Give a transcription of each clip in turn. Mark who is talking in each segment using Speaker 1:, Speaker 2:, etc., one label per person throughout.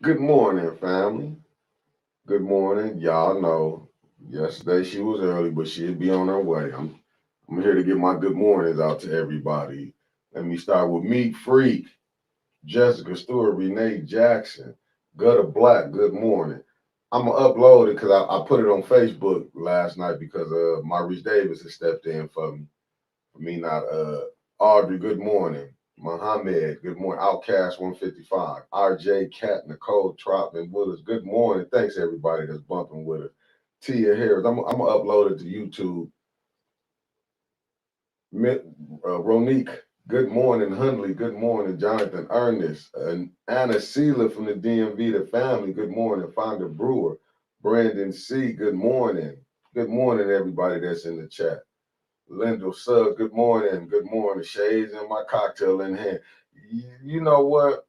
Speaker 1: Good morning, family. Good morning. Y'all know yesterday she was early, but she'd be on her way. I'm here to get my good mornings out to everybody. Let me start with Meek Freak, Jessica Stewart, Renee Jackson, Gutter Black. Good morning. I'm gonna upload it because I put it on Facebook last night because Maurice Davis has stepped in for me. For me, not Audrey. Good morning. Mohammed, good morning. Outcast 155. RJ Cat, Nicole Trotman Willis, good morning. Thanks everybody that's bumping with us. Tia Harris, I'm gonna upload it to YouTube. Ronique, good morning. Hundley, good morning. Jonathan Ernest, and Anna Seela from the DMV, the family, good morning. Fonda Brewer, Brandon C, good morning. Good morning, everybody that's in the chat. Lyndall Suggs, good morning. Good morning. Shades and my cocktail in hand. You know what?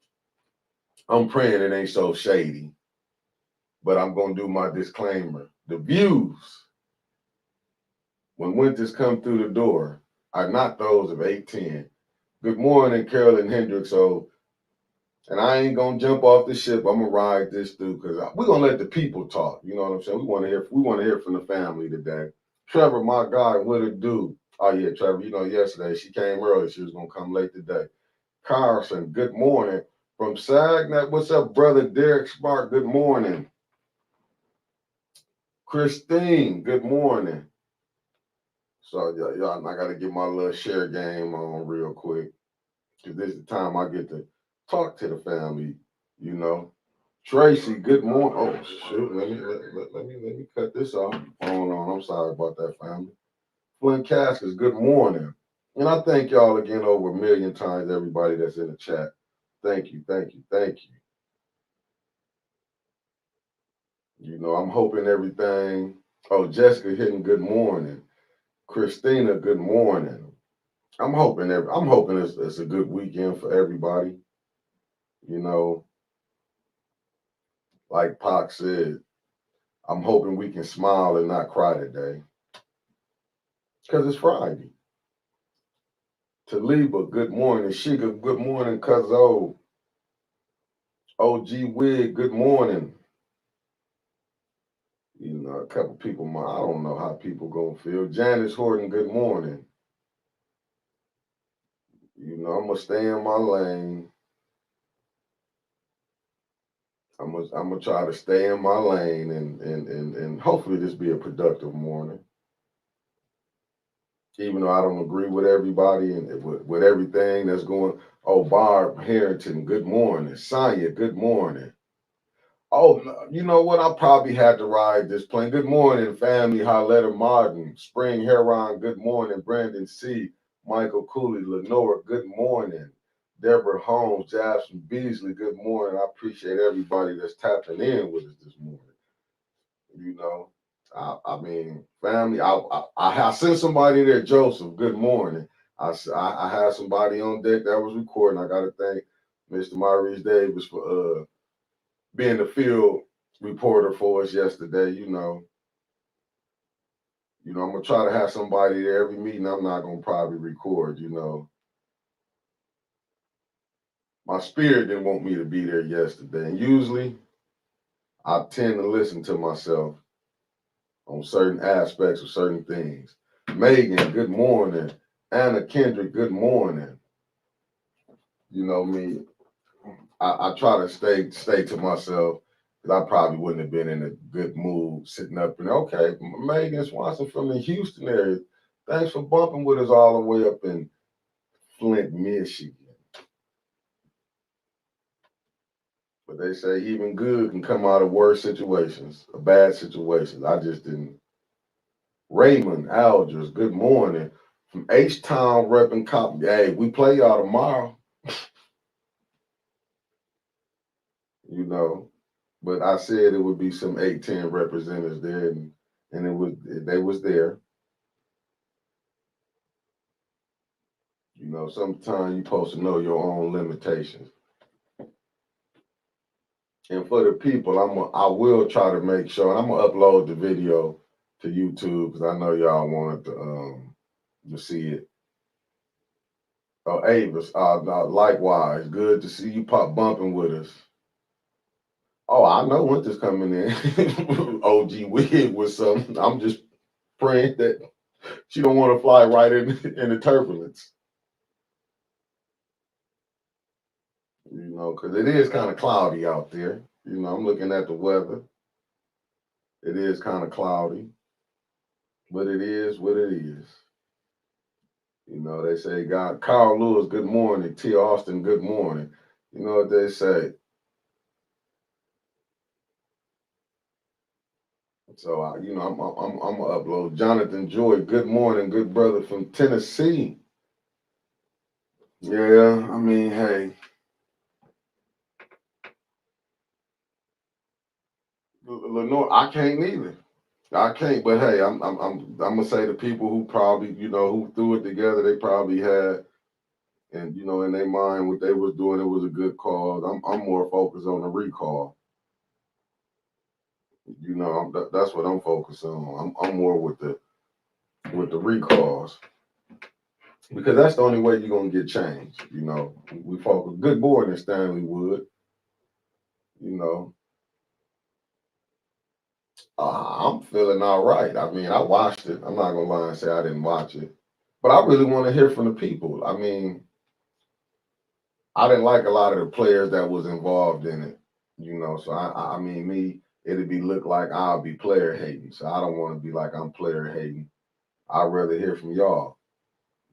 Speaker 1: I'm praying it ain't so shady, but I'm going to do my disclaimer. The views, when winters come through the door, are not those of 810. Good morning, Carolyn Hendricks. So, and I ain't going to jump off the ship. I'm going to ride this through because we're going to let the people talk. You know what I'm saying? We want to hear from the family today. Trevor, my God, what it do? Oh, yeah, Trevor, yesterday she came early. She was going to come late today. Carson, good morning. From Sagnet, what's up, brother Derek Smart? Good morning. Christine, good morning. So, y'all, I got to get my little share game on real quick because this is the time I get to talk to the family, you know. Tracy, good morning. Oh, shoot, let me cut this off. Hold on, I'm sorry about that, family. Flint Caskers, good morning. And I thank y'all again over a million times, everybody that's in the chat. Thank you, thank you, thank you. I'm hoping everything. Oh, Jessica hitting good morning. Christina, good morning. I'm hoping it's a good weekend for everybody. You know, like Pac said, I'm hoping we can smile and not cry today. Because it's Friday. Taliba, good morning. Sheikah, good morning. Cuzzo. OG Wig, good morning. A couple people, I don't know how people gonna feel. Janice Horton, good morning. I'm gonna stay in my lane. I'm gonna try to stay in my lane and hopefully this be a productive morning. Even though I don't agree with everybody and with everything that's going. Oh, Barb Harrington, good morning. Sonia, good morning. Oh, you know what? I probably had to ride this plane. Good morning, family. Holletta Martin, Spring Heron, good morning. Brandon C, Michael Cooley, Lenora, good morning. Deborah Holmes, Jasmine Beasley, good morning. I appreciate everybody that's tapping in with us this morning. You know, I mean, family. I sent somebody there, Joseph. Good morning. I had somebody on deck that was recording. I got to thank Mr. Maurice Davis for being the field reporter for us yesterday. I'm gonna try to have somebody there every meeting. I'm not gonna probably record. My spirit didn't want me to be there yesterday, and usually I tend to listen to myself on certain aspects of certain things. Megan, good morning. Anna Kendrick, good morning. You know me. I try to stay to myself because I probably wouldn't have been in a good mood sitting up and okay, Megan Swanson from the Houston area. Thanks for bumping with us all the way up in Flint, Michigan. But they say even good can come out of worse situations, bad situations. I just didn't. Raymond Alders, good morning. From H-Town repping cop. Hey, we play y'all tomorrow. you know. But I said it would be some 810 representatives there, and they was there. Sometimes you're supposed to know your own limitations. And for the people, I will try to make sure, and I'm gonna upload the video to YouTube because I know y'all wanted to see it. Avis, likewise, good to see you pop bumping with us. Oh, I know winter's coming in. OG wig with something. I'm just praying that she don't want to fly right in the turbulence. You know, because it is kind of cloudy out there. You know, I'm looking at the weather. It is kind of cloudy, but it is what it is. You know, they say God, Carl Lewis, good morning. T. Austin, good morning. You know what they say. So, you know, I'm gonna upload. Jonathan Joy, good morning, good brother from Tennessee. Yeah, I mean, hey, Lenore, I can't either. I can't, but hey, I'm gonna say the people who probably, you know, who threw it together, they probably had, and you know, in their mind, what they was doing, it was a good cause. I'm more focused on the recall. You know, that's what I'm focused on. I'm more with the recalls because that's the only way you're gonna get change. You know, we focus. Good morning, Stanley Wood. You know, I'm feeling all right. I mean, I watched it. I'm not gonna lie and say I didn't watch it, but I really want to hear from the people. I mean, I didn't like a lot of the players that was involved in it. You know, so I mean, me, it'd be look like I'll be player hating. So I don't want to be like I'm player hating. I'd rather hear from y'all.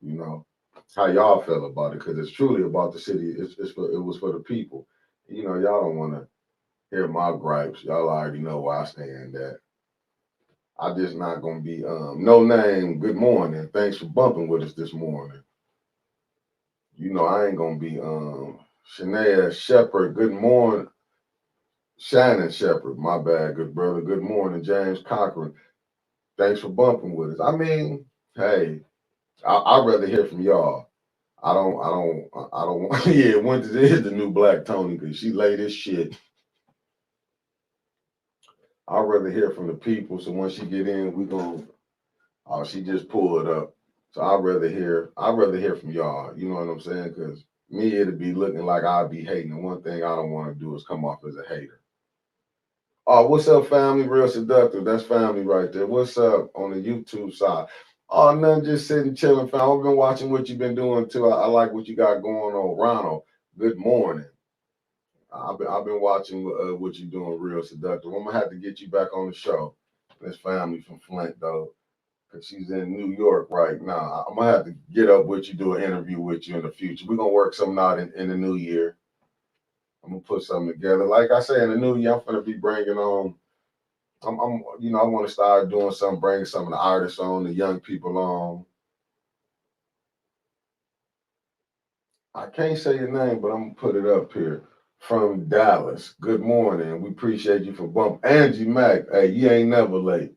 Speaker 1: You know, how y'all feel about it because it's truly about the city. It was for the people. You know, y'all don't want to hear my gripes. Y'all already know where I stand at. I just not gonna be no name. Good morning. Thanks for bumping with us this morning. You know, I ain't gonna be Shania Shepherd. Good morning, Shannon Shepherd. My bad, good brother. Good morning, James Cochran. Thanks for bumping with us. I mean, hey, I'd rather hear from y'all. I don't want. Yeah, Winters is the new Black Tony because she laid this shit. I'd rather hear from the people. So once she get in, we gonna. Oh, she just pulled up. So I'd rather hear from y'all. You know what I'm saying? Because me, it'd be looking like I'd be hating. And one thing I don't want to do is come off as a hater. Oh, what's up, family? Real seductive. That's family right there. What's up on the YouTube side? Oh, nothing, just sitting chilling, fam. I've been watching what you've been doing too. I like what you got going on. Ronald, good morning. I've been watching what you're doing, real seductive. I'm gonna have to get you back on the show. This family from Flint though, because she's in New York right now. I'm gonna have to get up with you, do an interview with you in the future. We're gonna work something out in the new year. I'm gonna put something together. Like I say, in the new year, I'm gonna be bringing on. You know, I want to start doing something, bringing some of the artists on, the young people on. I can't say your name, but I'm gonna put it up here. From Dallas. Good morning. We appreciate you for bump. Angie Mack. Hey, you ain't never late.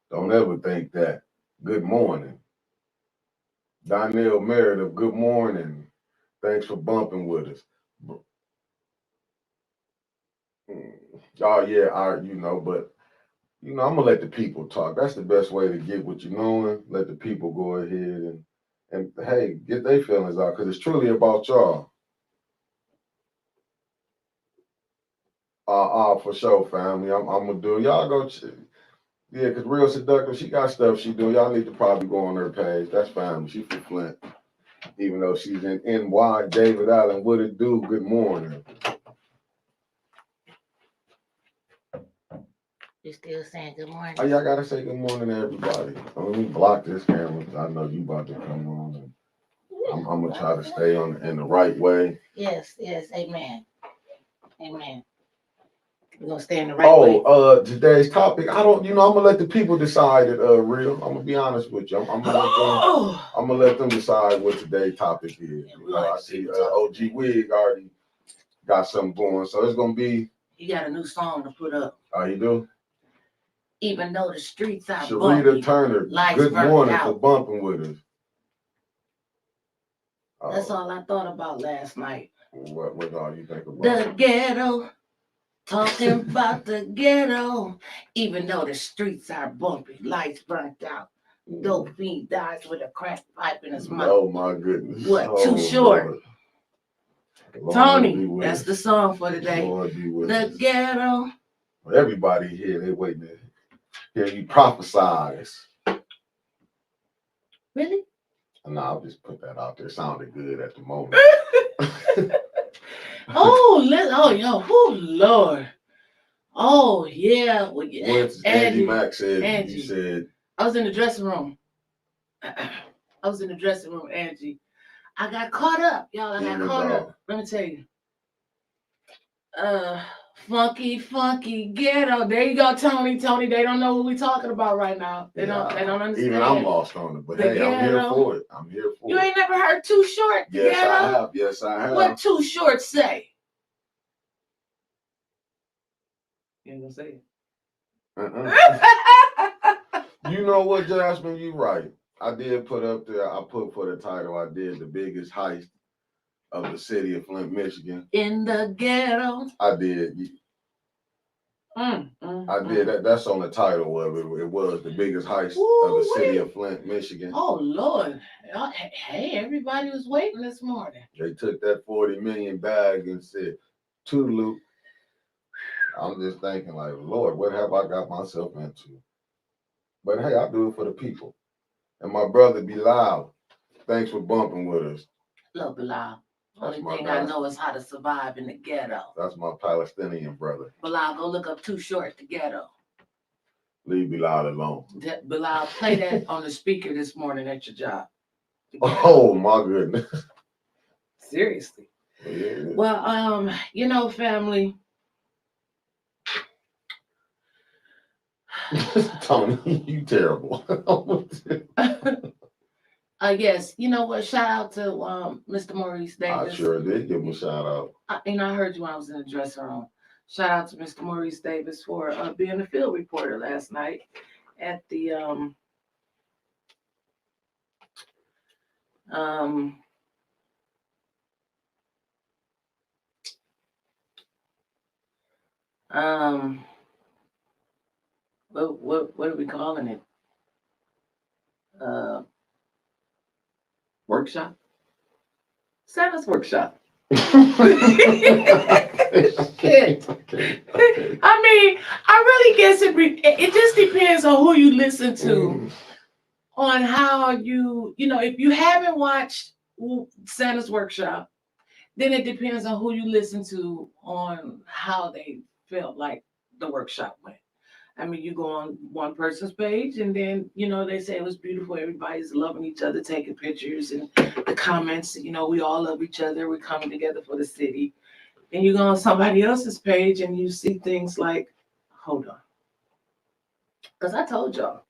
Speaker 1: Don't ever think that. Good morning. Donnell Meredith. Good morning. Thanks for bumping with us. Oh yeah, you know, but you know, I'm gonna let the people talk. That's the best way to get what you knowing. Let the people go ahead and hey, get their feelings out because it's truly about y'all. For sure, family. I'm gonna do. Y'all go. Yeah, because Real Seductive, she got stuff she do. Y'all need to probably go on her page. That's family. She from Flint, even though she's in NY. David Allen, what it do? Good morning.
Speaker 2: You still saying good morning?
Speaker 1: Oh, y'all gotta say good morning to everybody. Let me block this camera because I know you about to come on. And I'm gonna try to stay on in the right way.
Speaker 2: Yes, amen. Amen. We're gonna stay in the right way.
Speaker 1: Today's topic, I don't, you know, I'm gonna let the people decide it, real. I'm gonna be honest with you. I'm gonna let them decide what today's topic is. You know, I see OG Wig already got something going, so it's gonna be.
Speaker 2: He got a new song to put up.
Speaker 1: Oh, you do?
Speaker 2: Even though the streets are
Speaker 1: Sharita
Speaker 2: bumpy,
Speaker 1: Turner, good morning for bumping with us.
Speaker 2: That's all I thought about last night.
Speaker 1: What all you think about?
Speaker 2: The ghetto. Talking about the ghetto. Even though the streets are bumpy, lights burnt out. Dope fiend dies with a crack pipe in his mouth.
Speaker 1: Oh my goodness.
Speaker 2: What? Too short.
Speaker 1: Lord.
Speaker 2: Tony, that's the song for today.
Speaker 1: Lord be with
Speaker 2: The
Speaker 1: us.
Speaker 2: ghetto.
Speaker 1: Well, everybody here, they waiting to hear you prophesize.
Speaker 2: Really?
Speaker 1: No, I'll just put that out there. It sounded good at the moment.
Speaker 2: Oh, Lord. Oh, yeah. Well, yeah.
Speaker 1: Once Angie Mack said,
Speaker 2: Angie.
Speaker 1: You said.
Speaker 2: I was in the dressing room. Angie. I got caught up, y'all. I got caught up. Let me tell you. Funky ghetto. There you go, Tony. They don't know what we're talking about right now. They don't understand.
Speaker 1: Even I'm lost on it. But hey, I'm here for it.
Speaker 2: You ain't never heard Too Short?
Speaker 1: Yes, I have.
Speaker 2: What Too Short say? You ain't gonna say it.
Speaker 1: You know what, Jasmine? You right. I did put up there. I put for the title. I did the biggest heist of the city of Flint, Michigan.
Speaker 2: In the ghetto.
Speaker 1: I did. I did that. That's on the title of it. It was the biggest heist of the city of Flint, Michigan.
Speaker 2: Oh Lord! Hey, everybody was waiting this morning.
Speaker 1: They took that 40 million bag and said, "Toodaloo." I'm just thinking, like, Lord, what have I got myself into? But hey, I do it for the people. And my brother Bilal, thanks for bumping with us.
Speaker 2: Love Bilal. Only thing I know is how to survive in the ghetto.
Speaker 1: That's my Palestinian brother.
Speaker 2: Bilal, go look up Too Short, the ghetto.
Speaker 1: Leave Bilal alone.
Speaker 2: Bilal, play that on the speaker this morning at your job.
Speaker 1: Oh my goodness.
Speaker 2: Seriously.
Speaker 1: Yeah.
Speaker 2: Well, family.
Speaker 1: Tony, you terrible.
Speaker 2: Yes, you know what? Shout out to Mr. Maurice Davis.
Speaker 1: I sure did give him a shout out.
Speaker 2: I heard you when I was in the dressing room. Shout out to Mr. Maurice Davis for being a field reporter last night at the what are we calling it? Workshop? Santa's workshop. Okay. I mean, I really guess it just depends on who you listen to, on how if you haven't watched Santa's workshop, then it depends on who you listen to on how they felt like the workshop went. I mean, you go on one person's page and then, they say it was beautiful. Everybody's loving each other, taking pictures, and the comments, we all love each other. We're coming together for the city. And you go on somebody else's page and you see things like, hold on. Because I told y'all,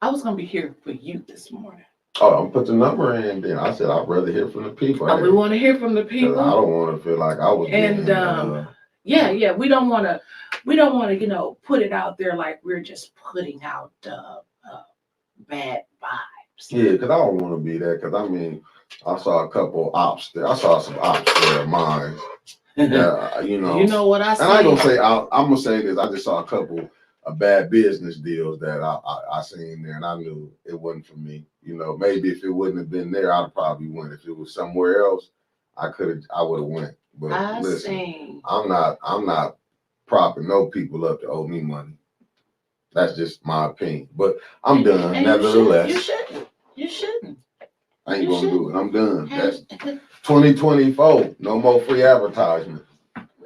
Speaker 2: I was going to be here for you this morning.
Speaker 1: Oh, I'm put the number in then. I said, I'd rather hear from the people.
Speaker 2: We want to hear from the people.
Speaker 1: I don't want to feel like I was
Speaker 2: and we don't want to, put it out there like we're just putting out bad vibes.
Speaker 1: Yeah, because I don't want to be that. Because I mean, I saw a couple ops there. I saw some ops there of mine. Yeah,
Speaker 2: You know what I said?
Speaker 1: And I ain't gonna say I'm gonna say this. I just saw a couple of bad business deals that I seen there, and I knew it wasn't for me. Maybe if it wouldn't have been there, I'd probably went. If it was somewhere else, I would have went. But listen, I'm not propping no people up to owe me money. That's just my opinion. But I'm done. Nevertheless,
Speaker 2: you shouldn't.
Speaker 1: I ain't gonna do it. I'm done. That's 2024. No more free advertisement.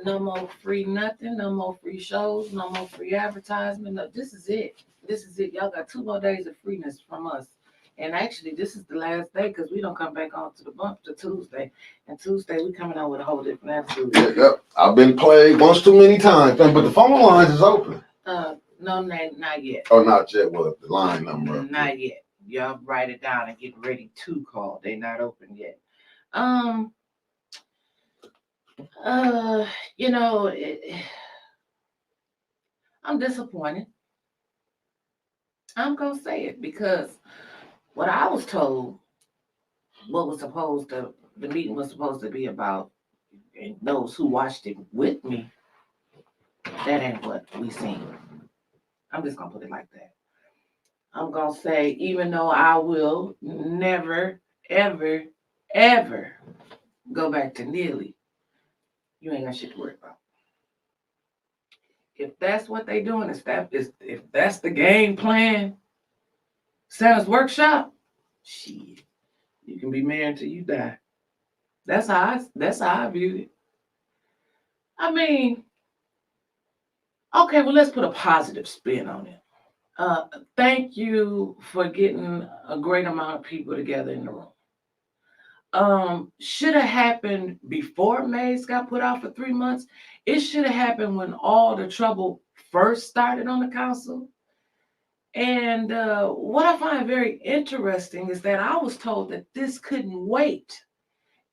Speaker 2: No more free nothing. No more free shows. No more free advertisement. No, this is it. Y'all got 2 more days of freeness from us. And actually, this is the last day because we don't come back on to the bump to Tuesday. And Tuesday, we coming out with a whole different attitude.
Speaker 1: Yep. I've been played once too many times, but the phone lines is open.
Speaker 2: No, not yet.
Speaker 1: Oh, not yet. Well, the line number.
Speaker 2: Not yet. Y'all write it down and get ready to call. They're not open yet. I'm disappointed. I'm gonna say it because what I was told, the meeting was supposed to be about, and those who watched it with me, that ain't what we seen. I'm just gonna put it like that. I'm gonna say, even though I will never, ever, ever go back to Neely, You ain't got shit to worry about. If that's what they doing, if that's the game plan, Santa's workshop, shit, you can be married until you die. That's how I view it. I mean, okay, well, let's put a positive spin on it. Thank you for getting a great amount of people together in the room. Should have happened before Mays got put out for 3 months. It should have happened when all the trouble first started on the council. And what I find very interesting is that I was told that this couldn't wait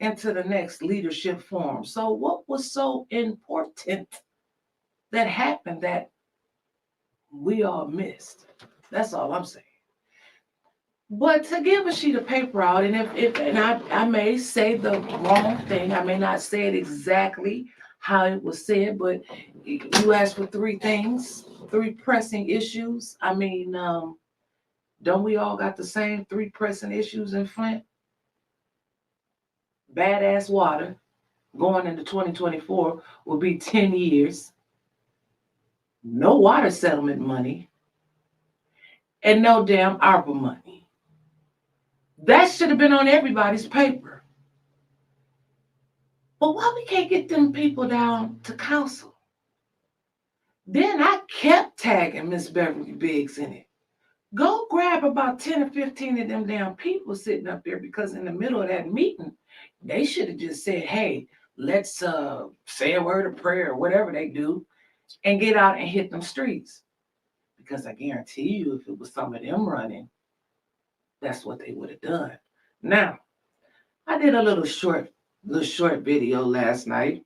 Speaker 2: into the next leadership forum. So what was so important that happened that we all missed? That's all I'm saying. But to give a sheet of paper out, and I may say the wrong thing, I may not say it exactly how it was said, but you asked for 3 things, 3 pressing issues. I mean, don't we all got the same 3 pressing issues in Flint? Badass water going into 2024 will be 10 years. No water settlement money, and no damn ARPA money. That should have been on everybody's paper. But why we can't get them people down to council? Then I kept tagging Miss Beverly Biggs in it. Go grab about 10 or 15 of them damn people sitting up there, because in the middle of that meeting, they should have just said, hey, let's say a word of prayer or whatever they do and get out and hit them streets. Because I guarantee you, if it was some of them running, that's what they would have done. Now, I did a little short video last night.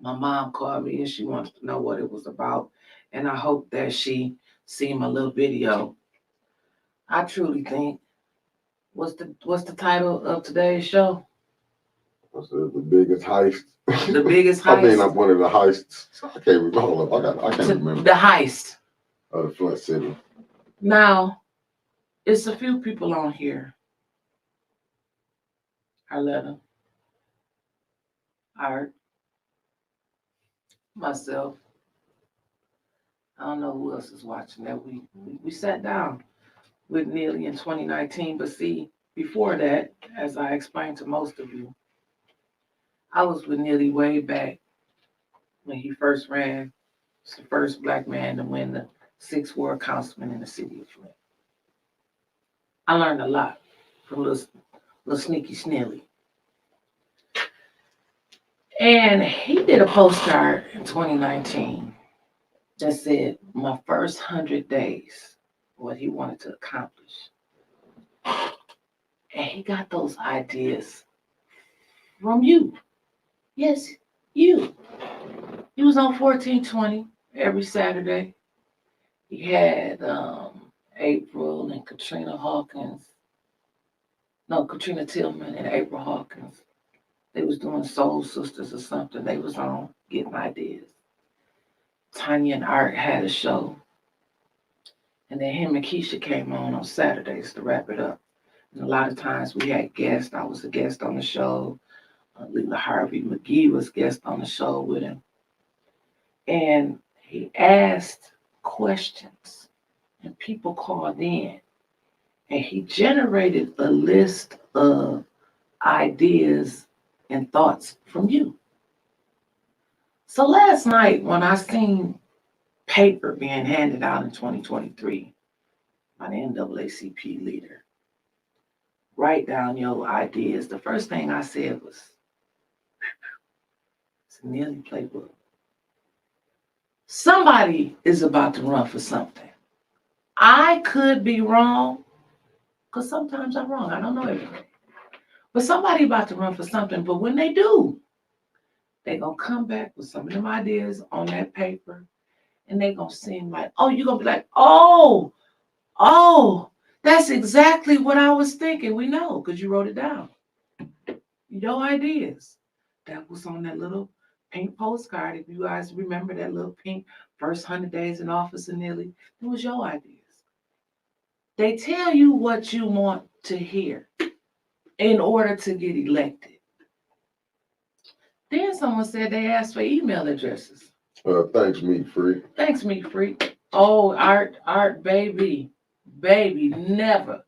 Speaker 2: My mom called me and she wanted to know what it was about. And I hope that she seen my little video. I truly think, what's the title of today's show?
Speaker 1: What's the biggest heist?
Speaker 2: The biggest heist.
Speaker 1: I mean, I'm one of the heists. I can't remember. Hold up, I can't remember.
Speaker 2: The heist
Speaker 1: of the Flint City.
Speaker 2: Now, it's a few people on here. Arletta, Art, myself. I don't know who else is watching that. We sat down with Neely in 2019, but see, before that, as I explained to most of you, I was with Neely way back when he first ran. He's the first Black man to win the 6th ward councilman in the city of Flint. I learned a lot from little sneaky Snelly. And he did a postcard in 2019 that said, my first 100 days, what he wanted to accomplish. And he got those ideas from you. Yes, you. He was on 1420 every Saturday. He had April and Katrina Tillman and April Hawkins. They was doing Soul Sisters or something. They was on getting ideas. Tanya and Art had a show. And then him and Keisha came on Saturdays to wrap it up. And a lot of times we had guests. I was a guest on the show. Leela Harvey McGee was guest on the show with him. And he asked questions. And people called in. And he generated a list of ideas and thoughts from you. So last night, when I seen paper being handed out in 2023 by the NAACP leader, write down your ideas, the first thing I said was, it's a Neely playbook. Somebody is about to run for something. I could be wrong, because sometimes I'm wrong. I don't know everything. But somebody about to run for something. But when they do, they're going to come back with some of them ideas on that paper. And they're going to seem like, oh, you're going to be like, oh, that's exactly what I was thinking. We know, because you wrote it down. Your ideas. That was on that little pink postcard. If you guys remember that little pink first 100 days in office in Neely, it was your ideas. They tell you what you want to hear in order to get elected. Then someone said they asked for email addresses.
Speaker 1: Thanks, Meat Freak.
Speaker 2: Thanks, me freak. Oh, art, baby, never,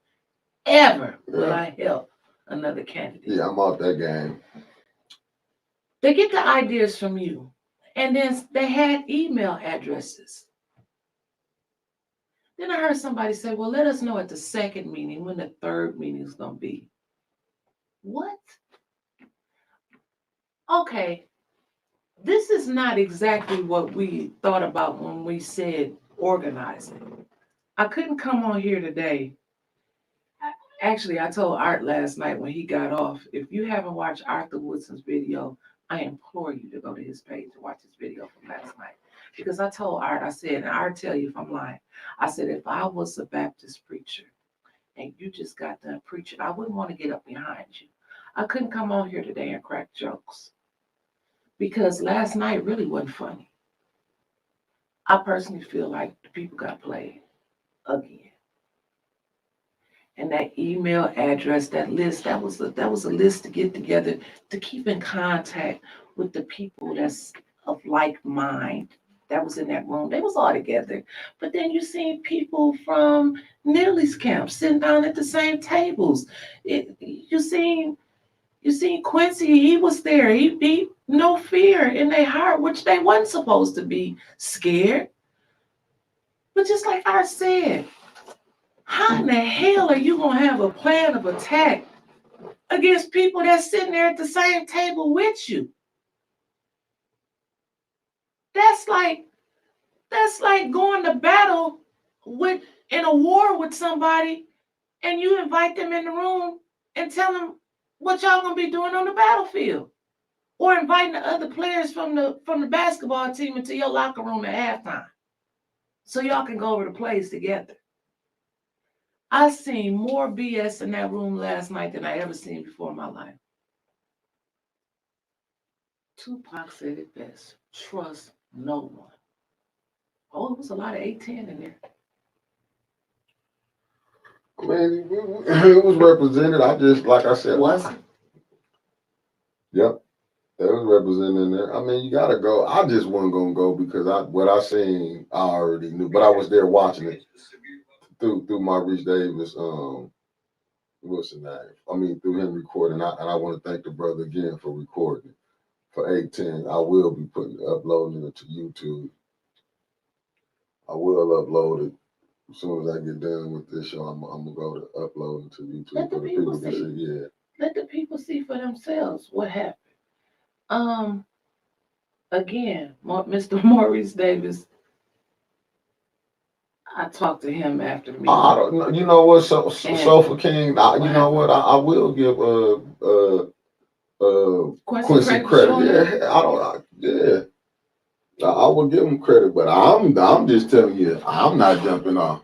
Speaker 2: ever will I help another candidate.
Speaker 1: Yeah, I'm out that game.
Speaker 2: They get the ideas from you, and then they had email addresses. Then I heard somebody say, "Well, let us know at the second meeting when the third meeting is gonna be." What? Okay, this is not exactly what we thought about when we said organizing. I couldn't come on here today. Actually, I told Art last night when he got off, if you haven't watched Arthur Woodson's video, I implore you to go to his page and watch his video from last night. Because I told Art, I said, and Art tell you if I'm lying, I said, if I was a Baptist preacher and you just got done preaching, I wouldn't want to get up behind you. I couldn't come on here today and crack jokes because last night really wasn't funny. I personally feel like the people got played again. And that email address, that list, that was a list to get together to keep in contact with the people that's of like mind that was in that room. They was all together. But then you seen people from Neely's camp sitting down at the same tables. You seen Quincy, he was there. He no fear in their heart, which they wasn't supposed to be scared. But just like I said, how in the hell are you gonna have a plan of attack against people that's sitting there at the same table with you? That's like going to battle with in a war with somebody and you invite them in the room and tell them what y'all gonna be doing on the battlefield. Or inviting the other players from the basketball team into your locker room at halftime. So y'all can go over the plays together. I seen more BS in that room last night than I ever seen before in my life. Tupac said it best. Trust no one. Oh, it was a lot of 810 in there.
Speaker 1: I mean, it was represented. I just, like I said,
Speaker 2: Was it?
Speaker 1: Yep, it was represented in there. I mean, you gotta go. I just wasn't gonna go because what I seen, I already knew. But I was there watching it through my Rich Davis, what's his name? I mean, through him recording. And I want to thank the brother again for recording for 810. I will be uploading it to YouTube. I will upload it as soon as I get done with this show. I'm gonna go to upload it to YouTube
Speaker 2: Let the
Speaker 1: for the
Speaker 2: people
Speaker 1: people to
Speaker 2: see.
Speaker 1: see. Yeah.
Speaker 2: Let the people see for themselves what happened. Um, Again, Mr. Maurice Davis. I talked to him after me.
Speaker 1: I don't know. You know what? Sofa King. You know what? I will give Quincy credit. Yeah, yeah. I will give him credit, but I'm just telling you, I'm not jumping off.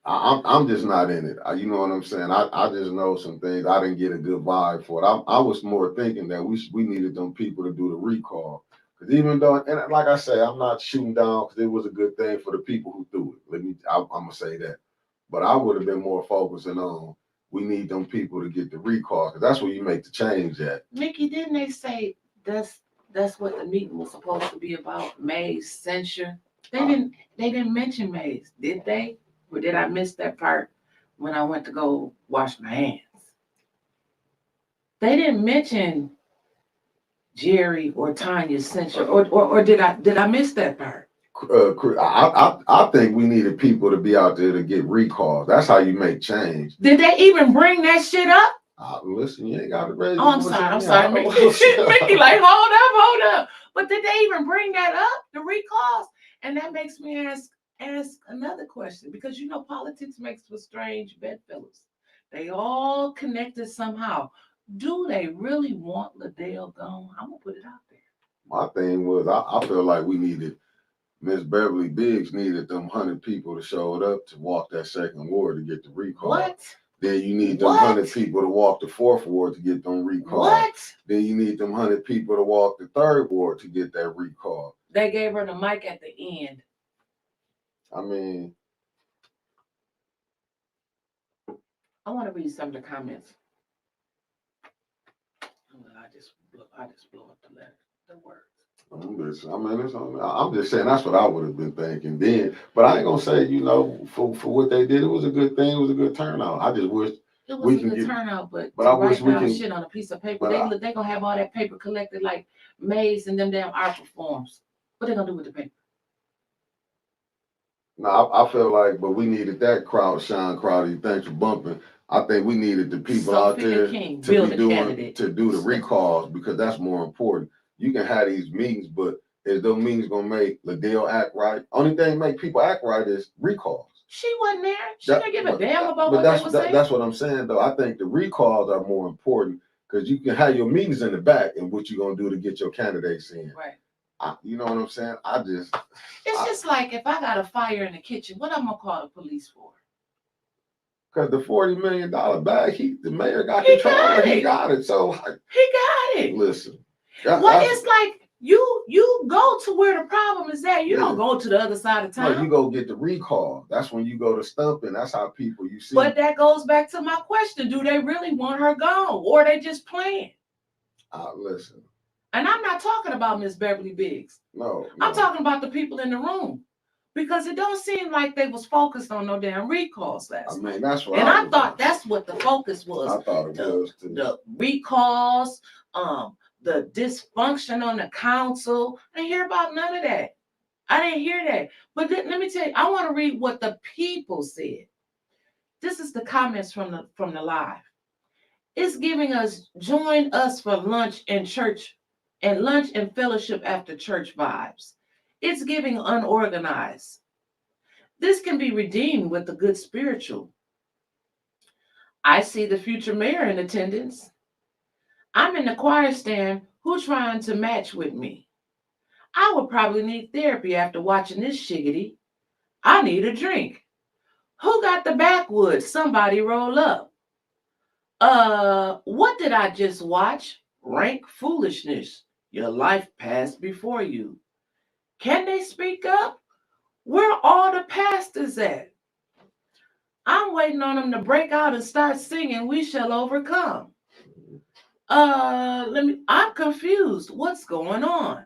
Speaker 1: I'm just not in it. You know what I'm saying? I just know some things. I didn't get a good vibe for it. I was more thinking that we needed them people to do the recall. Because even though, and like I say, I'm not shooting down because it was a good thing for the people who threw it. I'm gonna say that. But I would have been more focusing on we need them people to get the recall because that's where you make the change at.
Speaker 2: Mickey, didn't they say that's what the meeting was supposed to be about? May's censure. They didn't mention Mays, did they? Or did I miss that part when I went to go wash my hands? They didn't mention Jerry or Tanya's censure, or did I miss that part?
Speaker 1: I think we needed people to be out there to get recalls. That's how you make change.
Speaker 2: Did they even bring that shit up?
Speaker 1: Listen, you ain't got to raise.
Speaker 2: Oh, I'm sorry, Mickey. Mickey, like hold up. But did they even bring that up? The recalls, and that makes me ask another question because politics makes for strange bedfellows. They all connected somehow. Do they really want Liddell gone? I'm gonna put it out there.
Speaker 1: My thing was, I feel like we needed Miss Beverly Biggs needed them 100 people to show up to walk that second ward to get the recall.
Speaker 2: What?
Speaker 1: Then you need them 100 people to walk the fourth ward to get them recall.
Speaker 2: What?
Speaker 1: Then you need them 100 people to walk the third ward to get that recall.
Speaker 2: They gave her the mic at the end.
Speaker 1: I mean,
Speaker 2: I want to read some of the comments. I just blew up the letter, the words.
Speaker 1: I'm just saying that's what I would have been thinking then. But I ain't gonna say, for what they did, it was a good thing. It was a good turnout. I just wish
Speaker 2: it was a good turnout, but
Speaker 1: I
Speaker 2: to
Speaker 1: wish
Speaker 2: write
Speaker 1: we
Speaker 2: down
Speaker 1: can.
Speaker 2: shit on a piece of paper, they gonna have all that paper collected like maize and them damn art forms. What they gonna do with the paper?
Speaker 1: No, I feel like, but we needed that crowd, Sean Crowdy. Thanks for bumping. I think we needed the people out there to do the recalls because that's more important. You can have these meetings, but is those meetings gonna make Liddell act right? Only thing make people act right is recalls.
Speaker 2: She wasn't there. She didn't give a damn about what they were saying.
Speaker 1: That's what I'm saying, though. I think the recalls are more important because you can have your meetings in the back and what you're gonna do to get your candidates in.
Speaker 2: Right.
Speaker 1: You know what I'm saying?
Speaker 2: It's just like if I got a fire in the kitchen, what I'm gonna call the police for?
Speaker 1: Because the $40 million bag, the mayor got control. He got it. So
Speaker 2: he got it.
Speaker 1: Listen,
Speaker 2: it's like you go to where the problem is at. You don't go to the other side of town.
Speaker 1: No, you go get the recall. That's when you go to stumping. That's how people you see.
Speaker 2: But that goes back to my question: do they really want her gone, or are they just playing?
Speaker 1: Listen.
Speaker 2: And I'm not talking about Miss Beverly Biggs.
Speaker 1: No.
Speaker 2: I'm talking about the people in the room. Because it don't seem like they was focused on no damn recalls last night.
Speaker 1: That's what
Speaker 2: I thought that's what the focus was.
Speaker 1: I thought it was too.
Speaker 2: The recalls, the dysfunction on the council. I didn't hear about none of that. I didn't hear that. But let me tell you, I want to read what the people said. This is the comments from the live. It's giving us join us for lunch and church and lunch and fellowship after church vibes. It's giving unorganized. This can be redeemed with the good spiritual. I see the future mayor in attendance. I'm in the choir stand. Who's trying to match with me? I would probably need therapy after watching this shiggity. I need a drink. Who got the backwoods? Somebody roll up. What did I just watch? Rank foolishness. Your life passed before you. Can they speak up? Where all the pastors at? I'm waiting on them to break out and start singing We Shall Overcome. I'm confused. What's going on?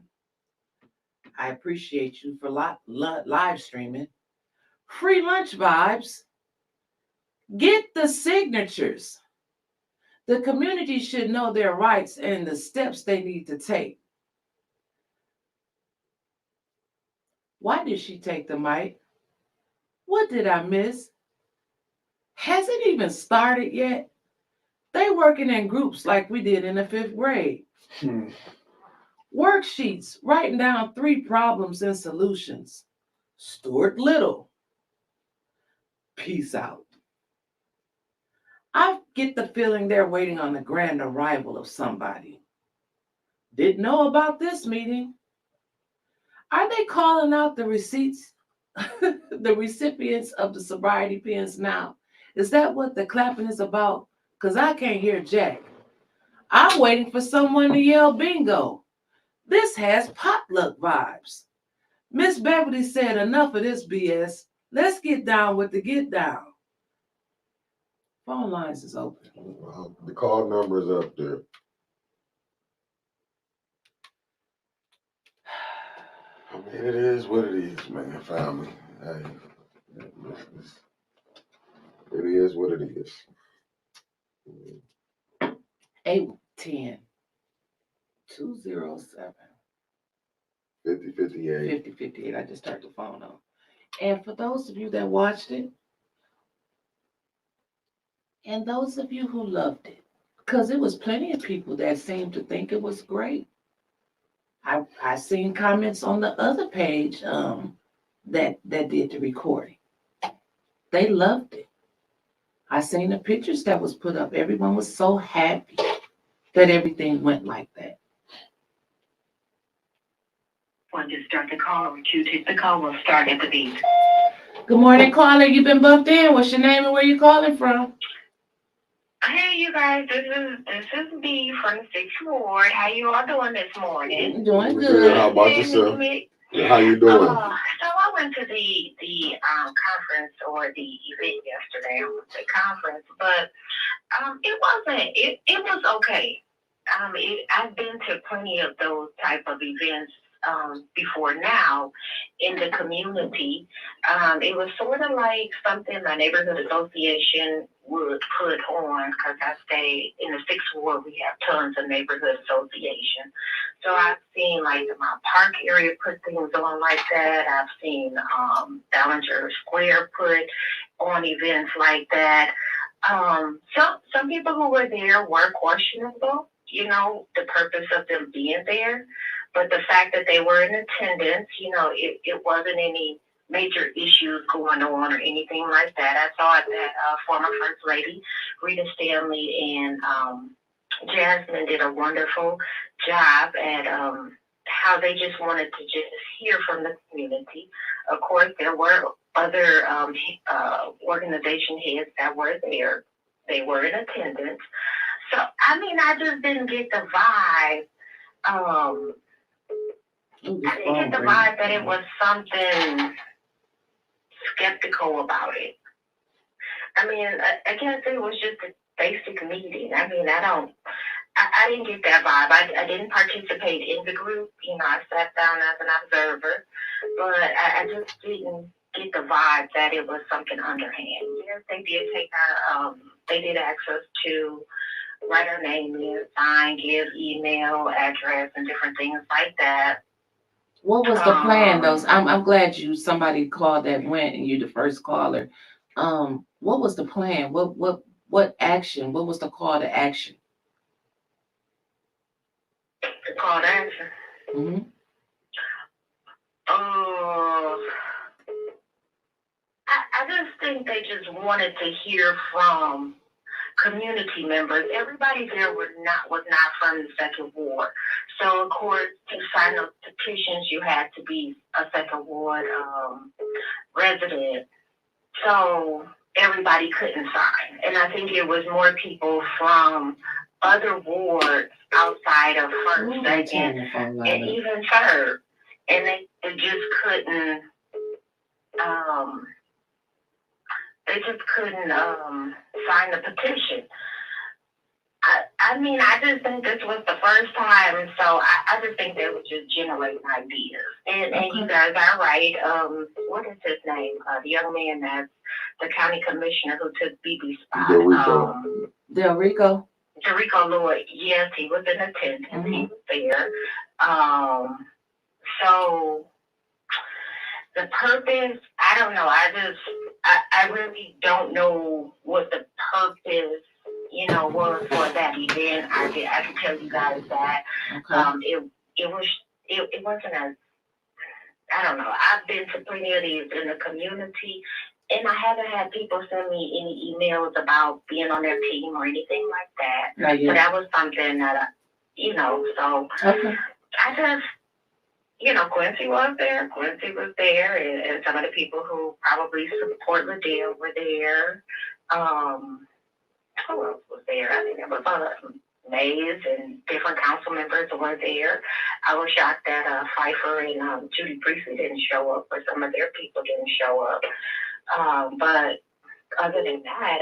Speaker 2: I appreciate you for live streaming. Free lunch vibes. Get the signatures. The community should know their rights and the steps they need to take. Why did she take the mic? What did I miss? Has it even started yet? They working in groups like we did in the 5th grade. Worksheets, writing down 3 problems and solutions. Stuart Little. Peace out. I get the feeling they're waiting on the grand arrival of somebody. Didn't know about this meeting. Are they calling out the receipts, the recipients of the sobriety pins now? Is that what the clapping is about? Because I can't hear Jack. I'm waiting for someone to yell bingo. This has potluck vibes. Miss Beverly said enough of this BS. Let's get down with the get down. Phone lines is open.
Speaker 1: The call number is up there. I mean, it is what it is, man, family. Hey, it is what it is.
Speaker 2: 810 207
Speaker 1: 5058.
Speaker 2: 5058. I just turned the phone on. And for those of you that watched it, and those of you who loved it, because there was plenty of people that seemed to think it was great. I seen comments on the other page that did the recording. They loved it. I seen the pictures that was put up. Everyone was so happy that everything went like that.
Speaker 3: One to start the call or two take the call will start at the beat.
Speaker 2: Good morning, caller. You've been bumped in. What's your name and where you calling from?
Speaker 3: Hey, you guys. This is B from the 6th Ward. How you all doing this morning?
Speaker 2: Doing good.
Speaker 1: How about yourself? How you doing?
Speaker 3: So I went to the conference or the event yesterday. I went to the conference, but it was okay. I've been to plenty of those type of events before now in the community. It was sort of like something my neighborhood association would put on because I stay in the sixth ward. We have tons of neighborhood association. So I've seen like my park area put things on like that. I've seen Ballinger Square put on events like that. Some people who were there were questionable, the purpose of them being there. But the fact that they were in attendance, it wasn't any major issues going on or anything like that. I thought that former First Lady Rita Stanley and Jasmine did a wonderful job at how they just wanted to just hear from the community. Of course, there were other organization heads that were there. They were in attendance. So, I just didn't get the vibe. I didn't get the vibe that it was something skeptical about it. I guess it was just a basic meeting. I didn't get that vibe. I didn't participate in the group. I sat down as an observer, but I just didn't get the vibe that it was something underhand. Yes, they did they did ask us to write our name in, sign, give email, address, and different things like that.
Speaker 2: What was the plan, though? I'm glad somebody called that went, and you the first caller. What was the plan? What action? What was the call to action?
Speaker 3: The call to action.
Speaker 2: Mm-hmm.
Speaker 3: I just think they just wanted to hear from community members. Everybody there was not from the second ward. So of course, to sign up petitions, you had to be a second ward resident. So everybody couldn't sign. And I think it was more people from other wards outside of first, second, and even third. And they just couldn't sign the petition. I just think this was the first time, so I just think they were just generating ideas. And you guys are right. What is his name? The young man that's the county commissioner who took BB's spot.
Speaker 2: Del Rico
Speaker 3: Lloyd. Yes, he was in attendance. Mm-hmm. He was there. So the purpose, I don't know. I really don't know what the purpose, was for that event. I can tell you guys that. Okay. It wasn't as, I don't know. I've been to plenty of these in the community, and I haven't had people send me any emails about being on their team or anything like that. So that was something that, so okay. I just, Quincy was there. And some of the people who probably support Liddell were there. Who else was there? I think there was Mays and different council members were there. I was shocked that Pfeiffer and Judy Priestley didn't show up, or some of their people didn't show up. But other than that,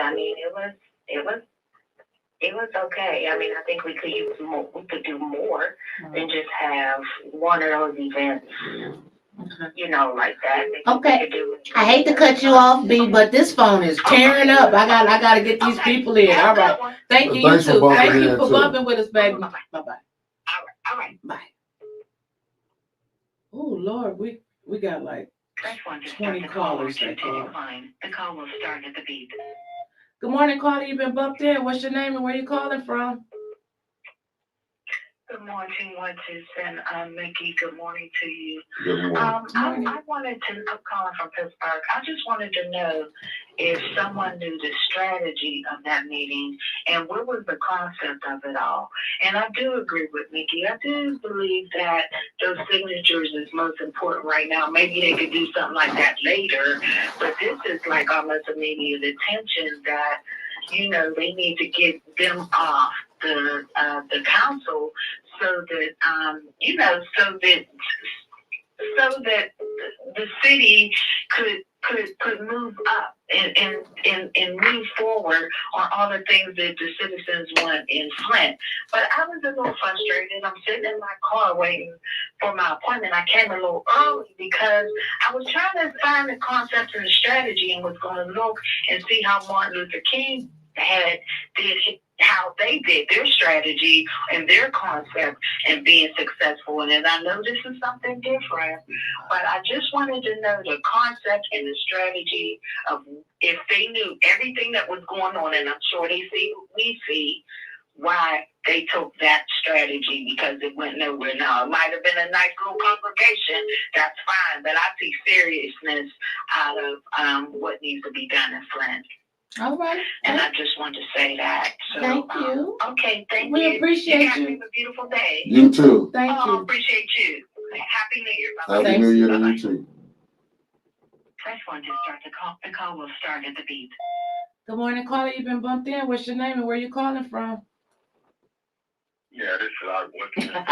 Speaker 3: it was okay. I think we could use more. We could do more than just have one of those events, like that.
Speaker 2: Okay. I hate to cut you off, B, but this phone is tearing up. I gotta get these people in. All right. Thank you. You too. Thank you for bumping with us, baby. Bye bye.
Speaker 3: All right.
Speaker 2: Bye. Oh Lord, we got like 20 callers that call.
Speaker 3: The call will start at the beep.
Speaker 2: Good morning, caller. You've been bumped in. What's your name and where you calling from?
Speaker 3: Good morning, and Mickey. Good morning to you.
Speaker 1: Good morning.
Speaker 3: I wanted to. I'm calling from Pittsburgh. I just wanted to know if someone knew the strategy of that meeting and what was the concept of it all. And I do agree with Mickey. I do believe that those signatures is most important right now. Maybe they could do something like that later, but this is like almost immediate attention that they need to get them off the council so that so that the city could could move up and move forward on all the things that the citizens want in Flint. But I was a little frustrated. I'm sitting in my car waiting for my appointment. I came a little early because I was trying to find the concepts and the strategy and was going to look and see how Martin Luther King how they did their strategy and their concept and being successful in it. I know this is something different, but I just wanted to know the concept and the strategy of if they knew everything that was going on, and I'm sure they see what we see, why they took that strategy, because it went nowhere. Now, it might have been a nice little congregation, that's fine, but I see seriousness out of what needs to be done in Flint.
Speaker 2: All right.
Speaker 3: And I just want to say that. So,
Speaker 2: thank you.
Speaker 3: Okay, thank you.
Speaker 2: We appreciate you.
Speaker 3: You guys have a beautiful day.
Speaker 1: You too.
Speaker 2: Thank you.
Speaker 3: Appreciate you. Happy New Year.
Speaker 1: Happy New Year to you too.
Speaker 3: Press 1 to start the call. The call will start at the beep.
Speaker 2: Good morning, caller. You've been bumped in. What's your name and where you calling from?
Speaker 4: Yeah, this is our wickedness.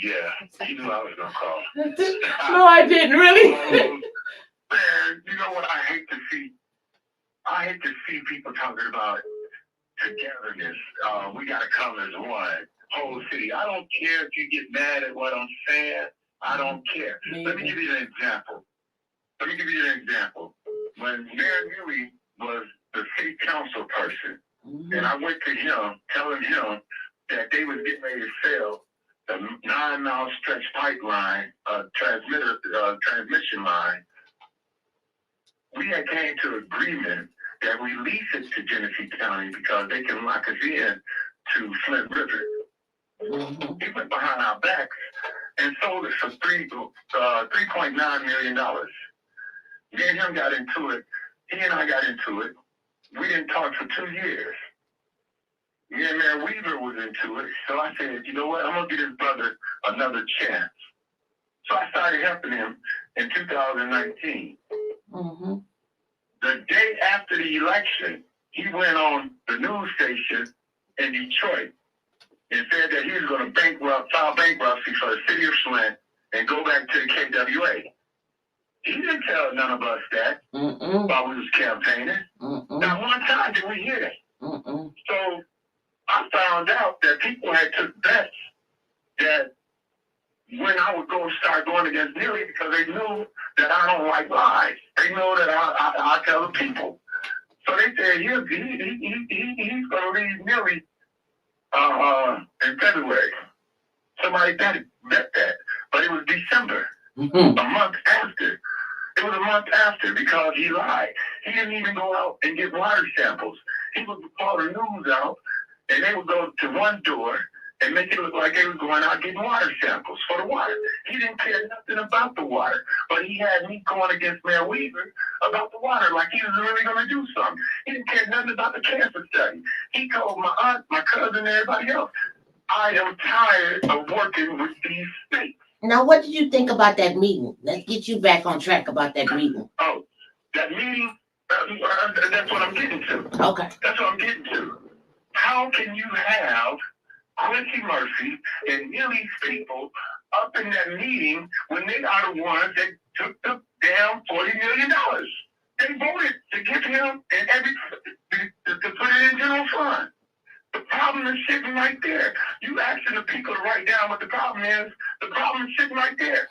Speaker 4: Yeah, you knew I was gonna call.
Speaker 2: No, I didn't really.
Speaker 4: Man, you know what I hate to see? I hate to see people talking about togetherness. We gotta come as one. Whole city. I don't care if you get mad at what I'm saying. I don't care. Let me give you an example. When Mayor Neely was the city council person, and I went to him, telling him that they was getting ready to sell the 9-mile stretch pipeline, transmission line. We had came to agreement that we lease it to Genesee County because they can lock us in to Flint River. He went behind our backs and sold it for $3.9 million. Me and him got into it. He and I got into it. We didn't talk for 2 years. Me and Mayor Weaver was into it. So I said, you know what? I'm going to give his brother another chance. So I started helping him in 2019. The day after the election, he went on the news station in Detroit and said that he was going to file bankruptcy for the city of Flint and go back to the KWA. He didn't tell none of us that while we was campaigning. Not one time did we hear that. So I found out that people had took bets that when I would start going against Neely, because they knew that I don't like lies. They know that I tell the people. So they said he's going to leave Neely in February. Somebody bet that, but it was December, a month after. It was a month after because he lied. He didn't even go out and get water samples. He would call the news out, and they would go to one door and make it look like they were going out getting water samples for the water. He didn't care nothing about the water, but he had me going against Mayor Weaver about the water, like he was really going to do something. He didn't care nothing about the cancer study. He told my aunt, my cousin, and everybody else, I am tired of working with these states.
Speaker 5: Now, what did you think about that meeting? Let's get you back on track about that meeting.
Speaker 4: Oh, that meeting, that's what I'm getting to.
Speaker 5: Okay.
Speaker 4: That's what I'm getting to. How can you have Quincy Murphy and Neely's people up in that meeting when they are the ones that took the damn $40 million? They voted to give him to put it in general fund. The problem is sitting right there. You asking the people to write down what the problem is. The problem is sitting right there.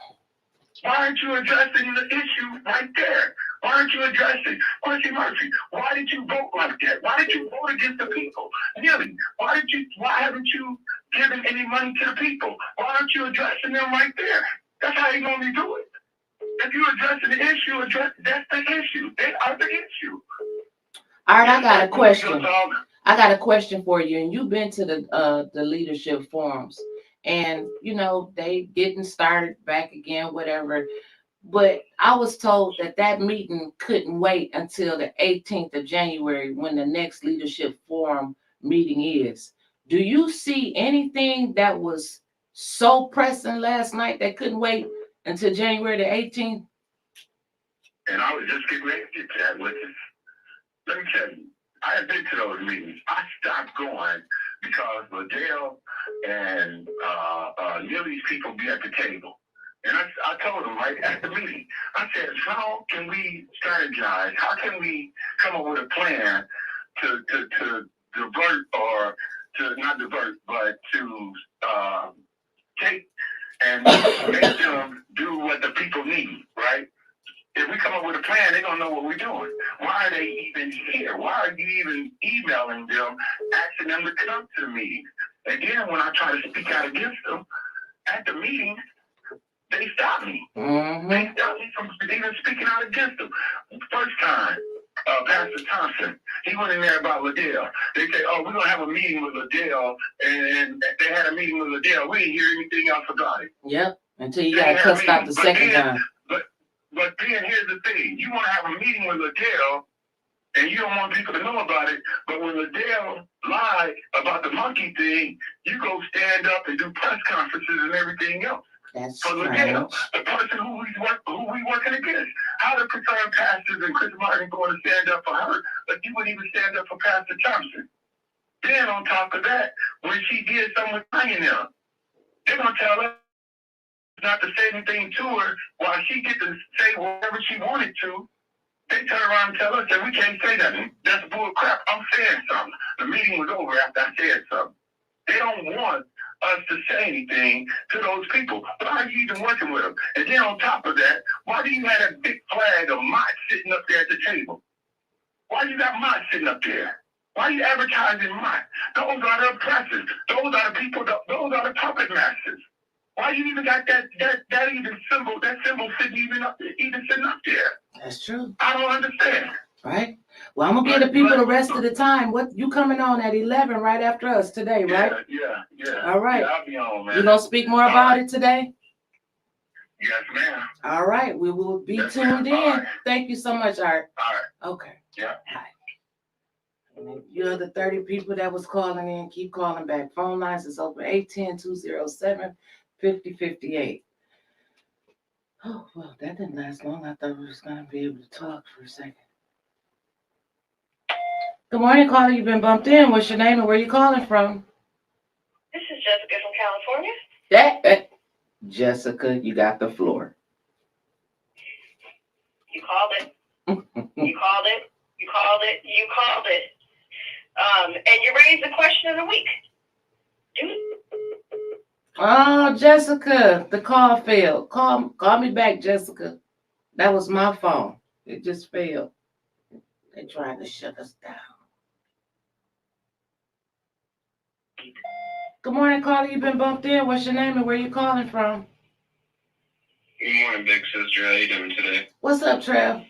Speaker 4: Why aren't you addressing the issue right there? Why aren't you addressing Quincy Murphy? Why did you vote like that? Why did you vote against the people? Neely, why haven't you given any money to the people? Why aren't you addressing them right there? That's how you normally do it. If you addressing the issue, that's the issue. They are the issue.
Speaker 2: All right, I got a question. I got a question for you, and you've been to the leadership forums, and you know they getting started back again, whatever. But I was told that meeting couldn't wait until the 18th of January when the next leadership forum meeting is. Do you see anything that was so pressing last night that couldn't wait until January the 18th?
Speaker 4: And I was just getting ready to get to that, which is, let me tell you, I have been to those meetings. I stopped going because Liddell and Neely's people be at the table. And I told them right at the meeting, I said, how can we strategize? How can we come up with a plan to divert or to not divert, but to take and make them do what the people need, right? If we come up with a plan, they're going to know what we're doing. Why are they even here? Why are you even emailing them, asking them to come to the meeting? And then when I try to speak out against them at the meeting, they stop me.
Speaker 2: Mm-hmm.
Speaker 4: They stop me from even speaking out against them. First time, Pastor Thompson, he went in there about Liddell. They said, oh, we're going to have a meeting with Liddell. And they had a meeting with Liddell. We didn't hear anything else about it.
Speaker 2: Yep, until you got cussed out the second time.
Speaker 4: But then here's the thing. You want to have a meeting with Liddell, and you don't want people to know about it. But when Liddell lied about the monkey thing, you go stand up and do press conferences and everything else.
Speaker 2: That's
Speaker 4: for Liddell, the person who we working against. How the concerned pastors and Chris Martin going to stand up for her, but you wouldn't even stand up for Pastor Thompson. Then on top of that, when she did something with Tanya now, they're going to tell her not to say anything to her while she get to say whatever she wanted to. They turn around and tell us that we can't say that. That's bull crap. I'm saying something. The meeting was over after I said something. They don't want us to say anything to those people. Why are you even working with them? And then on top of that, why do you have that big flag of Mott sitting up there at the table? Why you got Mott sitting up there? Why are you advertising Mott? Those are the oppressors. Those are the people. Those are the puppet masters. Why you even got that symbol sitting sitting up there?
Speaker 2: That's true.
Speaker 4: I don't understand.
Speaker 2: Right. Well, I'm gonna give the people the rest of the time. What you coming on at 11 right after us today, right?
Speaker 4: Yeah.
Speaker 2: All right.
Speaker 4: Yeah, I'll be on, man.
Speaker 2: You gonna speak more about it today?
Speaker 4: Yes, ma'am.
Speaker 2: All right. We will be tuned in.
Speaker 4: Right.
Speaker 2: Thank you so much, Art.
Speaker 4: All right.
Speaker 2: Okay.
Speaker 4: Yeah.
Speaker 2: Hi. And you other 30 people that was calling in, keep calling back. Phone lines is open 810-207-5058. Oh, well, that didn't last long. I thought we was gonna be able to talk for a second. Good morning, caller. You've been bumped in. What's your name and where you calling from?
Speaker 3: This is Jessica from California.
Speaker 2: Jessica, you got the floor.
Speaker 3: You called it. You called it. You called it. You called it. And you raised the question of the week.
Speaker 2: Oh, Jessica, the call failed. Call me back, Jessica. That was my phone. It just failed. They tried to shut us down. Good morning, caller. You've been bumped in. What's your name and where you calling from?
Speaker 6: Good morning, big sister. How you doing today?
Speaker 2: What's up, Trev?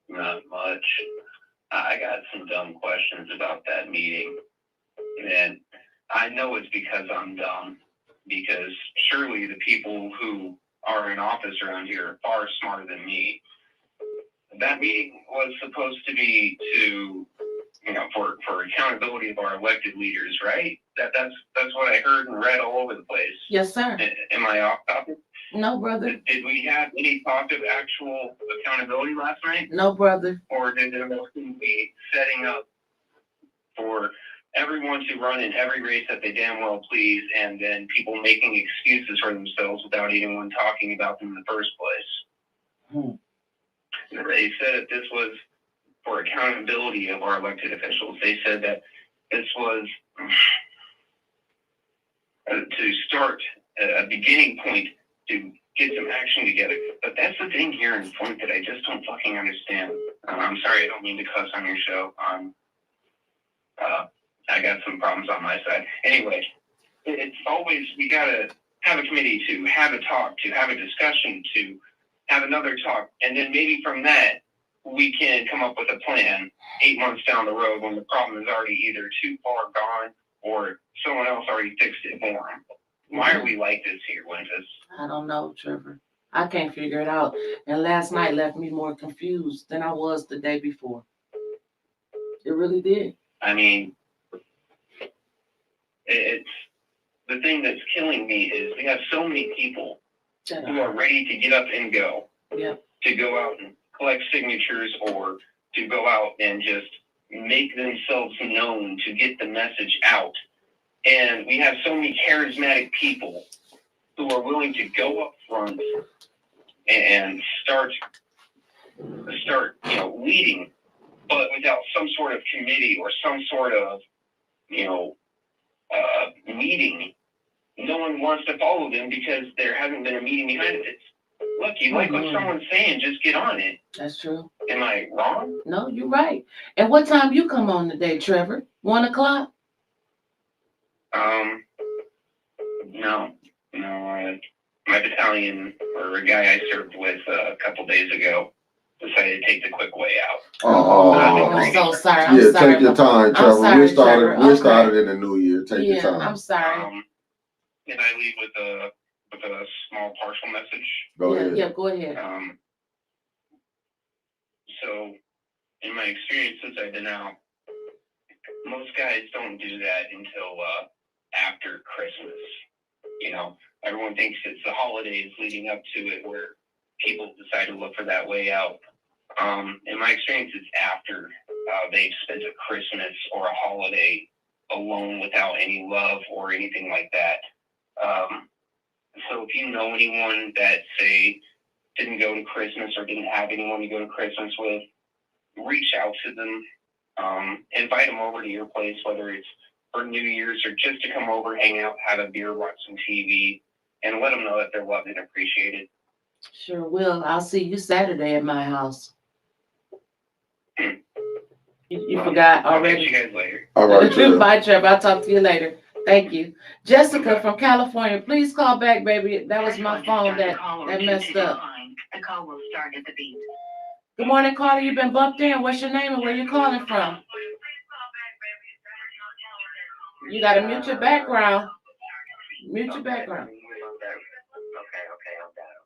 Speaker 6: Not much. I got some dumb questions about that meeting. And I know it's because I'm dumb. Because surely the people who are in office around here are far smarter than me. That meeting was supposed to be to, for accountability of our elected leaders, right? That's what I heard and read all over the place.
Speaker 2: Yes, sir.
Speaker 6: Am I off topic?
Speaker 2: No, brother.
Speaker 6: Did we have any talk of actual accountability last night?
Speaker 2: No, brother.
Speaker 6: Or did it be setting up for everyone to run in every race that they damn well please, and then people making excuses for themselves without anyone talking about them in the first place? They said that this was for accountability of our elected officials. They said that this was to start a beginning point to get some action together. But that's the thing here in Flint that I just don't fucking understand. I'm sorry, I don't mean to cuss on your show. I got some problems on my side. Anyway, it's always, we gotta have a committee to have a talk, to have a discussion, to have another talk. And then maybe from that, we can come up with a plan 8 months down the road when the problem is already either too far gone or someone else already fixed it for them. Why are we like this here, Wentus?
Speaker 2: I don't know, Trevor. I can't figure it out. And last night left me more confused than I was the day before. It really did.
Speaker 6: I mean, it's the thing that's killing me is we have so many people who are ready to get up and go.
Speaker 2: Yep.
Speaker 6: To go out and collect signatures or to go out and just make themselves known to get the message out. And we have so many charismatic people who are willing to go up front and start, leading, but without some sort of committee or some sort of, meeting. No one wants to follow them because there hasn't been a meeting behind it. Look, you like what someone's saying, just get on it.
Speaker 2: That's true.
Speaker 6: Am I wrong?
Speaker 2: No, you're right. And what time you come on today, Trevor? 1 o'clock?
Speaker 6: No. My battalion, or a guy I served with a couple days ago, decided to take the quick way out.
Speaker 2: I'm so sorry. I'm
Speaker 1: Yeah,
Speaker 2: sorry.
Speaker 1: take your time, Trevor.
Speaker 2: sorry,
Speaker 1: We started.
Speaker 2: Trevor.
Speaker 1: We
Speaker 2: Okay.
Speaker 1: started in the new year. Take your time.
Speaker 2: I'm sorry.
Speaker 6: And I leave with a small partial message.
Speaker 1: Go ahead.
Speaker 2: Yeah, go ahead.
Speaker 6: So, in my experience since I've been out, most guys don't do that until after Christmas. Everyone thinks it's the holidays leading up to it where people decide to look for that way out. In my experience, it's after they've spent a Christmas or a holiday alone without any love or anything like that. So if you know anyone that, say, didn't go to Christmas or didn't have anyone to go to Christmas with, reach out to them, invite them over to your place, whether it's for New Year's or just to come over, hang out, have a beer, watch some TV, and let them know that they're loved and appreciated.
Speaker 2: Sure will. I'll see you Saturday at my house. You forgot already?
Speaker 6: I'll catch you guys later.
Speaker 1: All right, Trevor.
Speaker 2: Bye, Trevor. I'll talk to you later. Thank you. Jessica from California, please call back, baby. That was my phone that messed up.
Speaker 3: The call will start at the beep.
Speaker 2: Good morning, caller. You've been bumped in. What's your name and where you calling from? You gotta mute your background. Mute your background.
Speaker 7: Okay, I'm down.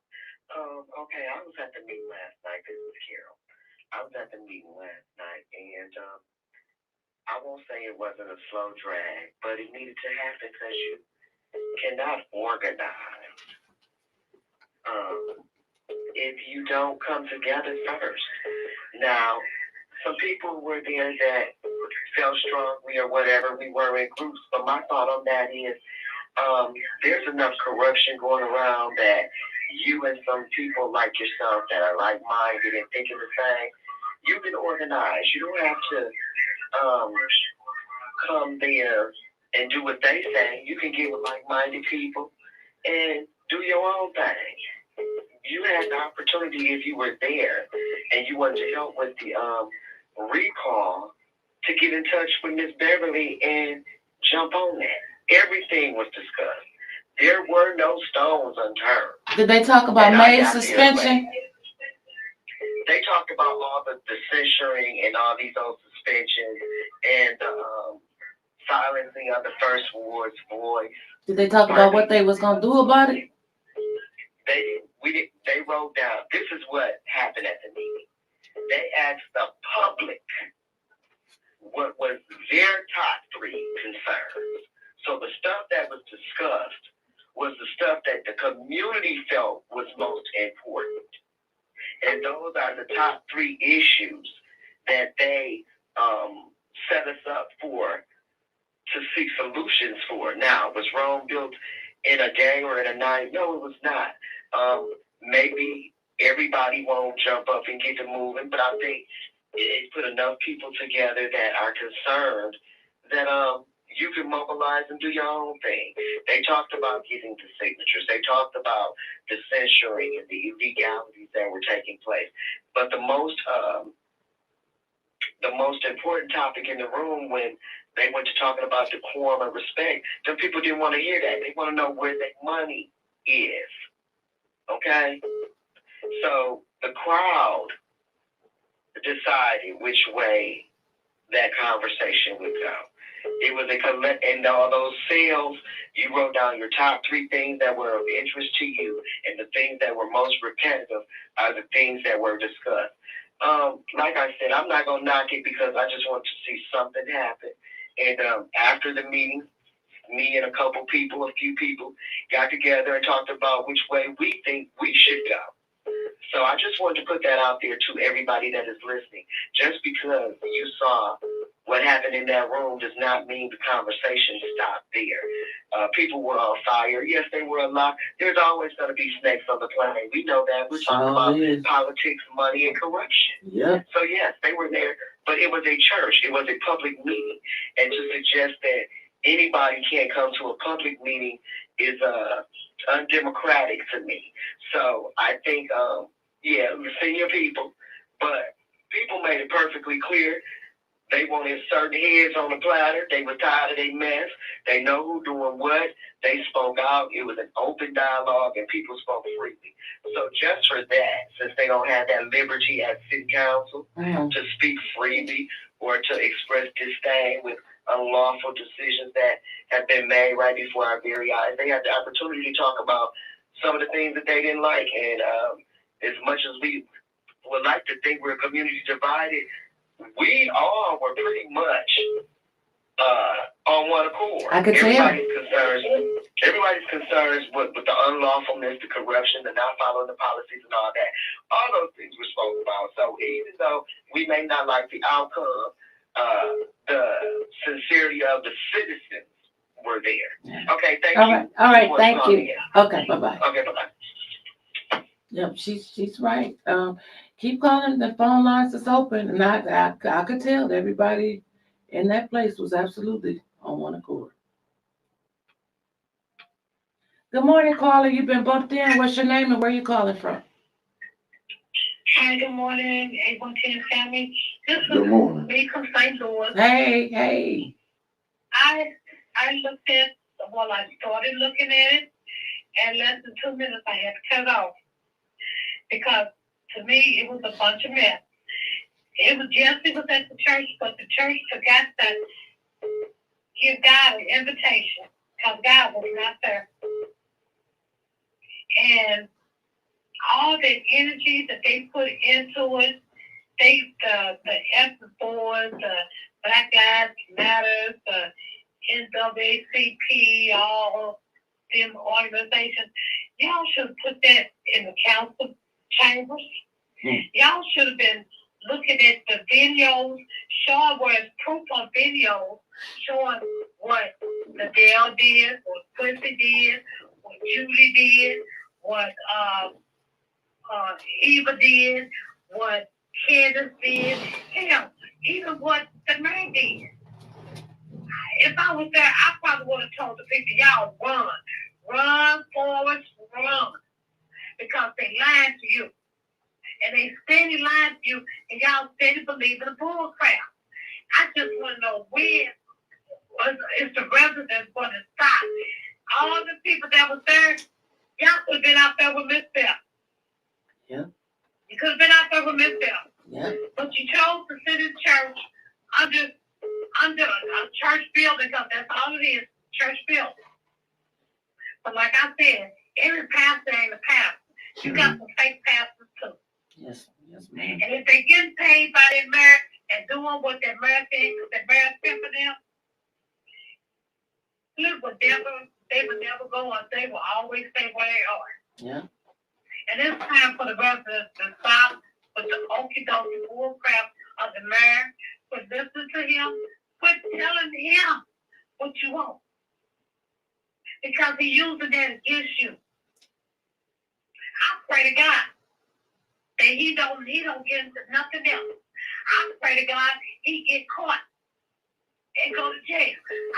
Speaker 7: Okay, I was at the meeting last night. This is Carol. I was at the meeting last night, and I won't say it wasn't a slow drag, but it needed to happen because you cannot organize if you don't come together first. Now, some people were there that felt strongly or whatever. We were in groups, but my thought on that is there's enough corruption going around that you and some people like yourself that are like-minded and thinking the same, you can organize. You don't have to come there and do what they say. You can get with like-minded people and do your own thing. You had the opportunity, if you were there and you wanted to help with the recall, to get in touch with Miss Beverly and jump on that. Everything was discussed. There were no stones unturned.
Speaker 2: Did they talk about May's suspension?
Speaker 7: They talked about all the censoring and all these old suspensions and silencing of the first ward's voice.
Speaker 2: Did they talk about what they was gonna do about it?
Speaker 7: They wrote down, this is what happened at the meeting. They asked the public what was their top 3 concerns. So the stuff that was discussed was the stuff that the community felt was most important. And those are the top 3 issues that they set us up for to seek solutions for. Now, was Rome built in a day or in a night? No, it was not. Maybe everybody won't jump up and get to moving, but I think it put enough people together that are concerned that you can mobilize and do your own thing. They talked about getting the signatures. They talked about the censoring and the illegalities that were taking place. But the most important topic in the room when they went to talking about decorum and respect, the people didn't want to hear that. They want to know where their money is. Okay? So the crowd decided which way that conversation would go. It was and all those sales, you wrote down your top 3 things that were of interest to you, and the things that were most repetitive are the things that were discussed. Like I said, I'm not gonna knock it because I just want to see something happen. And after the meeting, me and a few people got together and talked about which way we think we should go. So I just wanted to put that out there to everybody that is listening. Just because you saw what happened in that room does not mean the conversation stopped there. People were on fire. Yes, they were a lot. There's always going to be snakes on the plane. We know that. We're talking about politics, money, and corruption.
Speaker 5: Yeah.
Speaker 7: So yes, they were there, but it was a church. It was a public meeting. And to suggest that anybody can't come to a public meeting is undemocratic to me. So I think, senior people, but people made it perfectly clear. They wanted certain heads on the platter. They were tired of their mess. They know who doing what. They spoke out. It was an open dialogue, and people spoke freely. So just for that, since they don't have that liberty at city council to speak freely or to express disdain with unlawful decisions that have been made right before our very eyes, they had the opportunity to talk about some of the things that they didn't like. And as much as we would like to think we're a community divided, we all were pretty much on one accord.
Speaker 5: I could tell.
Speaker 7: Everybody's concerns with the unlawfulness, the corruption, the not following the policies and all that. All those things were spoken about. So even though we may not like the outcome, the sincerity of the citizens were there. Okay, thank you.
Speaker 5: All right, thank you. Okay, bye-bye.
Speaker 7: Okay, bye-bye.
Speaker 5: Yep, she's right. Keep calling. The phone lines is open, and I could tell that everybody in that place was absolutely on one accord. Good morning, caller. You've been bumped in. What's your name and where you calling from?
Speaker 3: Hi, good morning, 810 family. This
Speaker 1: Good morning.
Speaker 3: me from St. Louis.
Speaker 5: Hey.
Speaker 3: I looked at, I started looking at it, and less than 2 minutes I had to cut off. Because to me, it was a bunch of mess. It was at the church, but the church forgot to give God an invitation because God was not there. And all the energy that they put into it, the effort boards, the Black Lives Matter, the NAACP, all them organizations, y'all should have put that in the council chambers. Y'all should have been looking at the videos, showing where it's proof on videos, showing what Liddell did, what Quincy did, what Judy did, what Eva did, what Candace did, hell, even what the man did. If I was there, I probably would have told the people, y'all run forward, run, because they lied to you. And they steady lying to you, and y'all steady believing the bull crap. I just want to know when is the residents going to stop? All the people that was there, y'all could have been out there with Miss Bell.
Speaker 5: Yeah.
Speaker 3: You could have been out there with Miss Bell.
Speaker 5: Yeah.
Speaker 3: But you chose to sit in church under a church building, because that's all it is, church building. But like I said, every pastor ain't a pastor. You got some fake pastors too.
Speaker 5: Yes, ma'am.
Speaker 3: And if they getting paid by their mayor and doing what their mayor thinks, their mayor sent for them, they would never go on. They will always stay where they are.
Speaker 5: Yeah.
Speaker 3: And it's time for the residents to stop with the okie dokie bull crap of the mayor. Quit listening to him. Quit telling him what you want. Because he's using that against you. I pray to God that he don't get into nothing else. I pray to God he get caught and go to jail.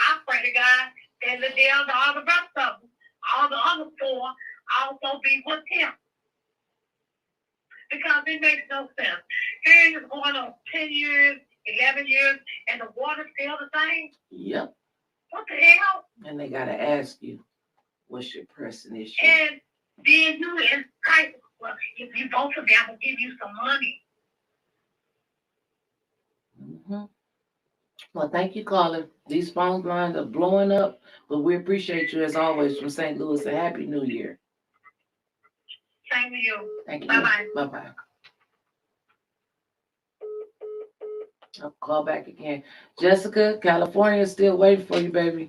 Speaker 3: I pray to God that Liddell and all the rest of them, all the other four, also be with him. Because it makes no sense. Here is going on 10 years, 11 years, and the water's still the same.
Speaker 5: Yep.
Speaker 3: What the hell?
Speaker 5: And they got to ask you, what's your pressing issue?
Speaker 3: And then you entitled. Well, if you vote for me, I'm going to give you some money.
Speaker 5: Mm-hmm. Well, thank you, caller. These phone lines are blowing up, but we appreciate you as always from St. Louis. A happy New Year.
Speaker 3: Same to you.
Speaker 5: Thank you.
Speaker 3: Bye-bye.
Speaker 5: Bye-bye. I'll call back again. Jessica, California is still waiting for you, baby.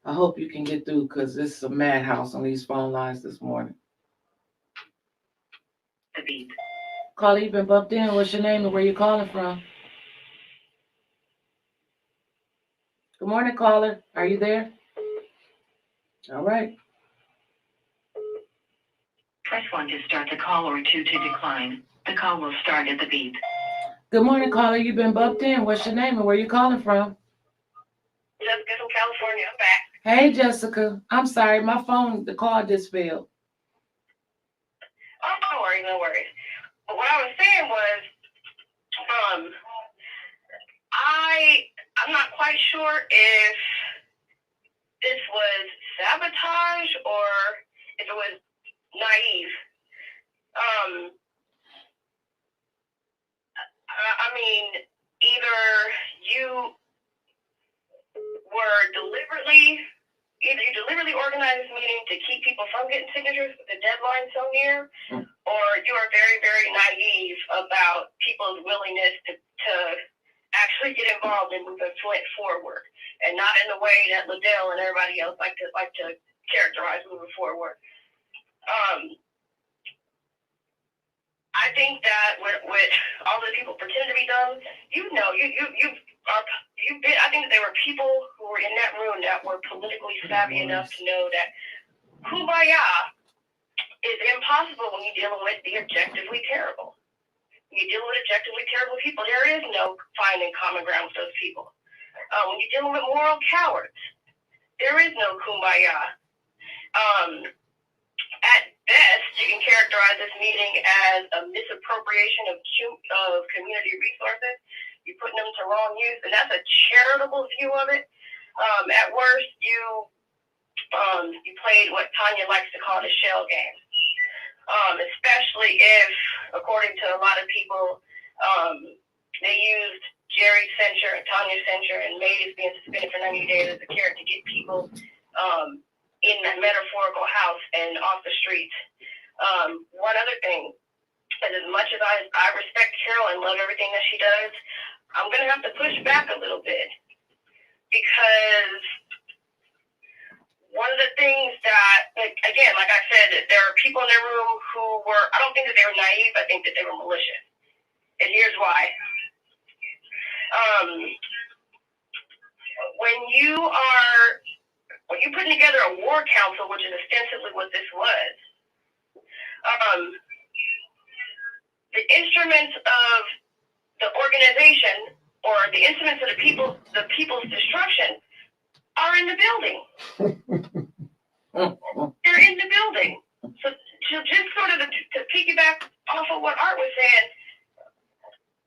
Speaker 5: I hope you can get through because this is a madhouse on these phone lines this morning. Caller, you've been bumped in. What's your name and where you calling from? Good morning, caller. Are you there? All right.
Speaker 3: Press 1 to start the call or 2 to decline. The call will start at the beep.
Speaker 5: Good morning, caller. You've been bumped in. What's your name and where you calling from?
Speaker 7: Jessica from California. I'm back.
Speaker 5: Hey, Jessica. I'm sorry. My phone, the call just failed.
Speaker 7: Oh, no worries, no worries. But what I was saying was, I'm not quite sure if this was sabotage or if it was naive. I mean, either you deliberately organized this meeting to keep people from getting signatures with the deadline so near, or you are very, very naive about people's willingness to actually get involved in moving Flint forward, and not in the way that Liddell and everybody else like to characterize moving forward. I think that with all the people pretending to be dumb, you've been. I think that there were people who were in that room that were politically savvy enough to know that kumbaya is impossible when you're dealing with the objectively terrible. When you're dealing with objectively terrible people, there is no finding common ground with those people. When you're dealing with moral cowards, there is no kumbaya. At best, you can characterize this meeting as a misappropriation of community resources. You're putting them to wrong use, and that's a charitable view of it. At worst, you played what Tanya likes to call the shell game. Especially if, according to a lot of people, they used Jerry's censure and Tanya's censure and Mays being suspended for 90 days as a carrot to get people in the metaphorical house and off the streets. One other thing, as much as I respect Carol and love everything that she does, I'm going to have to push back a little bit, because one of the things that, again, like I said, there are people in the room who were, I don't think that they were naive, I think that they were malicious. And here's why. When you're putting together a war council, which is ostensibly what this was, the instruments of the organization, or the instruments of the people's destruction, are in the building. They're in the building. So just sort of to piggyback off of what Art was saying,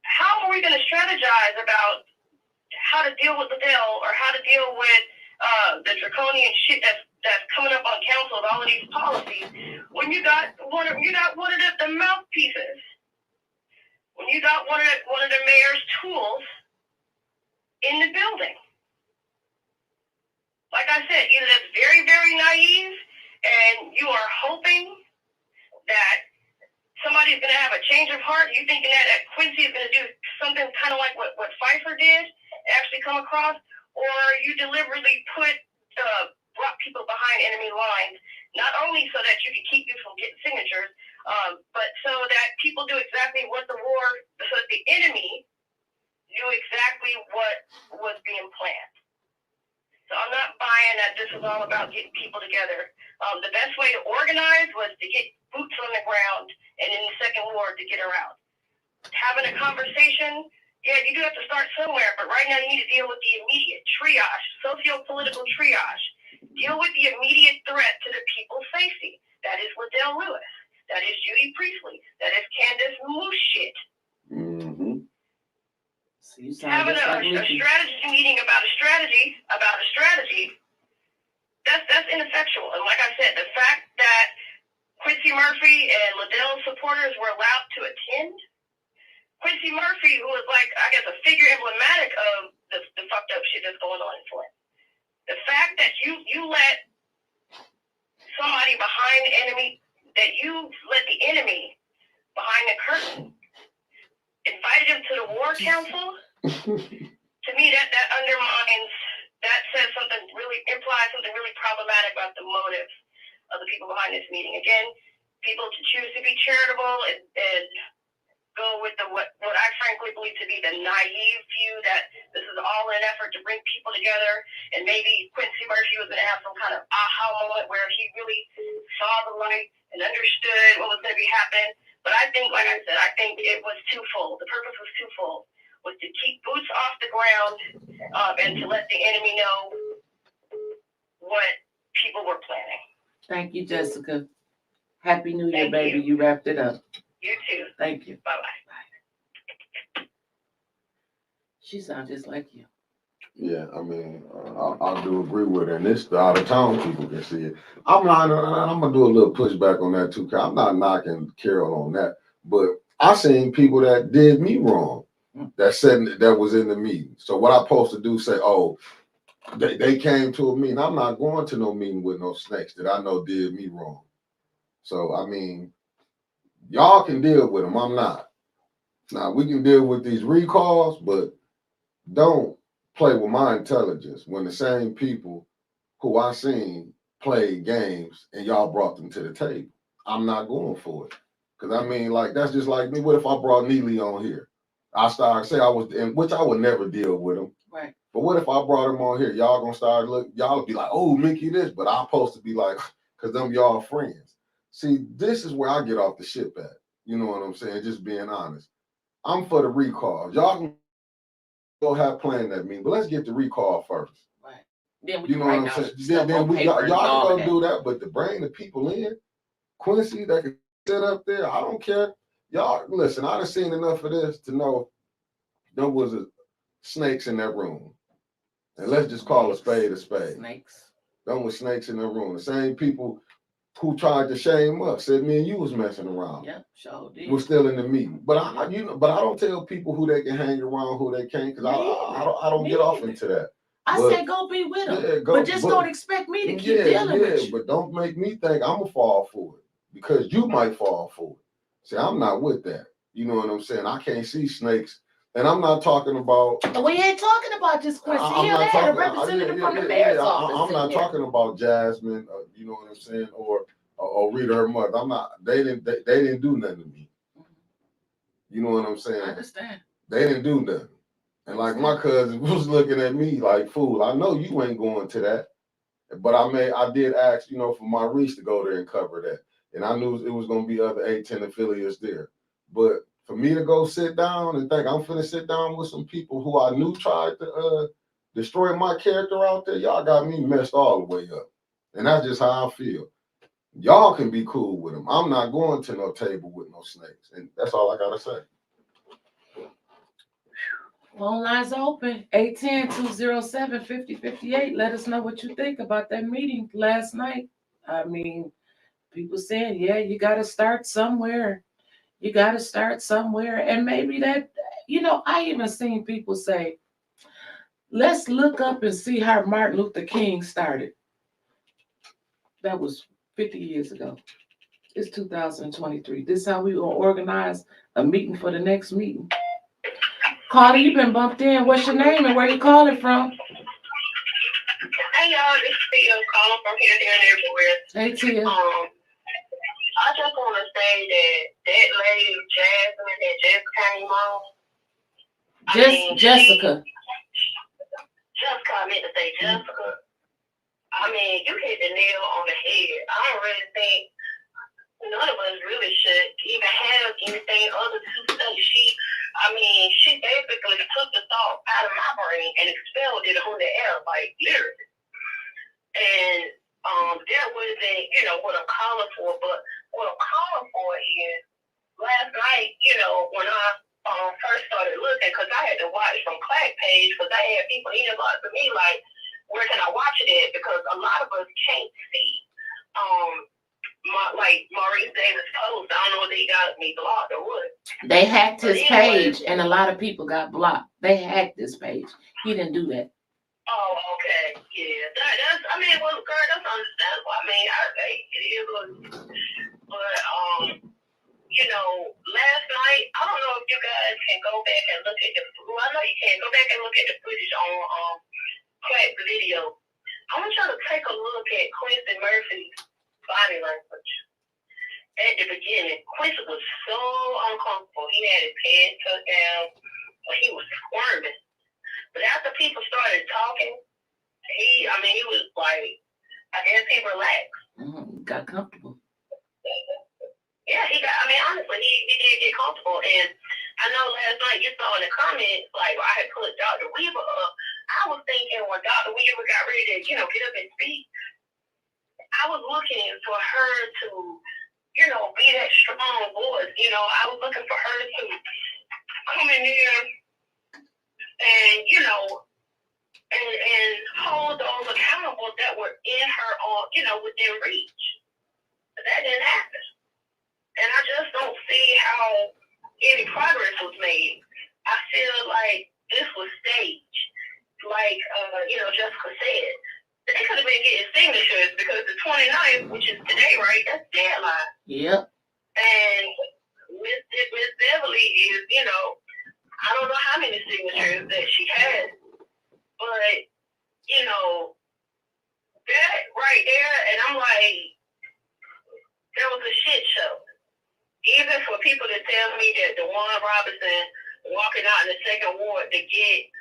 Speaker 7: how are we going to strategize about how to deal with the bill, or how to deal with the draconian shit that's coming up on council with all of these policies, when you got one of the mouthpieces, when you got one of the mayor's tools in the building? Like I said, either that's very, very naive, and you are hoping that somebody's going to have a change of heart. You thinking that Quincy is going to do something kind of like what Pfeiffer did, actually come across, or you deliberately brought people behind enemy lines, not only so that you can keep you from getting signatures, but so that people do exactly so that the enemy knew exactly what was being planned. So I'm not buying that this was all about getting people together. The best way to organize was to get boots on the ground, and in the second ward to get her out. Having a conversation, yeah, you do have to start somewhere, but right now you need to deal with the immediate triage, socio-political triage. Deal with the immediate threat to the people's safety. That is Liddell Lewis. That is Judy Priestley. That is Candace Moose shit.
Speaker 1: Mm-hmm.
Speaker 5: So
Speaker 7: having a strategy meeting about a strategy, that's ineffectual. And like I said, the fact that Quincy Murphy and Liddell supporters were allowed to attend, Quincy Murphy, who was like, I guess, a figure emblematic of the fucked up shit that's going on in Flint. The fact that you let somebody behind the enemy, that you let the enemy behind the curtain, invited him to the war council, to me that undermines, that says something really, implies something really problematic about the motives of the people behind this meeting. Again, people to choose to be charitable and
Speaker 3: go with what I frankly believe to be the naive view that this is all an effort to bring people together, and maybe Quincy Murphy was going to have some kind of aha moment where he really saw the light and understood what was going to be happening. But I think, like I said, I think it was twofold. The purpose was twofold, was to keep boots off the ground and to let the enemy know what people were planning.
Speaker 5: Thank you, Jessica. Happy New Year,
Speaker 3: Thank
Speaker 5: baby. You wrapped it up.
Speaker 3: You too.
Speaker 5: Thank you.
Speaker 3: Bye-bye.
Speaker 5: She sounds just like you.
Speaker 1: Yeah, I mean, I do agree with her, and this the out of town people can see it. I'm gonna do a little pushback on that too. Cause I'm not knocking Carol on that, but I seen people that did me wrong, that said that was in the meeting. So what I supposed to do? Say, oh, they came to a meeting. I'm not going to no meeting with no snakes that I know did me wrong. So I mean, y'all can deal with them. I'm not. Now we can deal with these recalls, but don't play with my intelligence when the same people who I seen played games and y'all brought them to the table. I'm not going for it. Cause I mean, like, that's just like me. What if I brought Neely on here? I started say I was, and which I would never deal with him.
Speaker 5: Right.
Speaker 1: But what if I brought him on here? Y'all gonna start y'all be like, oh, Mickey this, but I'm supposed to be like, cause them y'all friends. See, this is where I get off the ship at. You know what I'm saying? Just being honest. I'm for the recall. Y'all can go have planned that meeting, but let's get the recall first.
Speaker 5: Right. Then we
Speaker 1: You
Speaker 5: can
Speaker 1: know what
Speaker 5: write
Speaker 1: I'm
Speaker 5: down
Speaker 1: saying?
Speaker 5: stuff
Speaker 1: Then
Speaker 5: on
Speaker 1: we
Speaker 5: paper and
Speaker 1: y'all
Speaker 5: all
Speaker 1: can
Speaker 5: of
Speaker 1: go
Speaker 5: that.
Speaker 1: do that, but to bring the people in, Quincy that can sit up there, I don't care. Y'all listen, I done seen enough of this to know there was snakes in that room. And let's just call a spade a spade.
Speaker 5: Snakes.
Speaker 1: There was snakes in the room. The same people who tried to shame us said me and you was messing around.
Speaker 5: Yep, sure did.
Speaker 1: We're still in the meeting, but I don't tell people who they can hang around, who they can't, because I don't get off into that.
Speaker 5: I say go be with them,
Speaker 1: yeah,
Speaker 5: but don't expect me to keep dealing with you.
Speaker 1: But don't make me think I'm gonna fall for it because you might fall for it. See, I'm not with that. You know what I'm saying? I can't see snakes, and I'm not talking about.
Speaker 5: We ain't talking about just Quincy.
Speaker 1: I'm not talking.
Speaker 5: A representative from the mayor's office.
Speaker 1: I'm not talking about Jasmine. You know what I'm saying? Or Rita, her mother. I'm not. They didn't do nothing to me. You know what I'm saying?
Speaker 5: I understand.
Speaker 1: They didn't do nothing. And like my cousin was looking at me like, fool, I know you ain't going to that. But I did ask, for Maurice to go there and cover that. And I knew it was going to be other 8-10 affiliates there. But for me to go sit down and think I'm finna sit down with some people who I knew tried to destroy my character out there, y'all got me messed all the way up. And that's just how I feel. Y'all can be cool with them. I'm not going to no table with no snakes. And that's all I got to say.
Speaker 5: Phone lines open, 810-207-5058. Let us know what you think about that meeting last night. I mean, people saying, yeah, you got to start somewhere. You got to start somewhere. And maybe that, I even seen people say, let's look up and see how Martin Luther King started. That was 50 years ago. It's 2023. This is how we going to organize a meeting for the next meeting. Carter, you been bumped in. What's your name and where you calling from?
Speaker 3: Hey y'all, this is Tia calling from here, there, and everywhere.
Speaker 5: Hey Tia.
Speaker 3: I just want to say that lady Jasmine that just came on.
Speaker 5: Jessica.
Speaker 3: Jessica, I meant to say Jessica. I mean, you hit the nail on the head. I don't really think none of us really should even have anything other to say. She basically took the thought out of my brain and expelled it on the air, like literally. And that wasn't, what I'm calling for. But what I'm calling for is last night, when I first started looking, because I had to watch from Clack page, because I had people inbox to me like, where can I watch it at? Because a lot of us can't see. Like Maurice Davis post, I don't know if they got me blocked or what.
Speaker 5: They hacked his page, and a lot of people got blocked. They hacked his page. He didn't do that.
Speaker 3: Oh, okay, yeah. That's girl, that's understandable. It is what. But last night, I don't know if you guys can go back and look at I know you can go back and look at the footage on Crack video. I want y'all to take a look at Quincy Murphy's body language. at the beginning, Quincy was so uncomfortable. He had his head tucked down, but he was squirming. But after people started talking, he was like, I guess he relaxed.
Speaker 5: Got comfortable.
Speaker 3: Yeah, honestly, he did get comfortable. And I know last night you saw in the comments, like, I had put Dr. Weaver up. I was thinking when Dr. Weaver got ready to, get up and speak, I was looking for her to, be that strong voice. I was looking for her to come in there and, and hold those accountable that were in her within reach. But that didn't happen. And I just don't see how any progress was made. I feel like this was staged. Like, Jessica said. They could have been getting signatures because the 29th, which is today, right? That's deadline.
Speaker 5: Yep.
Speaker 3: And Miss Beverly is, I don't know how many signatures that she has, but, that right there, and I'm like, there was a shit show. Even for people to tell me that DeJuan Robinson walking out in the second ward to get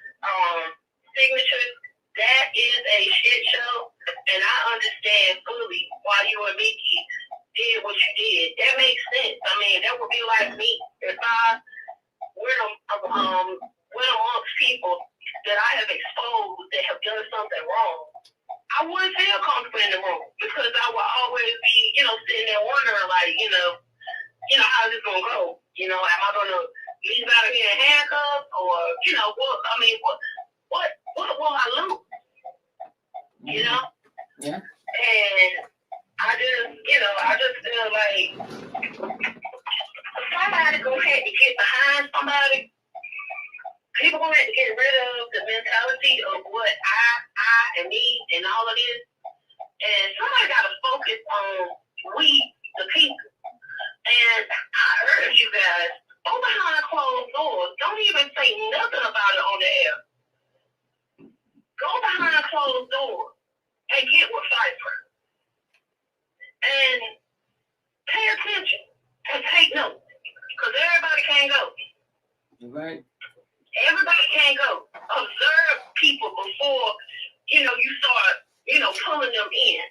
Speaker 3: signatures, that is a shit show, and I understand fully why you and Mickey did what you did. That makes sense. That would be like me if I went amongst people that I have exposed that have done something wrong. I wouldn't feel comfortable in the room because I would always be, sitting there wondering, like, how's this gonna go? Am I gonna leave out of here in handcuffs, or what will I lose?
Speaker 5: Yeah.
Speaker 3: And I just feel like somebody gonna have to get behind somebody. People gonna have to get rid of the mentality of what I and me and all of this. And somebody gotta focus on we, the people. And I urge you guys, go behind closed doors. Don't even say nothing about it on the air. Go behind closed doors and get with Cypher. And pay attention and take notes. Because everybody can't go.
Speaker 5: Right.
Speaker 3: Everybody can't go. Observe people before, you start, pulling them in.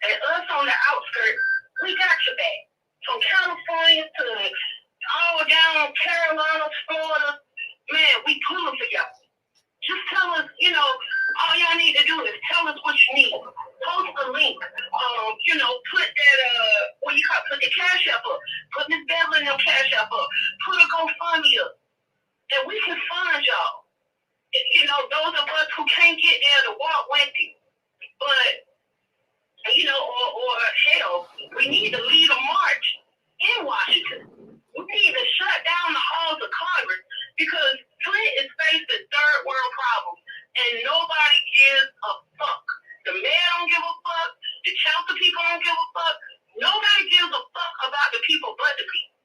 Speaker 3: And us on the outskirts, we got your back. From California to all down Carolina, Florida, man, we pulling for y'all. Just tell us, all y'all need to do is tell us what you need. Post a link. Put that, put the cash up. Put Miss Beverly in your cash up. Put a GoFundMe up. And we can find y'all. Those of us who can't get there to walk with you. But, or hell, we need to lead a march in Washington. We need to shut down the halls of Congress because Flint is facing third world problems and nobody gives a fuck. The mayor don't give a fuck. The council people don't give a fuck. Nobody gives a fuck about the people but the people.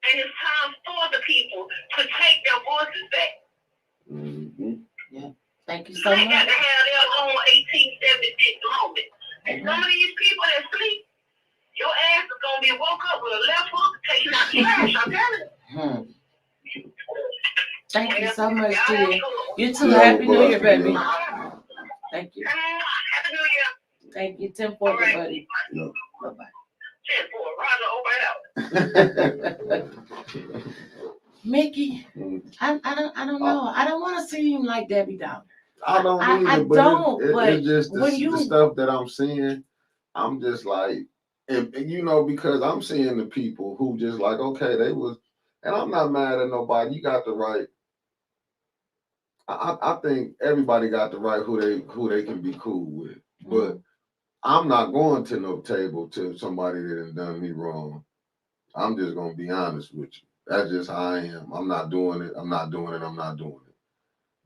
Speaker 3: And it's time for the people to take their voices back.
Speaker 5: Yeah. Thank you so much.
Speaker 3: They got to have their own 1876 moment. And some of these people that sleep, your ass is going to be woke up with a left hook taking out trash, I'm telling you.
Speaker 5: Thank you so much, dear. You too.
Speaker 1: Yeah,
Speaker 5: Happy New Year, baby. Thank you.
Speaker 3: Happy New Year.
Speaker 5: Thank you. 10-4, buddy.
Speaker 1: Yeah.
Speaker 3: Roger, over and out.
Speaker 5: Mickey, I don't know. I don't want to seem like Debbie Downer.
Speaker 1: I don't either,
Speaker 5: I
Speaker 1: but
Speaker 5: don't, but
Speaker 1: it's just
Speaker 5: when
Speaker 1: the stuff that I'm seeing, I'm just like, and because I'm seeing the people who just like, okay, they was, and I'm not mad at nobody. You got the right. I think everybody got the right who they can be cool with, but I'm not going to no table to somebody that has done me wrong. I'm just gonna be honest with you. That's just how I am. I'm not doing it. I'm not doing it. I'm not doing it.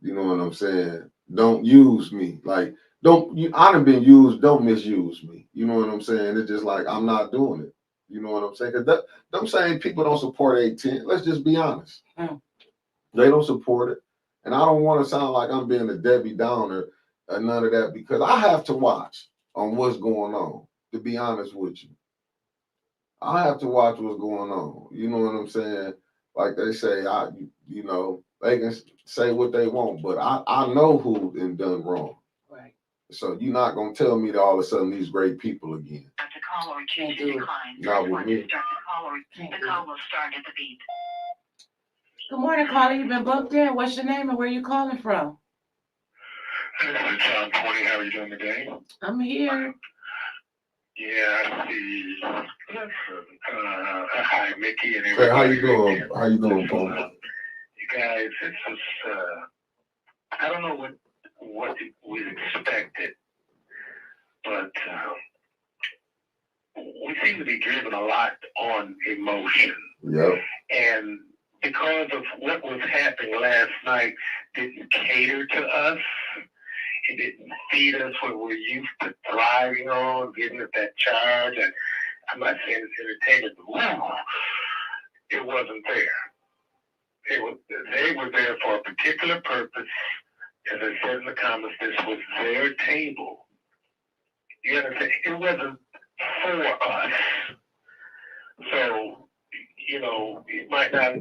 Speaker 1: You know what I'm saying? Don't use me. Like, I done been used. Don't misuse me. You know what I'm saying? It's just like, I'm not doing it. You know what I'm saying? Because them saying people don't support 810. Let's just be honest. They don't support it. And I don't want to sound like I'm being a Debbie Downer or none of that, because I have to watch on what's going on, to be honest with you. I have to watch what's going on. You know what I'm saying? Like they say, you know, they can say what they want, but I know who done wrong.
Speaker 5: Right.
Speaker 1: So you're not gonna tell me that all of a sudden these great people again.
Speaker 3: At the call or
Speaker 5: Can't
Speaker 3: change
Speaker 5: do it.
Speaker 3: decline.
Speaker 1: Not
Speaker 3: Press
Speaker 1: with
Speaker 3: 1
Speaker 1: me.
Speaker 3: to start the call or
Speaker 5: Can't
Speaker 3: the
Speaker 5: do
Speaker 3: call
Speaker 5: it.
Speaker 3: will start at the beep.
Speaker 5: Good morning, caller. You've been booked in. What's your name and where you calling from?
Speaker 4: This is John 20. How are you doing today?
Speaker 5: I'm here.
Speaker 4: Yeah, I see. Listen, hi, Mickey and
Speaker 1: Hey,
Speaker 4: everybody.
Speaker 1: how you doing? How you doing, Paul?
Speaker 4: You guys, this is, I don't know what we expected, but we seem to be driven a lot on emotion.
Speaker 1: Yep.
Speaker 4: And because of what was happening last night, didn't cater to us. It didn't feed us what we're used to thriving on, giving us that charge. And I'm not saying it's entertainment, but wow, it wasn't there. They were there for a particular purpose. As I said in the comments, this was their table. You understand? It wasn't for us. So, you know, you might not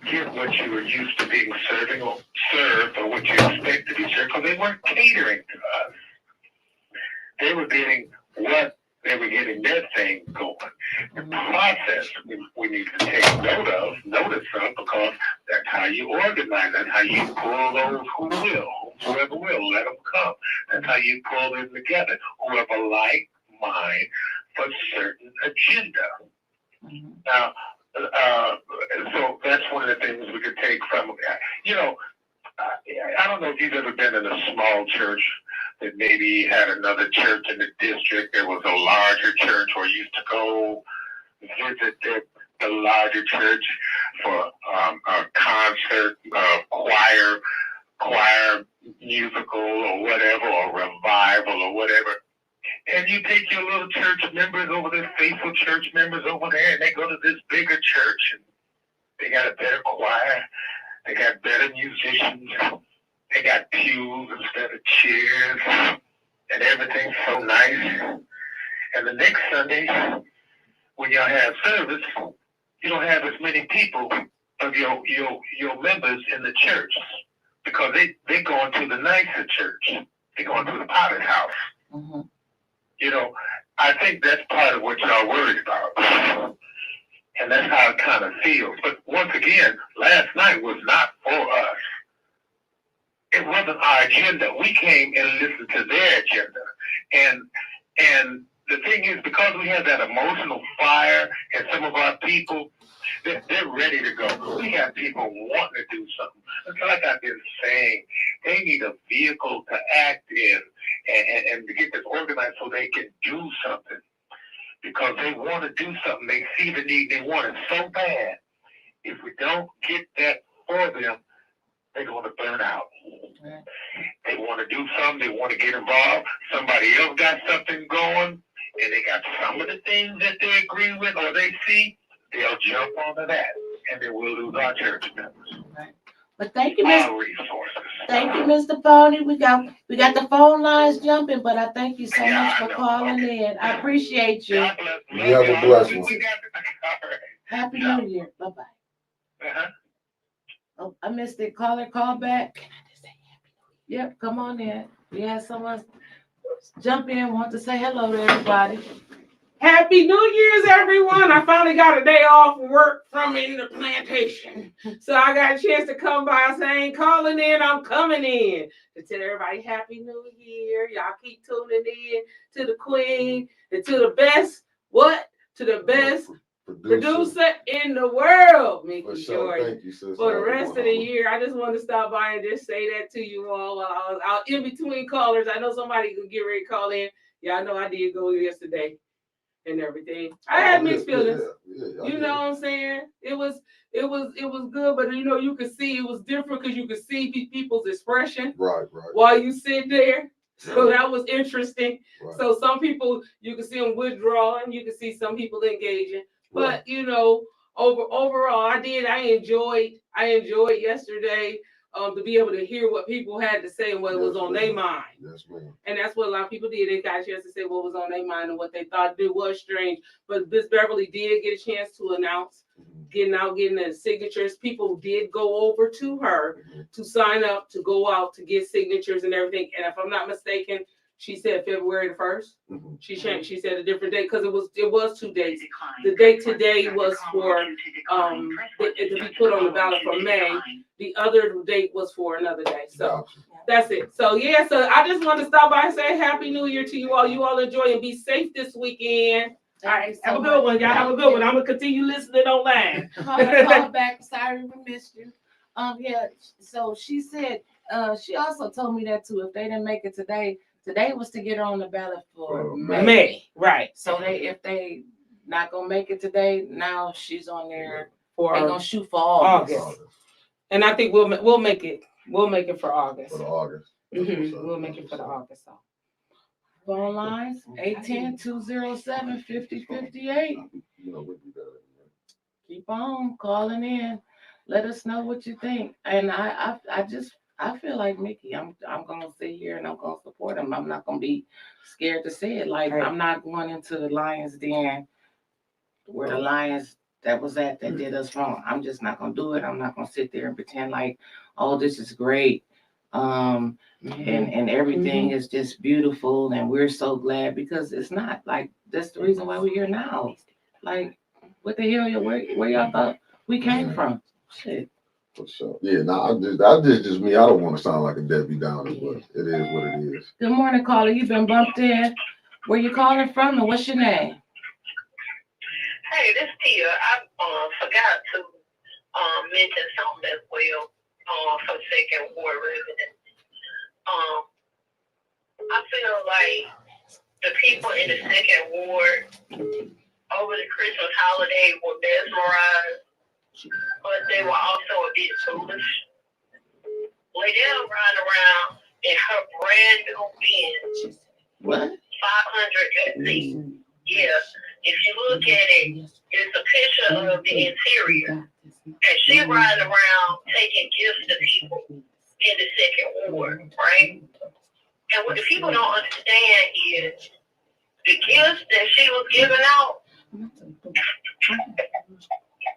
Speaker 4: get what you were used to being served or what you expect to be served, because they weren't catering to us. They were getting their thing going. The process we need to take notice of, because that's how you organize. That's how you pull those whoever will, let them come. That's how you pull them together. Whoever like mind for certain agenda.
Speaker 5: Mm-hmm.
Speaker 4: Now, so that's one of the things we could take from, you know, I don't know if you've ever been in a small church that maybe had another church in the district. There was a larger church where you used to go visit the larger church for a concert, choir musical or whatever, or revival or whatever. And you take your little church members over there, faithful church members over there, and they go to this bigger church, and they got a better choir, they got better musicians, they got pews instead of chairs, and everything's so nice. And the next Sunday, when y'all have service, you don't have as many people of your members in the church, because they going to the nicer church. They going to the potted house.
Speaker 5: Mm-hmm.
Speaker 4: You know, I think that's part of what y'all worried about. And that's how it kind of feels. But once again, last night was not for us. It wasn't our agenda. We came and listened to their agenda. And the thing is, because we have that emotional fire and some of our people, they're ready to go. We have people wanting to do something. It's like I've been saying, they need a vehicle to act in and to get this organized so they can do something. Because they want to do something. They see the need. They want it so bad. If we don't get that for them, they're going to burn out.
Speaker 5: Right.
Speaker 4: They want to do something. They want to get involved. Somebody else got something going, and they got some of the things that they agree with or they see. They'll jump onto that, and then we'll lose our church members.
Speaker 5: Right. But thank you, Mr.
Speaker 4: Our resources.
Speaker 5: Thank you, Mr. Pony. We got the phone lines jumping, but I thank you so much for calling in. I appreciate you.
Speaker 4: God bless.
Speaker 1: You have a blessed one.
Speaker 4: We got it. All right.
Speaker 5: Happy New Year. Bye-bye.
Speaker 4: Uh-huh.
Speaker 5: Oh, I missed it. Caller, call back. Yep, come on in. We had someone jump in, want to say hello to everybody.
Speaker 2: Happy New Year's, everyone. I finally got a day off work from in the plantation. So I got a chance to come by. I said, I ain't calling in, I'm coming in to tell everybody Happy New Year. Y'all keep tuning in to the Queen and to the best, to the best producer in the world, Mickey Jordan.
Speaker 1: Thank you, sis.
Speaker 2: For the rest of the year, I just want to stop by and just say that to you all while I was out in between callers. I know somebody could get ready to call in. Yeah, I know I did go yesterday and everything. I had mixed feelings. You know what I'm saying? It was good, but you know, you could see it was different because you could see people's expression.
Speaker 1: Right.
Speaker 2: While you sit there. So that was interesting.
Speaker 1: Right.
Speaker 2: So some people, you can see them withdrawing. You can see some people engaging. But you know, overall, I enjoyed yesterday.
Speaker 8: to be able to hear what people had to say and what was on their mind.
Speaker 1: Yes, ma'am.
Speaker 8: And that's what a lot of people did. They got a chance to say what was on their mind and what they thought it was strange. But Miss Beverly did get a chance to announce getting the signatures. People did go over to her to sign up, to go out to get signatures and everything. And if I'm not mistaken, she said February the 1st. She changed. She said a different date because it was 2 dates. The date today was for it to be put on the ballot for May. The other date was for another day. So that's it. So yeah. So I just want to stop by and say Happy New Year to you all. You all enjoy and be safe this weekend. All right, have a good one. Y'all have a good one. I'm gonna continue listening online.
Speaker 2: Call back. Sorry we missed you. Yeah. So she said. She also told me that too. If they didn't make it today was to get her on the ballot for May.
Speaker 8: Right.
Speaker 2: So if they not gonna make it today, now she's on there. They're gonna shoot for August.
Speaker 8: And I think we'll make it. We'll make it for August.
Speaker 1: For the August.
Speaker 8: We'll make it for the August. So.
Speaker 2: Phone lines 810-207-5058. Keep on calling in. Let us know what you think. And I feel like Mickey. I'm gonna sit here and I'm gonna support him. I'm not gonna be scared to say it. Like I'm not going into the Lions Den where the Lions that did us wrong. I'm just not gonna do it. I'm not gonna sit there and pretend like, oh, this is great. And everything is just beautiful and we're so glad, because it's not. Like that's the reason why we're here now. Like what the hell where y'all thought we came from? Shit.
Speaker 1: For sure. Yeah, that's just me. I don't want to sound like a Debbie Downer, but it is what it is.
Speaker 2: Good morning, caller. You've been bumped in. Where you calling from and what's your name?
Speaker 3: Hey, this Tia. I forgot to mention something as well for Second Ward residents. I feel like the people in the Second Ward over the Christmas holiday were mesmerized, but they were also a bit foolish. Liddell riding around in her brand new Benz.
Speaker 2: What?
Speaker 3: 500 SC. Yeah. If you look at it, it's a picture of the interior. And she riding around taking gifts to people in the Second Ward, right? And what the people don't understand is the gifts that she was giving out,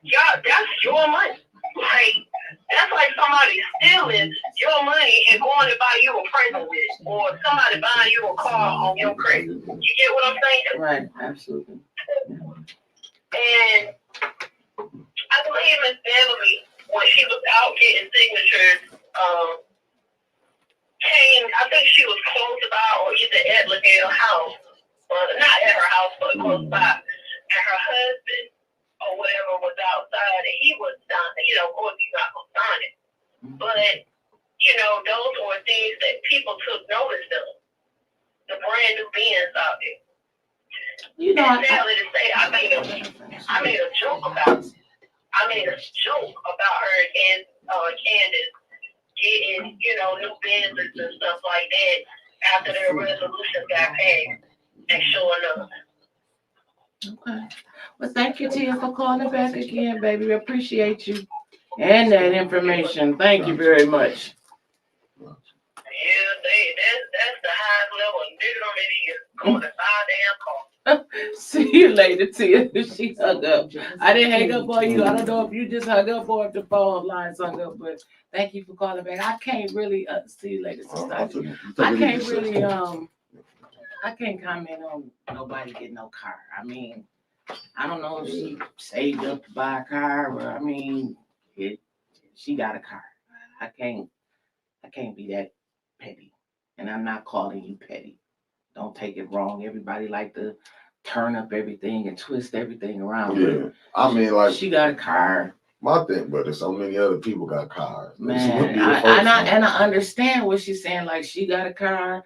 Speaker 3: y'all, that's your money. Like, that's like somebody stealing your money and going to buy you a present with, or somebody buying you a car on your credit. You get what I'm saying?
Speaker 2: Right, absolutely.
Speaker 3: And I believe Miss Beverly, when she was out getting signatures, I think she was close by, or either at Liddell's house, not at her house, but close by, and her husband or whatever was outside, and he was done. Of course he's not gonna sign it, but those were things that people took notice of. The brand new Benz out there. I made a joke about her and Candace getting, new Benzes and stuff like that after their resolutions got passed and showing up.
Speaker 2: Okay. Well, thank you, Tia, for calling back again, baby. We appreciate you and that information. Thank you very much.
Speaker 3: Yeah, that's the highest level of nigger is going to buy a damn car.
Speaker 2: See you later, Tia. She hung up. I didn't hang up on you. I don't know if you just hung up or if the phone lines hung up, but thank you for calling back. I can't really see you later, sister. I can't really I can't comment on nobody getting no car. I mean, I don't know if she saved up to buy a car, or I mean, she got a car. I can't be that petty, and I'm not calling you petty. Don't take it wrong. Everybody like to turn up everything and twist everything around.
Speaker 1: Yeah, I mean, like
Speaker 2: she got a car.
Speaker 1: My thing, but there's so many other people got cars.
Speaker 2: Man, I understand what she's saying. Like she got a car.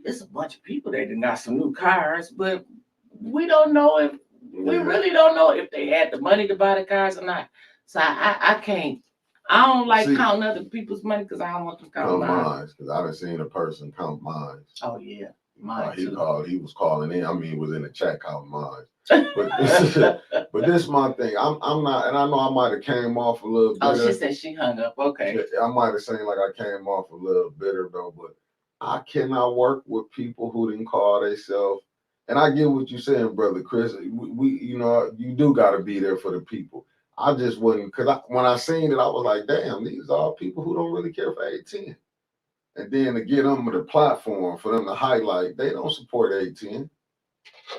Speaker 2: There's a bunch of people that got some new cars, but we don't know if we really don't know if they had the money to buy the cars or not. So I can't. I don't like counting other people's money because I don't want them counting mine.
Speaker 1: Because I done seen a person count mine.
Speaker 2: Oh yeah. Mine
Speaker 1: He
Speaker 2: too.
Speaker 1: called. He was calling in. I mean, was in the chat counting mine. But this is my thing. I'm not, and I know I might have came off a little
Speaker 2: Oh,
Speaker 1: bitter.
Speaker 2: she said she hung up. Okay.
Speaker 1: I might have seemed like I came off a little bitter though, but I cannot work with people who didn't call themselves. And I get what you're saying, brother Chris. We you know, you do got to be there for the people. I just wouldn't, because when I seen it, I was like, damn, these are all people who don't really care for 810. And then to get them the platform for them to highlight, they don't support 810.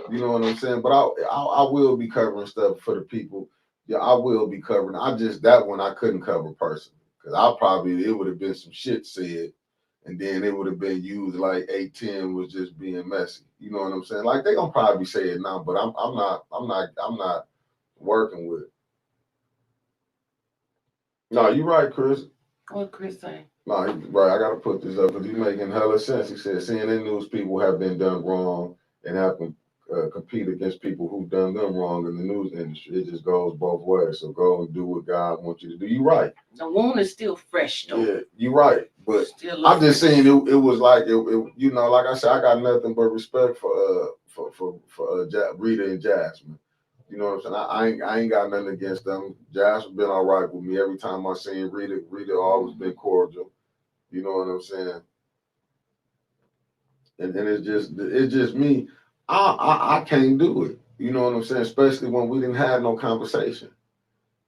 Speaker 1: You know what I'm saying? But I will be covering stuff for the people. Yeah, I will be covering. I just, that one I couldn't cover personally, because it would have been some shit said, and then it would have been used like 810 was just being messy. You know what I'm saying? Like they gonna probably say it now, but I'm not working with it. No, you're right, Chris.
Speaker 2: What Chris say?
Speaker 1: No, right. I gotta put this up because he's making hella sense. He said CNN news people have been done wrong and have to compete against people who've done them wrong in the news industry. It just goes both ways. So go and do what God wants you to do. You're right.
Speaker 2: The wound is still fresh though.
Speaker 1: Yeah, you're right. But
Speaker 2: Still
Speaker 1: I'm just saying it was like it, you know, like I said, I got nothing but respect for Rita and Jasmine. You know what I'm saying? I ain't got nothing against them. Jasmine been all right with me every time I seen Rita. Rita always been cordial. You know what I'm saying? And it's just me. I can't do it. You know what I'm saying? Especially when we didn't have no conversation.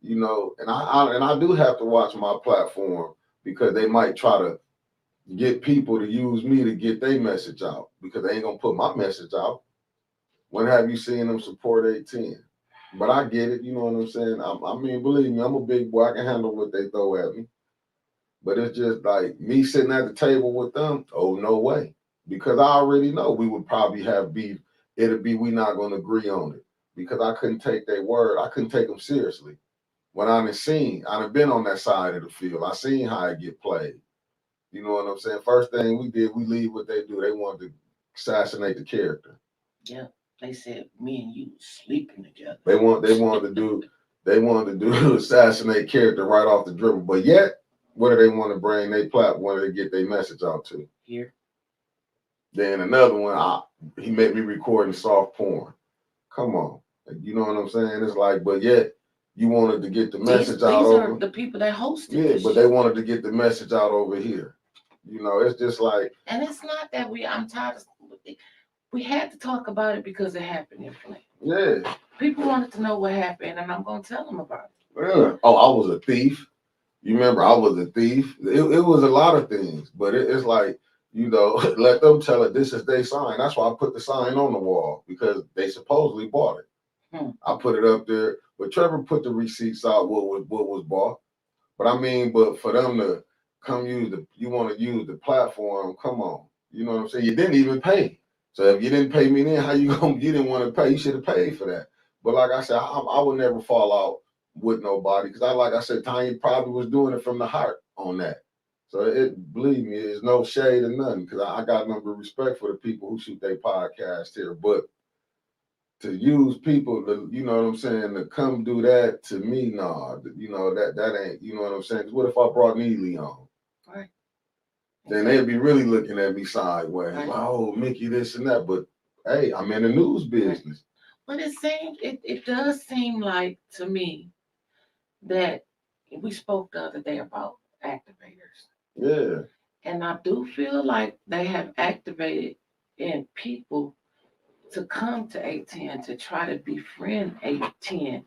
Speaker 1: You know, and I do have to watch my platform because they might try to get people to use me to get their message out because they ain't gonna put my message out. When have you seen them support 810? But I get it, you know what I'm saying? I mean, believe me, I'm a big boy. I can handle what they throw at me. But it's just like me sitting at the table with them. Oh, no way. Because I already know we would probably have beef. It'll be we not going to agree on it. Because I couldn't take their word. I couldn't take them seriously. When I done been on that side of the field. I seen how it get played. You know what I'm saying? First thing we did, we leave what they do. They wanted to assassinate the character.
Speaker 2: Yeah. They said me and you sleeping together.
Speaker 1: They wanted to do assassinate character right off the dribble. But yet, what do they want to bring their platform to get their message out to?
Speaker 2: Here.
Speaker 1: Then another one, he made me recording soft porn. Come on. You know what I'm saying? It's like, but yet you wanted to get the message out
Speaker 2: these
Speaker 1: over.
Speaker 2: Are the people that hosted.
Speaker 1: Yeah, but they wanted to get the message out over here. You know, it's just like.
Speaker 2: And it's not that I'm tired of. We had to talk about it because it happened in Flint.
Speaker 1: Yeah.
Speaker 2: People wanted to know what happened, and I'm going to tell them about it.
Speaker 1: Yeah. Oh, I was a thief. You remember I was a thief. It was a lot of things, but it's like, you know, let them tell it. This is their sign. That's why I put the sign on the wall because they supposedly bought it. I put it up there, but Trevor put the receipts out what was bought. But I mean, but for them to come you want to use the platform, come on. You know what I'm saying? You didn't even pay. So if you didn't pay me then, you didn't want to pay. You should have paid for that. But like I said, I would never fall out with nobody because like I said, Tanya probably was doing it from the heart on that. So believe me, there's no shade or nothing because I got nothing but respect for the people who shoot their podcast here. But to use people, you know what I'm saying, to come do that to me, nah, you know, that ain't, you know what I'm saying? Because what if I brought Neely on?
Speaker 2: Right.
Speaker 1: Then they'd be really looking at me sideways. Right. Like, oh, Mickey, this and that. But hey, I'm in the news business.
Speaker 2: But it does seem like to me that we spoke the other day about activators.
Speaker 1: Yeah.
Speaker 2: And I do feel like they have activated in people to come to 810 to try to befriend 810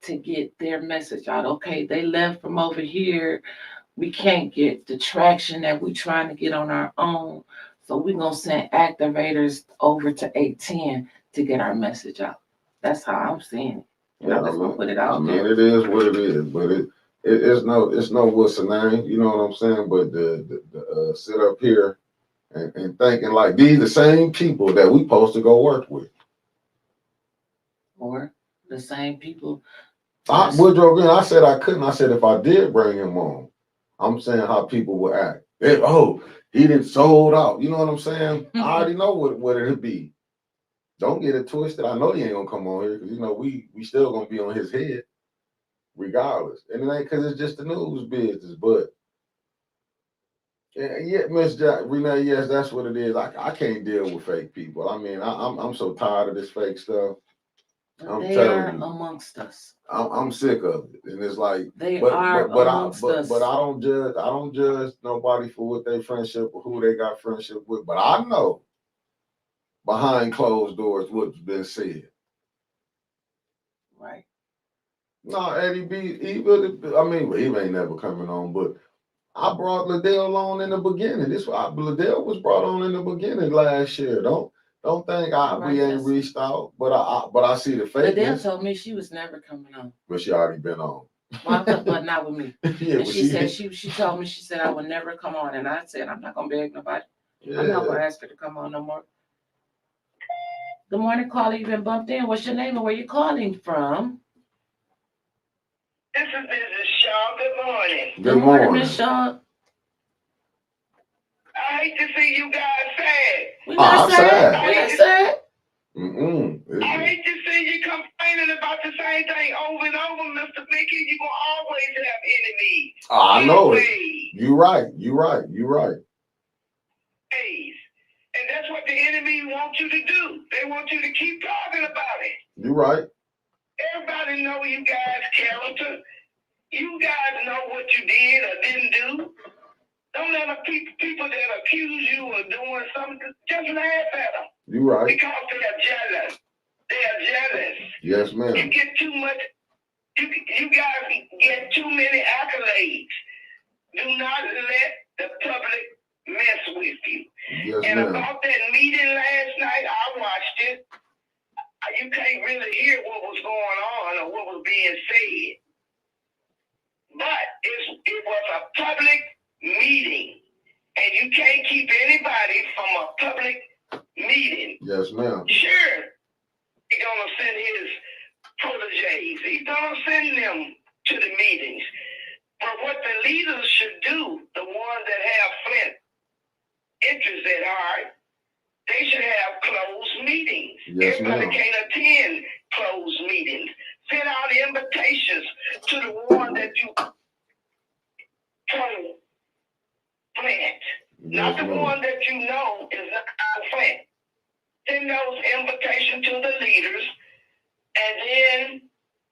Speaker 2: to get their message out. Okay, they left from over here. We can't get the traction that we're trying to get on our own. So we're going to send activators over to 810 to get our message out. That's how I'm seeing it. And I'm just going to put it out there.
Speaker 1: It is what it is, but it's no what's the name, you know what I'm saying? But the sit up here and thinking like these the same people that we supposed to go work with.
Speaker 2: Or the same people.
Speaker 1: Woodrow Green, I said I couldn't. I said if I did bring him on, I'm saying how people would act. He didn't sold out. You know what I'm saying? I already know what it'd be. Don't get it twisted. I know he ain't gonna come on here because you know we still gonna be on his head, regardless. And it ain't because it's just the news business, but Yeah, Miss Renee, yes, that's what it is. I can't deal with fake people. I mean, I'm so tired of this fake stuff. I'm
Speaker 5: They
Speaker 1: telling
Speaker 5: are
Speaker 1: you.
Speaker 5: amongst us.
Speaker 1: I'm sick of it, and it's like,
Speaker 5: They
Speaker 1: but
Speaker 5: are
Speaker 1: but but I
Speaker 5: amongst us.
Speaker 1: but I don't judge. I don't judge nobody for what they friendship or who they got friendship with. But I know behind closed doors what's been said.
Speaker 5: Right.
Speaker 1: No, Eddie B. Even I mean, well, he ain't never coming on, but I brought Liddell on in the beginning. This why Liddell was brought on in the beginning last year. Don't think we ain't reached out, but I see the
Speaker 5: Liddell
Speaker 1: fakeness.
Speaker 5: told me she was never coming on.
Speaker 1: But she already been on.
Speaker 5: Well, but not with me.
Speaker 1: Yeah,
Speaker 5: and she said she told me, she said I would never come on, and I said I'm not gonna beg nobody.
Speaker 1: Yeah.
Speaker 5: I'm not gonna ask her to come on no more. Good morning, caller. You've been bumped in. What's your name and where you calling from?
Speaker 7: This is Mrs. Shaw. Good morning.
Speaker 1: Good morning,
Speaker 5: Miss Shaw.
Speaker 7: I hate to see you guys sad.
Speaker 5: We not sad.
Speaker 7: I
Speaker 5: We
Speaker 7: hate
Speaker 5: not
Speaker 7: to-
Speaker 5: sad.
Speaker 7: I hate to see you complaining about the same thing over and over, Mr. Mickey. You're going to always have enemies.
Speaker 1: I know it.
Speaker 7: Always.
Speaker 1: You right. You right. You right.
Speaker 7: Always. And that's what the enemy wants you to do. They want you to keep talking about it.
Speaker 1: You right.
Speaker 7: Everybody know you guys' character. You guys know what you did or didn't do. Don't let the people that accuse you of doing something, just laugh at them.
Speaker 1: You right.
Speaker 7: Because they are jealous. They are jealous.
Speaker 1: Yes, ma'am.
Speaker 7: You get too much. You guys get too many accolades. Do not let the public mess with you.
Speaker 1: Yes,
Speaker 7: and
Speaker 1: ma'am.
Speaker 7: about that meeting last night, I watched it. You can't really hear what was going on or what was being said. But it was a public meeting. And you can't keep anybody from a public meeting.
Speaker 1: Yes, ma'am.
Speaker 7: Sure, he's going to send his proteges. He's going to send them to the meetings. But what the leaders should do, the ones that have Flint interests at heart, they should have closed meetings.
Speaker 1: Yes,
Speaker 7: Everybody
Speaker 1: ma'am.
Speaker 7: can't attend closed meetings. Send out invitations to the one that you told Flint. Not the one that you know is not Flint. Send those invitations to the leaders, and then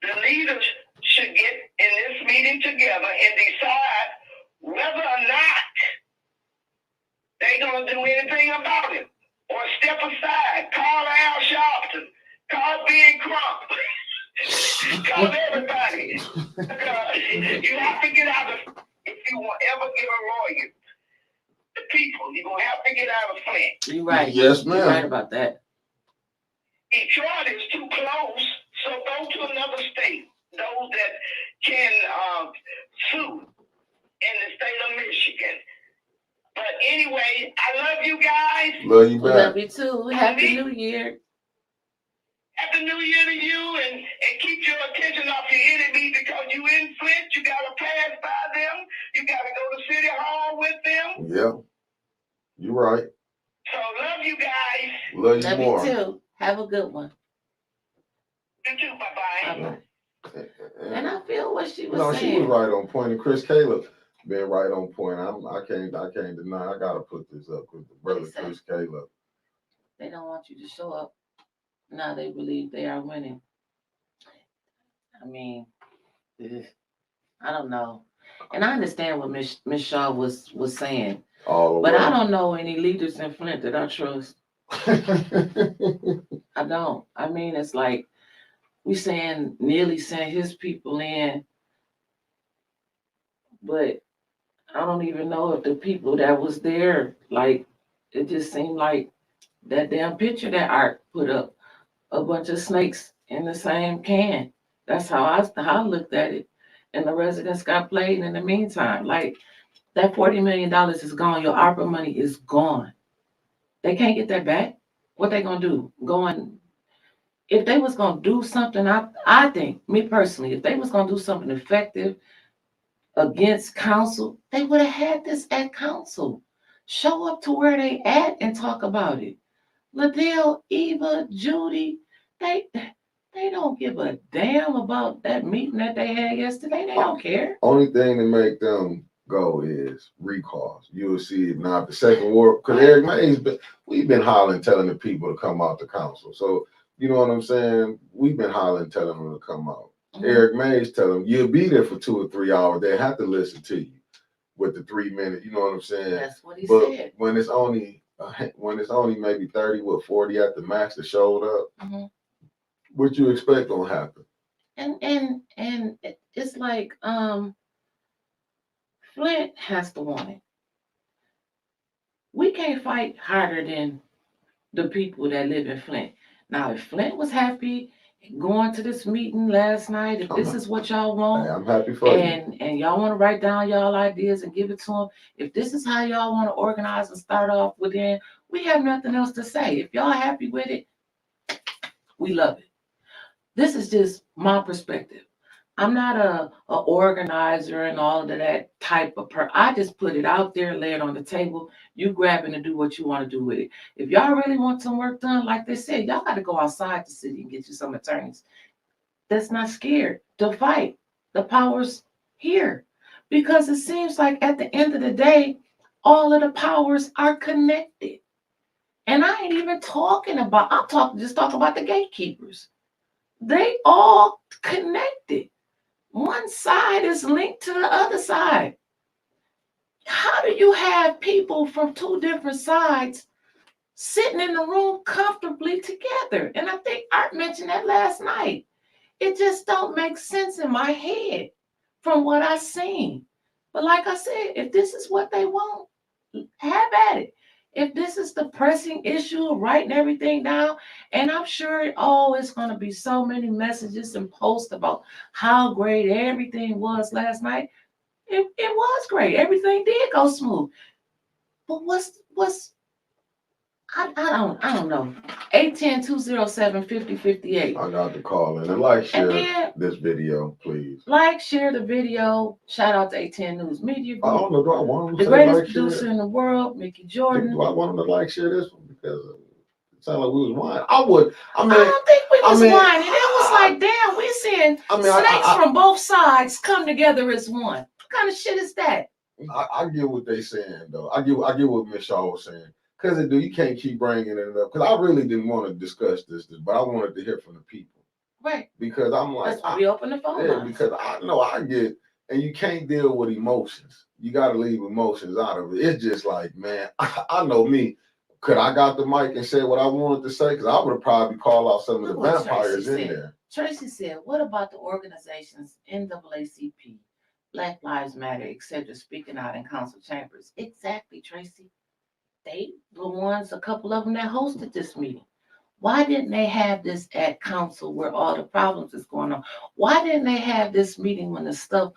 Speaker 7: the leaders should get in this meeting together and decide whether or not they're going to do anything about it. Or step aside. Call Al Sharpton. Call Ben Crump. Call everybody. You have to get out of, if you will ever get a lawyer, the people, you're going to have to get out of Flint.
Speaker 5: You're right.
Speaker 1: Yes, ma'am.
Speaker 5: You're right about that.
Speaker 7: Detroit is too close, so go to another state. Those that can sue in the state of Michigan. But anyway, I love you guys.
Speaker 1: Love you
Speaker 5: We
Speaker 1: back.
Speaker 5: love you too. Happy New Year.
Speaker 7: Happy New Year to you, and keep your attention off your enemy, because you in Flint, you got to pass by them. You got to go to City Hall with them.
Speaker 1: Yeah. You right.
Speaker 7: So love you guys.
Speaker 1: Love you
Speaker 5: Love
Speaker 1: more.
Speaker 5: you too. Have a good one.
Speaker 7: You too. Bye-bye.
Speaker 5: Bye-bye. And I feel what she was
Speaker 1: No,
Speaker 5: saying.
Speaker 1: she was right on point. And Chris Caleb been right on point. I can't deny. I gotta put this up with the brother Chris Caleb.
Speaker 5: They don't want you to show up. Now they believe they are winning. I mean, I don't know. And I understand what Miss Shaw was saying. But I don't know any leaders in Flint that I trust. I don't. I mean, it's like we saying Neely sent his people in, but I don't even know if the people that was there, like, it just seemed like that damn picture that Art put up, a bunch of snakes in the same can. That's how I looked at it. And the residents got played in the meantime. Like, that $40 million is gone. Your ARPA money is gone. They can't get that back. What they gonna do? If they was gonna do something, I think, me personally, if they was gonna do something effective against council, they would have had this at council. Show up to where they at and talk about it. Liddell, Eva, Judy, they don't give a damn about that meeting that they had yesterday. They don't care.
Speaker 1: Only thing to make them goal is recalls. You'll see it now. The second war, because Eric May's we've been hollering, telling the people to come out the council. So you know what I'm saying? We've been hollering, telling them to come out. Eric May's telling them you'll be there for 2 or 3 hours. They have to listen to you with the 3 minutes. You know what I'm saying?
Speaker 2: That's what he
Speaker 1: but
Speaker 2: said.
Speaker 1: when it's only maybe 30, 40 at the max that showed up, what you expect gonna happen?
Speaker 2: And it's like Flint has to want it. We can't fight harder than the people that live in Flint. Now, if Flint was happy going to this meeting last night, if this is what y'all want,
Speaker 1: I'm happy for
Speaker 2: you. And y'all want to write down y'all ideas and give it to them, if this is how y'all want to organize and start off within, we have nothing else to say. If y'all happy with it, we love it. This is just my perspective. I'm not a organizer and all of that type of I just put it out there, lay it on the table. You grab it and do what you want to do with it. If y'all really want some work done, like they said, y'all got to go outside the city and get you some attorneys that's not scared to fight. The power's here. Because it seems like at the end of the day, all of the powers are connected. And I ain't even talking about, just talking about the gatekeepers. They all connected. One side is linked to the other side. How do you have people from two different sides sitting in the room comfortably together? And I think Art mentioned that last night. It just don't make sense in my head from what I've seen. But like I said, if this is what they want, have at it. If this is the pressing issue of writing everything down, and I'm sure, it's going to be so many messages and posts about how great everything was last night. It was great. Everything did go smooth. But I don't know. 810-207-5058.
Speaker 1: I got the call in and share this video, please.
Speaker 2: Share the video. Shout out to 810 News Media Group.
Speaker 1: I don't know. Do I want them to
Speaker 2: the greatest producer in the world, Mickey Jordan.
Speaker 1: Do I want them to share this one? Because it sounded like we was whining. I
Speaker 2: don't think we was whining. It was like, damn, we're seeing snakes from both sides come together as one. What kind of shit is that?
Speaker 1: I get what they saying though. I get what Miss Shaw was saying. Because you can't keep bringing it up. Because I really didn't want to discuss this, but I wanted to hear from the people.
Speaker 2: Right.
Speaker 1: Because I'm like,
Speaker 2: that's why we open the phone lines.
Speaker 1: Because I know I get, and you can't deal with emotions. You got to leave emotions out of it. It's just like, man, I know me. Could I got the mic and say what I wanted to say? Because I would have probably called out some of the vampires in there.
Speaker 2: Tracy said, what about the organizations NAACP, Black Lives Matter, etc., speaking out in council chambers? Exactly, Tracy. They the ones, a couple of them that hosted this meeting. Why didn't they have this at council where all the problems is going on? Why didn't they have this meeting when the stuff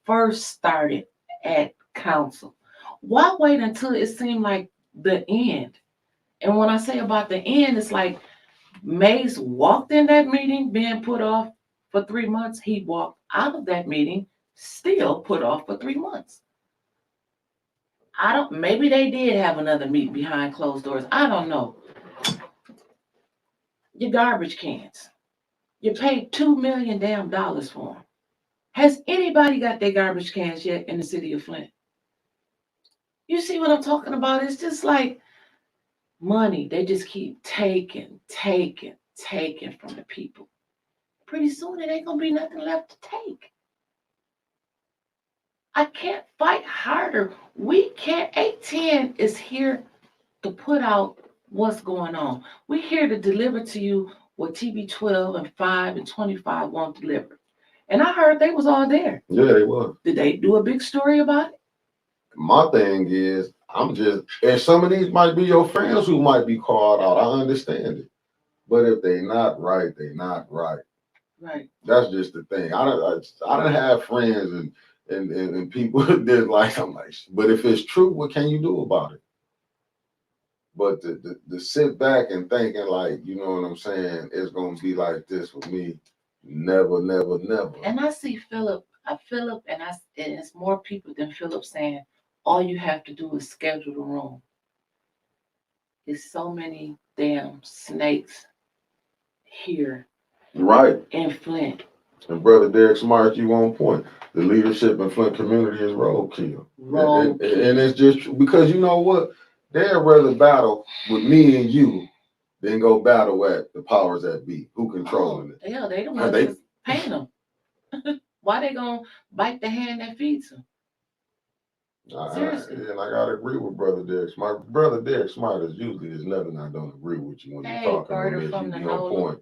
Speaker 2: first started at council? Why wait until it seemed like the end? And when I say about the end, it's like Mays walked in that meeting being put off for 3 months. He walked out of that meeting still put off for 3 months. Maybe they did have another meeting behind closed doors. I don't know. Your garbage cans. You paid $2 million for them. Has anybody got their garbage cans yet in the city of Flint? You see what I'm talking about? It's just like money. They just keep taking from the people. Pretty soon it ain't gonna be nothing left to take. I can't fight harder. We can't. 810 is here to put out what's going on. We're here to deliver to you what TV 12 and 5 and 25 won't deliver. And I heard they was all there.
Speaker 1: Yeah, they was.
Speaker 2: Did they do a big story about it?
Speaker 1: My thing is, and some of these might be your friends who might be called out. I understand it. But if they not right, they not right.
Speaker 2: Right.
Speaker 1: That's just the thing. I don't have friends and people that like, I'm like, but if it's true, what can you do about it? But to sit back and thinking like, you know what I'm saying, it's gonna be like this with me, never.
Speaker 2: And I see Philip, and it's more people than Philip saying, all you have to do is schedule the room. There's so many damn snakes here.
Speaker 1: Right.
Speaker 2: In Flint.
Speaker 1: And Brother Derek Smart, you on point. the leadership in Flint community is roadkill.
Speaker 2: Roadkill.
Speaker 1: And it's just because you know what? They'd rather battle with me and you than go battle at the powers that be. Who controlling it?
Speaker 2: Hell, they the ones that's paying them. Why they gonna bite the hand that feeds them? Seriously.
Speaker 1: And I gotta agree with Brother Derek Smart. Brother Derek Smart is usually there's nothing I don't agree with you when you're talking on this. You be on point.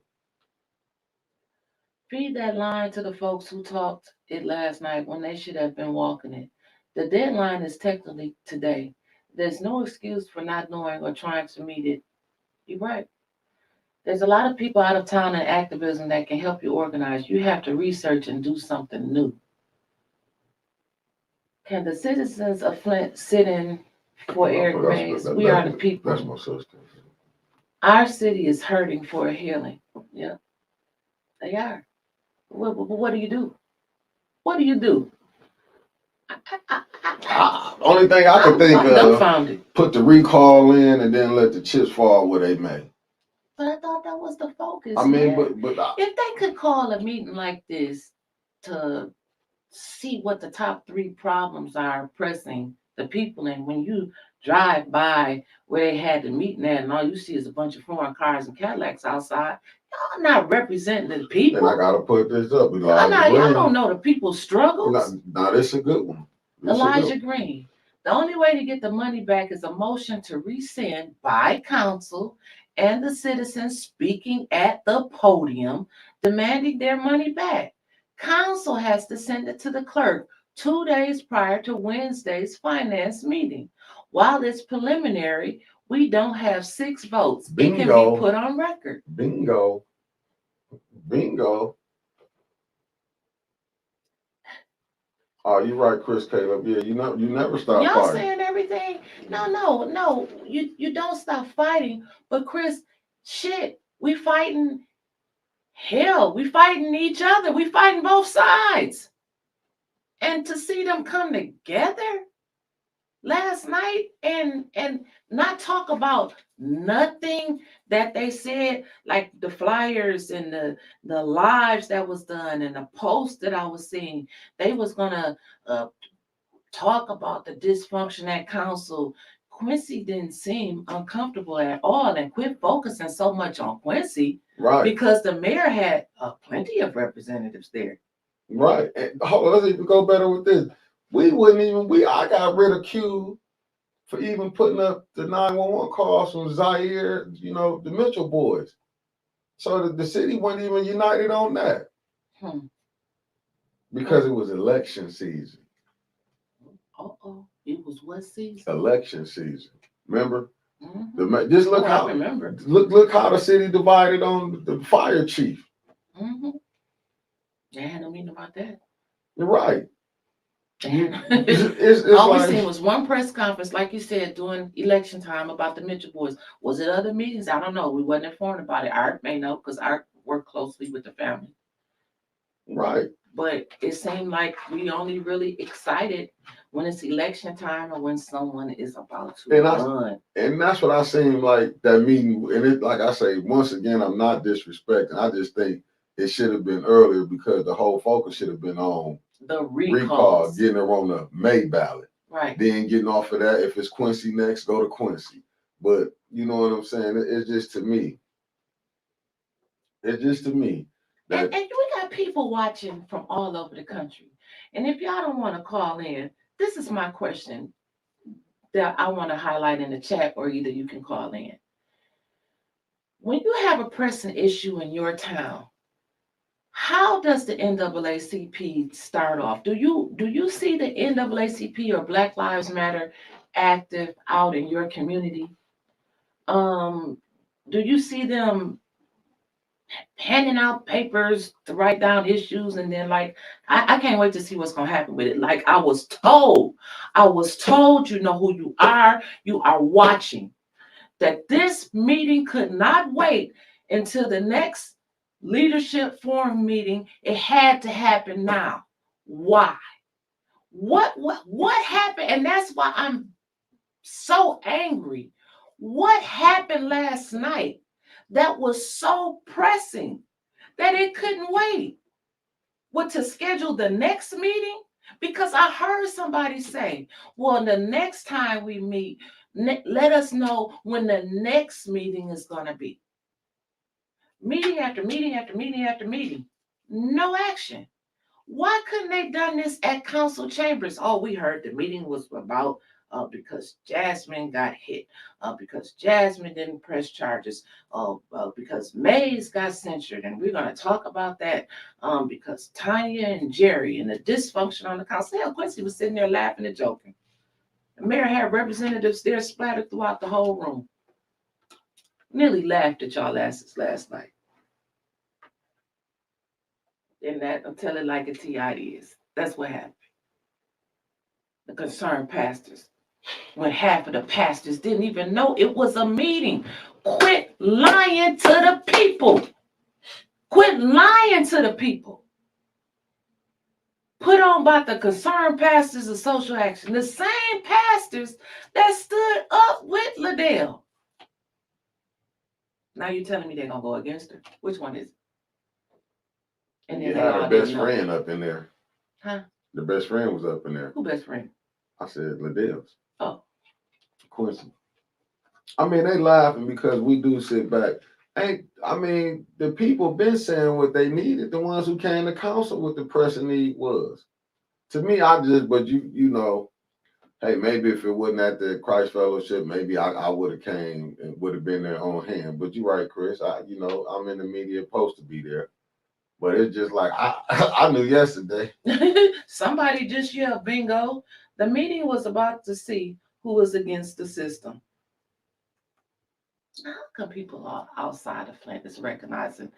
Speaker 2: Feed that line to the folks who talked it last night when they should have been walking it. The deadline is technically today. There's no excuse for not knowing or trying to meet it. You're right. There's a lot of people out of town in activism that can help you organize. You have to research and do something new. Can the citizens of Flint sit in for Eric Mays? We are the people.
Speaker 1: That's my sister.
Speaker 2: Our city is hurting for a healing. Yeah, they are. What do you do? What do you do?
Speaker 1: Only thing I can think of,
Speaker 2: dumbfounded.
Speaker 1: Put the recall in and then let the chips fall where they may.
Speaker 2: But I thought that was the focus.
Speaker 1: I mean,
Speaker 2: man.
Speaker 1: but
Speaker 2: if they could call a meeting like this to see what the top 3 problems are pressing the people, and when you drive by where they had the meeting at and all you see is a bunch of foreign cars and Cadillacs outside, y'all not representing the people.
Speaker 1: And I gotta put this up.
Speaker 2: Y'all don't know the people's struggles.
Speaker 1: Now this is a good one.
Speaker 2: Elijah Green. The only way to get the money back is a motion to rescind by council and the citizens speaking at the podium demanding their money back. Council has to send it to the clerk 2 days prior to Wednesday's finance meeting. While it's preliminary, we don't have 6 votes. Bingo. It can be put on record.
Speaker 1: Bingo. Oh, you're right, Chris Caleb. Yeah, you never stop
Speaker 2: Y'all
Speaker 1: fighting.
Speaker 2: saying everything? No. You don't stop fighting. But Chris, shit, we fighting hell. We fighting each other. We fighting both sides. And to see them come together last night and not talk about nothing that they said, like the flyers and the lives that was done and the posts that I was seeing, they was gonna talk about the dysfunction at council. Quincy didn't seem uncomfortable at all, and quit focusing so much on Quincy,
Speaker 1: right?
Speaker 2: Because the mayor had plenty of representatives there.
Speaker 1: Right. And hold on, let's even go better with this. I got ridiculed for even putting up the 911 calls from Zaire, the Mitchell boys. So the city wasn't even united on that. Because it was election season.
Speaker 2: It was what season?
Speaker 1: Election season. Remember?
Speaker 2: Mm-hmm.
Speaker 1: Just look
Speaker 2: I remember.
Speaker 1: Look how the city divided on the fire chief.
Speaker 2: Mm-hmm. They had no meeting about that.
Speaker 1: You're right.
Speaker 2: All we seen was one press conference, like you said, during election time about the Mitchell boys. Was it other meetings? I don't know. We wasn't informed about it. Art may know because Art worked closely with the family.
Speaker 1: Right.
Speaker 2: But it seemed like we only really excited when it's election time or when someone is about to run.
Speaker 1: And that's what I seen like that meeting. And it, like I say, once again, I'm not disrespecting. I just think it should have been earlier because the whole focus should have been on
Speaker 2: the recall,
Speaker 1: getting her on the May ballot.
Speaker 2: Right.
Speaker 1: Then getting off of that. If it's Quincy next, go to Quincy. But you know what I'm saying? It's just to me.
Speaker 2: And we got people watching from all over the country. And if y'all don't want to call in, this is my question that I want to highlight in the chat, or either you can call in. When you have a pressing issue in your town, how does the NAACP start off? Do you see the NAACP or Black Lives Matter active out in your community? Do you see them handing out papers to write down issues, and then I can't wait to see what's gonna happen with it. Like I was told, you know who you are watching, that this meeting could not wait until the next leadership forum meeting. It had to happen now. Why? What happened? And that's why I'm so angry. What happened last night that was so pressing that it couldn't wait?
Speaker 5: what to schedule the next meeting? Because I heard somebody say, well, the next time we meet, let us know when the next meeting is going to be. Meeting after meeting after meeting after meeting. No action. Why couldn't they done this at council chambers? Oh, we heard the meeting was about because Jasmine got hit, because Jasmine didn't press charges, because Mays got censured, and we're going to talk about that because Tanya and Jerry and the dysfunction on the council. Hell, Quincy was sitting there laughing and joking. The mayor had representatives there splattered throughout the whole room. Nearly laughed at y'all asses last night. And that, I'll tell it like a TI is. That's what happened. The concerned pastors, when half of the pastors didn't even know it was a meeting. Quit lying to the people. Quit lying to the people. Put on by the concerned pastors of social action. The same pastors that stood up with Liddell. Now you're telling me they're going to go against her? Which one is it? And then
Speaker 1: You
Speaker 5: they
Speaker 1: had
Speaker 5: all
Speaker 1: her best
Speaker 5: didn't know.
Speaker 1: friend up in there.
Speaker 5: Huh?
Speaker 1: The best friend was up in there.
Speaker 5: Who best friend?
Speaker 1: I said Liddell's.
Speaker 5: Oh.
Speaker 1: Quincy. I mean, they laughing because we do sit back. I mean, the people been saying what they needed. The ones who came to council what the pressing need was. To me, but you know, hey, maybe if it wasn't at the Christ Fellowship, maybe I would have came and would have been there on hand. But you're right, Chris. I'm in the media supposed to be there. But it's just like I knew yesterday.
Speaker 5: Somebody just yelled bingo. The meeting was about to see who was against the system. How come people are outside of Flint is recognizing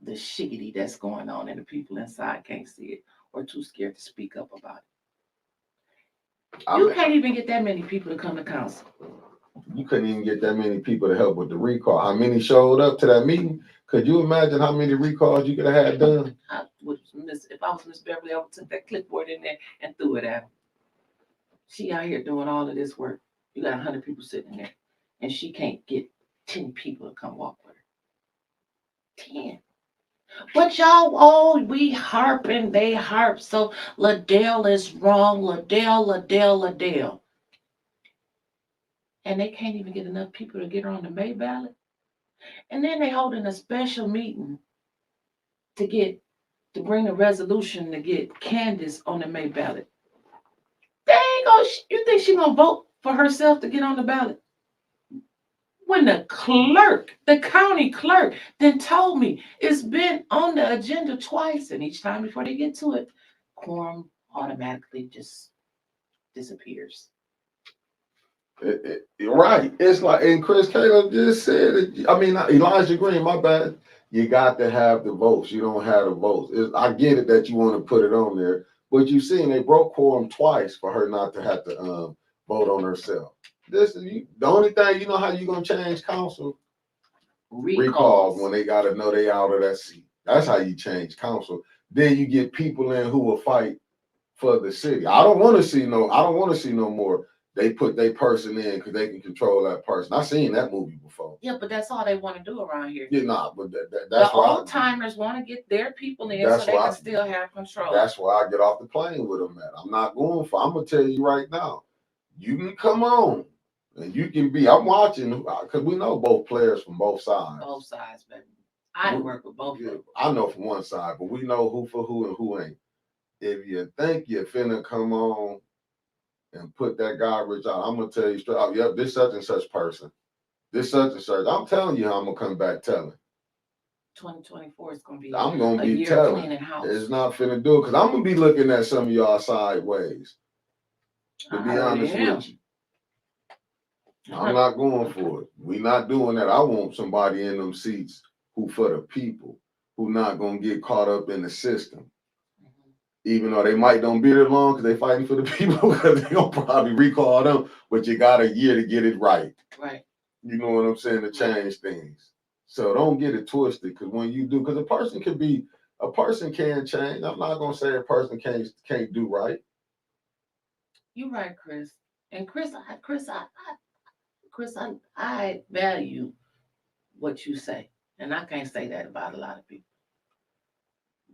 Speaker 5: the shiggity that's going on and the people inside can't see it or too scared to speak up about it? You can't even get that many people to come to council.
Speaker 1: You couldn't even get that many people to help with the recall. How many showed up to that meeting? Could you imagine how many recalls you could have had done?
Speaker 5: If I was Miss Beverly, I would have took that clipboard in there and threw it at her. She out here doing all of this work. You got 100 people sitting there, and she can't get 10 people to come walk with her. 10. But y'all, we harp and they harp. So Liddell is wrong. Liddell. And they can't even get enough people to get her on the May ballot. And then they holding a special meeting to bring a resolution to get Candace on the May ballot. They ain't gonna, you think she gonna vote for herself to get on the ballot? When the county clerk then told me it's been on the agenda twice, and each time before they get to it, quorum automatically just disappears.
Speaker 1: Right. It's like, and Chris Caleb just said it. I mean, Elijah Green, my bad. You got to have the votes. You don't have the votes. I get it that you want to put it on there, but you seen they broke quorum twice for her not to have to vote on herself. The only thing, you know how you gonna change council? Recalls when they gotta know they out of that seat. That's how you change council. Then you get people in who will fight for the city. I don't want to see no more. They put their person in because they can control that person. I've seen that movie before.
Speaker 5: Yeah, but that's all they want to do around here.
Speaker 1: Yeah, but
Speaker 5: that's the old timers want to get their people in so they can still have control.
Speaker 1: That's why I get off the plane with them at. I'm gonna tell you right now, you can come on and you can be, I'm watching because we know both players from both sides.
Speaker 5: Both sides, baby. I work with both of them.
Speaker 1: I know from one side, but we know who for who and who ain't. If you think you're finna come on and put that garbage out, I'm gonna tell you straight out, yep, this such and such person. This such and such. I'm telling you how I'm gonna come back telling.
Speaker 5: 2024 is gonna be
Speaker 1: I'm gonna be
Speaker 5: year
Speaker 1: telling.
Speaker 5: Cleaning house.
Speaker 1: It's not finna do it because I'm gonna be looking at some of y'all sideways. To be honest with you. I'm not going for it. We're not doing that. I want somebody in them seats who for the people, who not gonna get caught up in the system. Even though they might don't be there long because they fighting for the people because they gonna probably recall them, but you got a year to get it right.
Speaker 5: Right.
Speaker 1: You know what I'm saying? To change things. So don't get it twisted because when you do, because a person can change. I'm not gonna say a person can't do right.
Speaker 5: You're right, Chris. And Chris, I value what you say, and I can't say that about a lot of people.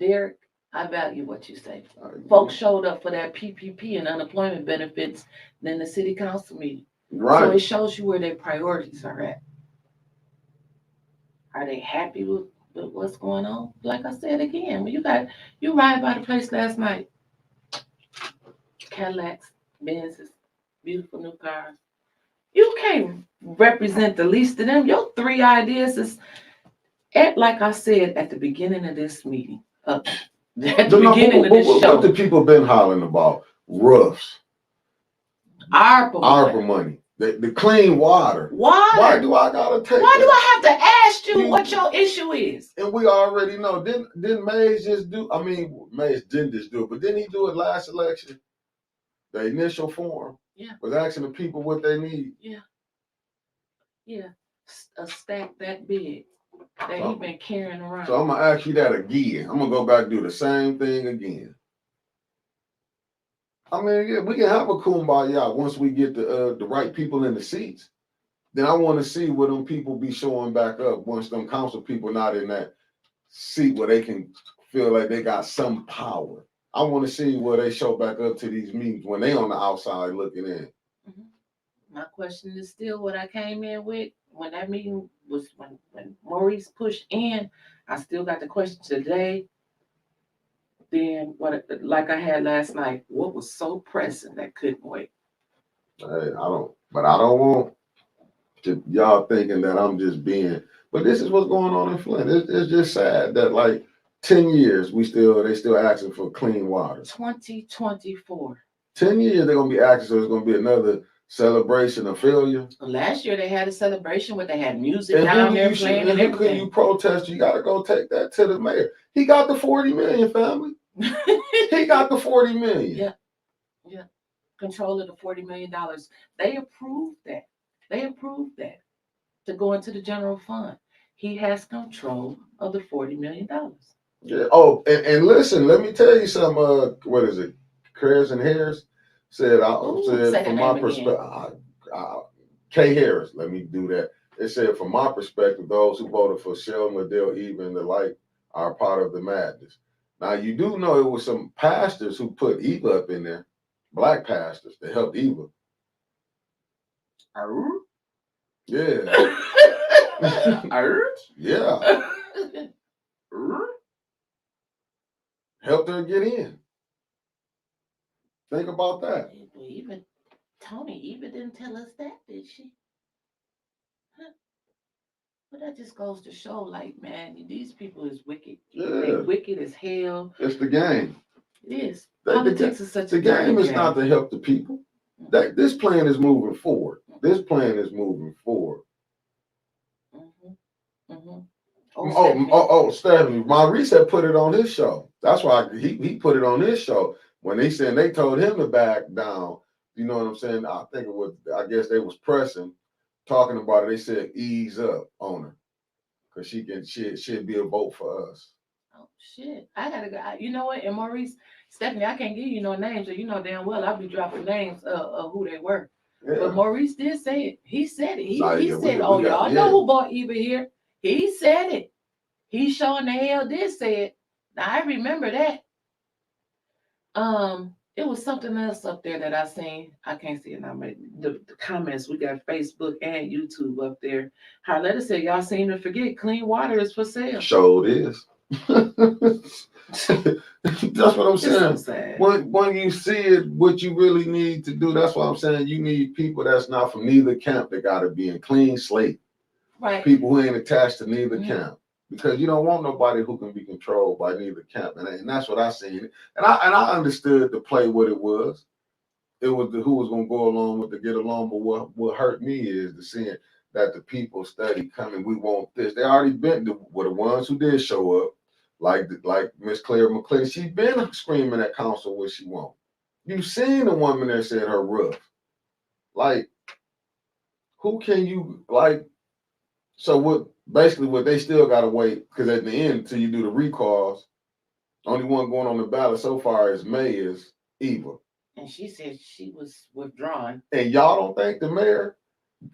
Speaker 5: Derek, I value what you say. Folks showed up for that PPP and unemployment benefits than the city council meeting. So
Speaker 1: Right.
Speaker 5: it shows you where their priorities are at. Are they happy with what's going on? Like I said again, when you ride by the place last night, Cadillacs, Benzes, beautiful new cars. You can't represent the least of them. Your three ideas is like I said at the beginning of this meeting. At the beginning of this show.
Speaker 1: What the people been hollering about? Roofs. ARPA money. The clean water. Why do I gotta take
Speaker 5: Why
Speaker 1: that?
Speaker 5: do I have to ask you what your issue is?
Speaker 1: And we already know. Didn't Mays just do? I mean, Mays didn't just do it, but didn't he do it last election? The initial form.
Speaker 5: Yeah.
Speaker 1: Was asking the people what they need.
Speaker 5: Yeah. Yeah. A stack that big that he been carrying around.
Speaker 1: So I'm gonna ask you that again. I'm gonna go back and do the same thing again. I mean, yeah, we can have a kumbaya once we get the right people in the seats. Then I want to see where them people be showing back up once them council people not in that seat where they can feel like they got some power. I want to see where they show back up to these meetings when they on the outside looking in.
Speaker 5: Mm-hmm. My question is still what I came in with when that meeting was when Maurice pushed in. I still got the question today. Then what, like I had last night, what was so pressing that couldn't wait?
Speaker 1: Hey, I don't want to, y'all thinking that I'm just being, but this is what's going on in Flint. It's just sad that like 10 years they still asking for clean water.
Speaker 5: 2024.
Speaker 1: 10 years they're gonna be asking, so it's gonna be another celebration of failure.
Speaker 5: Last year they had a celebration where they had music down there playing and everything.
Speaker 1: Can you protest? You gotta go take that to the mayor. He got the 40 million, family. He got the 40 million.
Speaker 5: Yeah. Control of the $40 million. They approved that to go into the general fund. He has control of the $40 million.
Speaker 1: Yeah. Oh, and listen, let me tell you something. What is it? Cares and Harris said from my perspective, Kay Harris, let me do that. It said, from my perspective, those who voted for Sheldon, Liddell, Eva, and the like are part of the madness. Now, you do know it was some pastors who put Eva up in there, black pastors, that helped Eva. Yeah. Yeah. Helped her get in. Think about that.
Speaker 5: Even Tony didn't tell us that, did she? Huh. But that just goes to show, like, man, these people is wicked.
Speaker 1: Yeah.
Speaker 5: They're wicked as hell.
Speaker 1: It's the game.
Speaker 5: It is. Politics is such a
Speaker 1: game is not to help the people. This plan is moving forward. This plan is moving forward. Stephanie, Maurice had put it on his show. That's why he put it on his show. When they said they told him to back down, you know what I'm saying? I think it was, I guess they was pressing, talking about it. They said ease up on her, because she'd be a vote for us.
Speaker 5: Oh shit! I gotta go. You know what? And Maurice, Stephanie, I can't give you no names, so you know damn well I'll be dropping names of who they were. Yeah. But Maurice did say it. He said it. He said, "Oh, y'all know who bought Eva here." He said it. He sure in the hell did say it. Now I remember that. It was something else up there that I seen. I can't see it now. The comments, we got Facebook and YouTube up there. Harletta said, y'all seem to forget clean water is for sale.
Speaker 1: Sure it is. That's what I'm saying. So when you see it, what you really need to do, that's what I'm saying. You need people that's not from neither camp that got to be in clean slate.
Speaker 5: Right.
Speaker 1: People who ain't attached to neither camp. Because you don't want nobody who can be controlled by neither camp, and that's what I seen. And I understood the play what it was. It was who was gonna go along with to get along. But what hurt me is the seeing that the people study coming. We want this. They already been the ones who did show up, like Miss Claire McClellan. She's been screaming at council what she want. You've seen the woman that said her rough. Like, who can you like? So what they still gotta wait, because at the end, till you do the recalls, only one going on the ballot so far is May is Eva.
Speaker 5: And she said she was withdrawn.
Speaker 1: And y'all don't think the mayor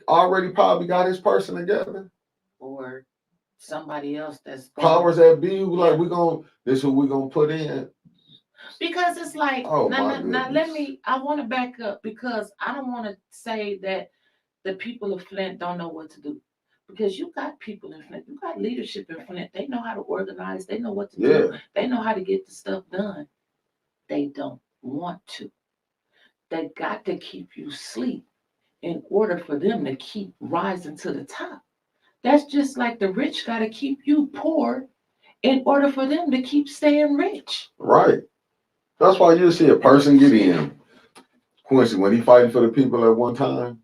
Speaker 1: already probably got his person together?
Speaker 5: Or somebody else that's
Speaker 1: Powers that be, who like this who we gonna put in.
Speaker 5: because it's like
Speaker 1: Oh,
Speaker 5: now let
Speaker 1: goodness.
Speaker 5: me I want to back up because I don't want to say that the people of Flint don't know what to do. Because you got people in Flint, you got leadership in Flint. They know how to organize, they know what to do,
Speaker 1: Yeah,
Speaker 5: they know how to get the stuff done. They don't want to. They got to keep you asleep in order for them to keep rising to the top. That's just like the rich got to keep you poor in order for them to keep staying rich.
Speaker 1: right. That's why you see a person get in. Quincy, when he fighting for the people at one time,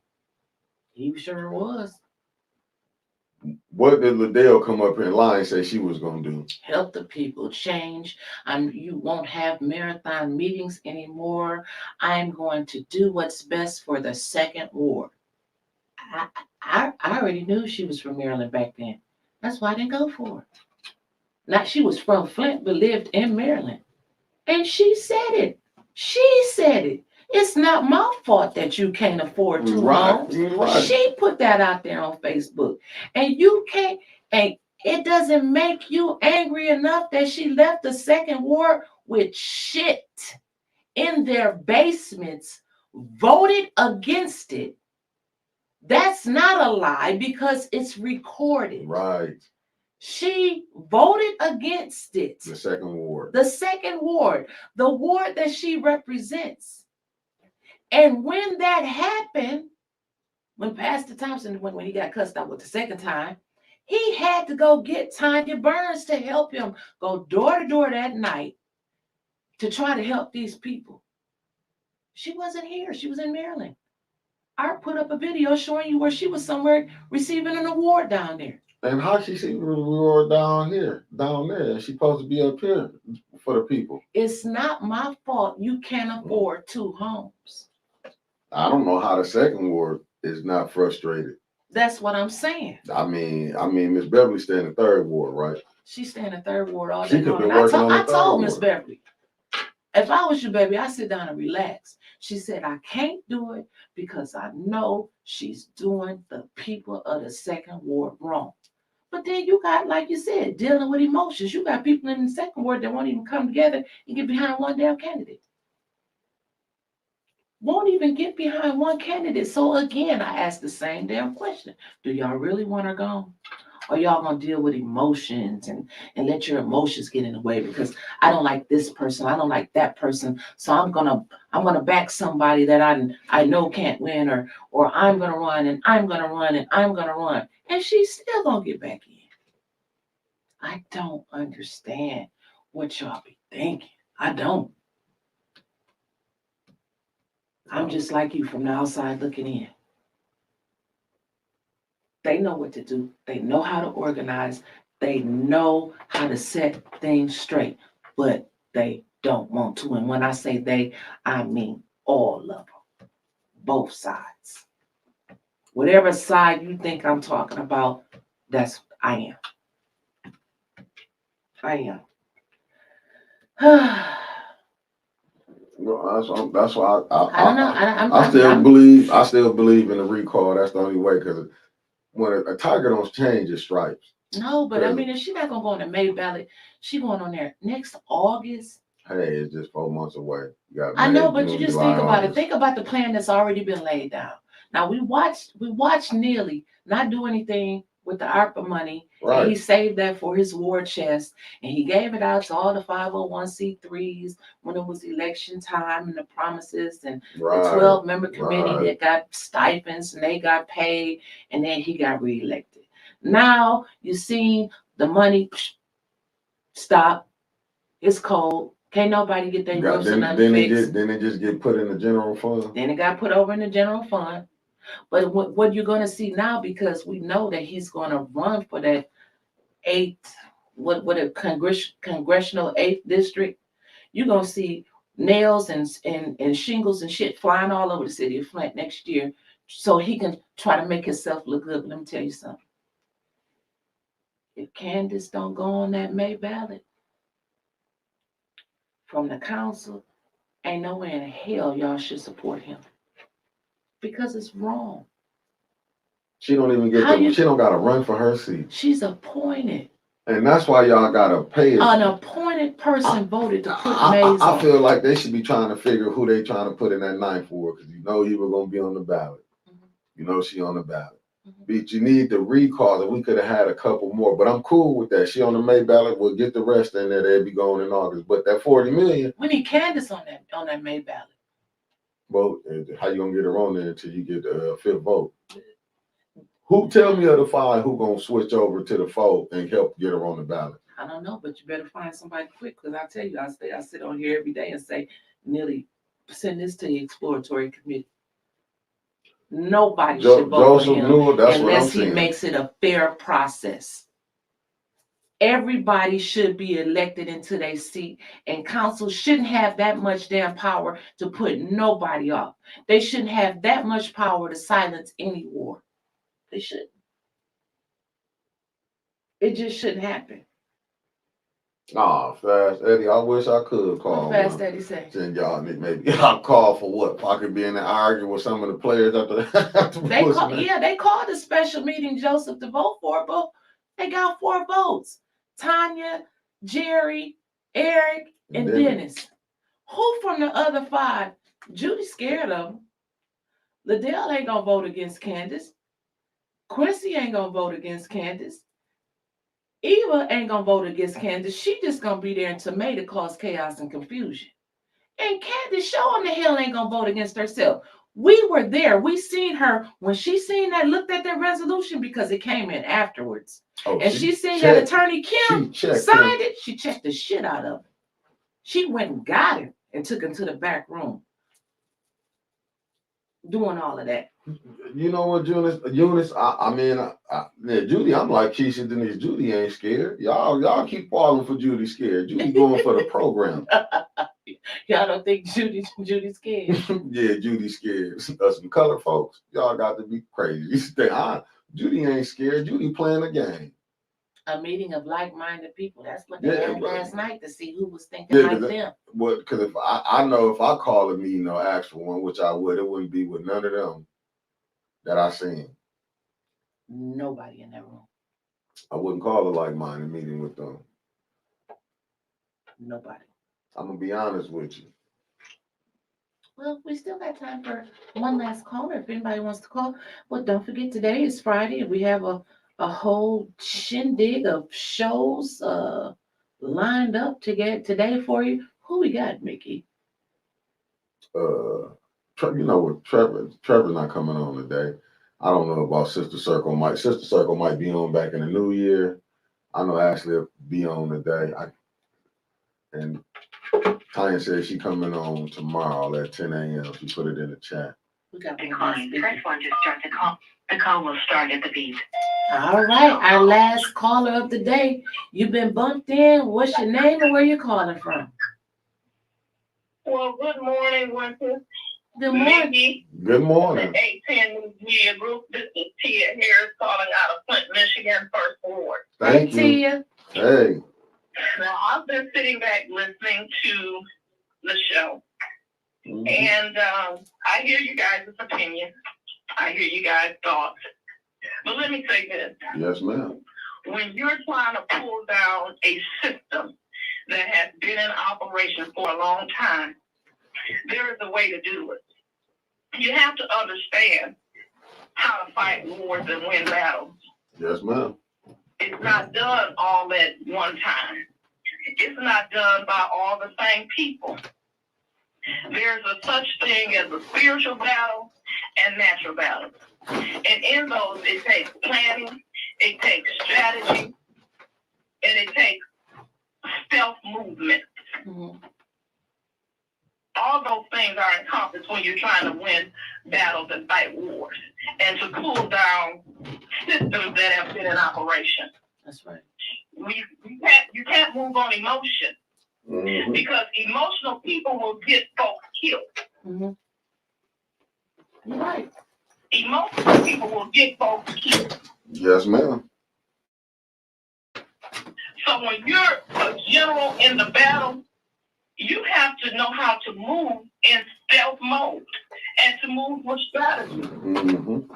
Speaker 5: He sure was.
Speaker 1: what did Liddell come up here and lie and say she was gonna do?
Speaker 5: Help the people change. You won't have marathon meetings anymore. I'm going to do what's best for the second ward. I already knew she was from Maryland back then. That's why I didn't go for her. Now she was from Flint but lived in Maryland. And she said it. She said it. It's not my fault that you can't afford two homes.
Speaker 1: Right.
Speaker 5: She put that out there on Facebook. And you can't, and it doesn't make you angry enough that she left the second ward with shit in their basements, voted against it. That's not a lie because it's recorded.
Speaker 1: Right.
Speaker 5: She voted against it.
Speaker 1: The second ward.
Speaker 5: The second ward, the ward that she represents. And when that happened, when Pastor Thompson, when he got cussed out with the second time, he had to go get Tanya Burns to help him go door to door that night to try to help these people. She wasn't here. She was in Maryland. I put up a video showing you where she was somewhere receiving an award down there.
Speaker 1: And how she see we were down there, and she supposed to be up here for the people.
Speaker 5: It's not my fault you can't afford two homes.
Speaker 1: I don't know how the second ward is not frustrated.
Speaker 5: That's what I'm saying.
Speaker 1: I mean, Miss Beverly stay in the third ward, right?
Speaker 5: She stay in the third ward all
Speaker 1: She
Speaker 5: day
Speaker 1: could
Speaker 5: long.
Speaker 1: be working on the
Speaker 5: I told
Speaker 1: third
Speaker 5: Miss
Speaker 1: ward.
Speaker 5: Beverly, if I was you, baby, I sit down and relax. She said, I can't do it because I know she's doing the people of the second ward wrong. But then you got, like you said, dealing with emotions. You got people in the second ward that won't even come together and get behind one damn candidate. Won't even get behind one candidate. So again, I ask the same damn question. Do y'all really want her gone? Or y'all gonna deal with emotions and let your emotions get in the way because I don't like this person, I don't like that person, so I'm gonna back somebody that I know can't win, or I'm gonna run and I'm gonna run and I'm gonna run, and she's still gonna get back in. I don't understand what y'all be thinking. I don't. I'm just like you from the outside looking in. They know what to do. They know how to organize. They know how to set things straight, but they don't want to. And when I say they, I mean all of them, both sides. Whatever side you think I'm talking about, that's I am. I am.
Speaker 1: No, that's why
Speaker 5: I don't know.
Speaker 1: I still believe in the recall. That's the only way because when a tiger don't change its stripes.
Speaker 5: No, but I mean, if she's not gonna go on the May ballot, she going on there next August.
Speaker 1: Hey, it's just 4 months away. You got
Speaker 5: I know,
Speaker 1: May,
Speaker 5: but
Speaker 1: June,
Speaker 5: you just
Speaker 1: July,
Speaker 5: think about
Speaker 1: August.
Speaker 5: it. Think about the plan that's already been laid down. Now we watched Neely not do anything with the ARPA money.
Speaker 1: Right.
Speaker 5: And he saved that for his war chest, and he gave it out to all the 501c3s when it was election time and the promises and the 12-member committee that got stipends and they got paid, and then he got reelected. Now you see the money stop. It's cold. Can't nobody get their roofs or nothing fixed.
Speaker 1: Then it just get put in the general fund.
Speaker 5: Then it got put over in the general fund. But what you're going to see now, because we know that he's going to run for that congressional 8th district, you're going to see nails and shingles and shit flying all over the city of Flint next year so he can try to make himself look good. But let me tell you something. If Candace don't go on that May ballot from the council, ain't no way in hell y'all should support him. Because it's wrong.
Speaker 1: She don't even get she don't got to run for her seat.
Speaker 2: She's appointed.
Speaker 1: And that's why y'all got to pay it.
Speaker 2: An appointed person voted to put Mays on.
Speaker 1: I feel like they should be trying to figure who they trying to put in that ninth ward, because you know you were going to be on the ballot. You know she on the ballot. But you need the recall, and we could have had a couple more. But I'm cool with that. She on the May ballot. We'll get the rest in there. They'll be going in August. But that 40 million.
Speaker 2: We need Candace on that May ballot.
Speaker 1: Well, how you gonna get her on there until you get the fifth vote? Who tell me of the five who gonna switch over to the fold and help get her on the ballot?
Speaker 5: I don't know, but you better find somebody quick, because I tell you, I sit on here every day and say, Millie, send this to the exploratory committee. Nobody should vote for him unless he makes it a fair process. Everybody should be elected into their seat, and council shouldn't have that much damn power to put nobody off. They shouldn't have that much power to silence any war. They shouldn't. It just shouldn't happen.
Speaker 1: Nah, Fast Eddie, I wish I could call.
Speaker 2: What Fast Eddie say?
Speaker 1: Then y'all maybe I'll call for what? If I could be in there arguing with some of the players after
Speaker 5: they called a special meeting, Joseph, to vote for it, but they got 4 votes. Tanya, Jerry, Eric, and Dennis. Who from the other 5? Judy scared of them. Liddell ain't gonna vote against Candace. Quincy ain't gonna vote against Candace. Eva ain't gonna vote against Candace. She just gonna be there in May to cause chaos and confusion. And Candace show on the hill ain't gonna vote against herself. We were there. We seen her when she seen that, looked at that resolution, because it came in afterwards. And she seen that Attorney Kim signed it. She checked the shit out of it. She went and got him and took him to the back room. Doing all of that.
Speaker 1: You know what, Eunice, I mean, Judy, I'm like Keisha Denise. Judy ain't scared. Y'all keep falling for Judy scared. Judy going for the program.
Speaker 2: Y'all don't think Judy's scared?
Speaker 1: Yeah, Judy scared. Some color folks, y'all got to be crazy. Judy ain't scared. Judy playing the game.
Speaker 2: A meeting of like-minded people. That's what they had last night, to see who was thinking like them.
Speaker 1: What? Because if I know if I call a meeting or ask for one, which I would, it wouldn't be with none of them that I seen.
Speaker 2: Nobody in that room.
Speaker 1: I wouldn't call a like-minded meeting with them.
Speaker 2: Nobody.
Speaker 1: I'm gonna be honest with you.
Speaker 2: Well, we still got time for one last caller if anybody wants to call. Well, don't forget, today is Friday and we have a whole shindig of shows lined up to get today for you. Who we got, Mickey?
Speaker 1: You know what, Trevor's not coming on today. I don't know about Sister Circle. Sister Circle might be on back in the new year. I know Ashley will be on today. And Tanya said she coming on tomorrow at 10 a.m. She put it in the chat.
Speaker 2: We got
Speaker 3: Decline. Press 1 to start the call. The call will start at the beep.
Speaker 2: All right, our last caller of the day. You've been bumped in. What's your name and where you calling from?
Speaker 3: Well, good morning, Winter.
Speaker 2: Good morning.
Speaker 1: Good morning.
Speaker 3: The 810 Media Group. This is Tia Harris calling out of Flint, Michigan, First Ward.
Speaker 1: Thank you.
Speaker 2: Tia.
Speaker 1: Hey.
Speaker 3: Now, I've been sitting back listening to the show. Mm-hmm. And I hear you guys' opinion. I hear you guys' thoughts. But let me say this.
Speaker 1: Yes, ma'am.
Speaker 3: When you're trying to pull down a system that has been in operation for a long time, there is a way to do it. You have to understand how to fight wars and win battles.
Speaker 1: Yes, ma'am.
Speaker 3: It's not done all at one time. It's not done by all the same people. There's a such thing as a spiritual battle and natural battle. And in those, it takes planning, it takes strategy, and it takes stealth movement. Mm-hmm. All those things are encompassed when you're trying to win battles and fight wars and to pull down systems that have been in operation.
Speaker 2: That's right.
Speaker 3: You can't move on emotion. Mm-hmm. Because emotional people will get folks killed.
Speaker 2: Mm-hmm. You're right.
Speaker 3: Emotional people will get folks killed.
Speaker 1: Yes, ma'am.
Speaker 3: So when you're a general in the battle, you have to know how to move in stealth mode and to move with strategy.
Speaker 1: Mm-hmm.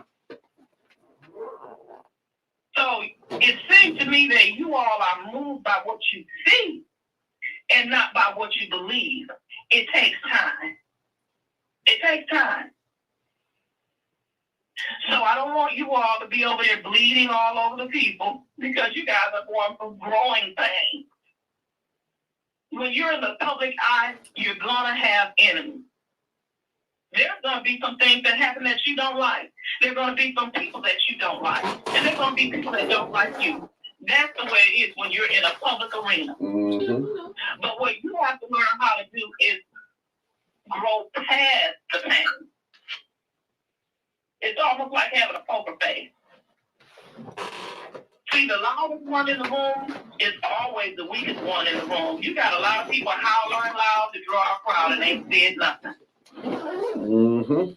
Speaker 3: So it seems to me that you all are moved by what you see and not by what you believe. It takes time. It takes time. So I don't want you all to be over there bleeding all over the people because you guys are going through growing pains. When you're in the public eye, you're going to have enemies. There's going to be some things that happen that you don't like. There's going to be some people that you don't like. And there's going to be people that don't like you. That's the way it is when you're in a public arena.
Speaker 1: Mm-hmm.
Speaker 3: But what you have to learn how to do is grow past the pain. It's almost like having a poker face. See, the loudest one in the room is always the weakest one in the room. You got a lot of people howling loud to draw a crowd and they said nothing.
Speaker 1: Mm-hmm.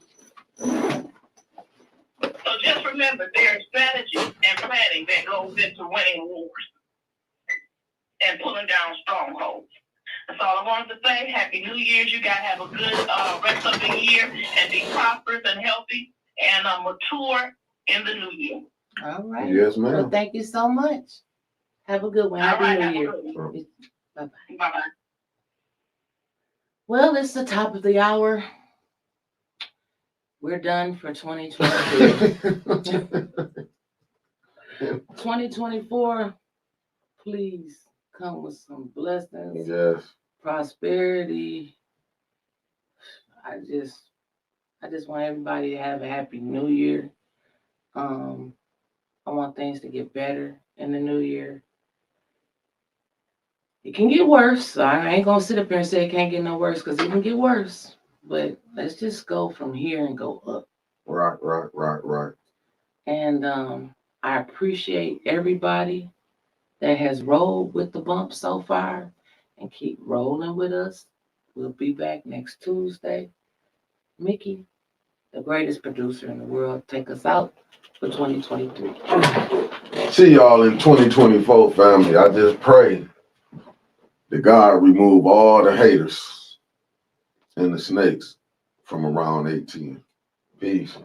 Speaker 3: So just remember, there is strategy and planning that goes into winning wars and pulling down strongholds. That's all I wanted to say. Happy New Year's. You guys have a good rest of the year and be prosperous and healthy and mature in the new year.
Speaker 2: All right.
Speaker 1: Yes, ma'am.
Speaker 2: Well, thank you so much. Have a good one.
Speaker 3: All
Speaker 2: Happy
Speaker 3: right,
Speaker 2: New
Speaker 3: have a
Speaker 2: Year.
Speaker 3: good one.
Speaker 2: Bye-bye.
Speaker 3: Bye-bye.
Speaker 2: Well, it's the top of the hour. We're done for 2023. 2024, please come with some blessings,
Speaker 1: Yes.
Speaker 2: prosperity. I just want everybody to have a happy new year. I want things to get better in the new year. It can get worse. I ain't gonna sit up here and say it can't get no worse because it can get worse. But let's just go from here and go up.
Speaker 1: Right.
Speaker 2: And I appreciate everybody that has rolled with the bump so far and keep rolling with us. We'll be back next Tuesday. Mickey, the greatest producer in the world, take us out for 2023.
Speaker 1: See y'all in 2024, family. I just pray that God remove all the haters and the snakes from around 18. Peace.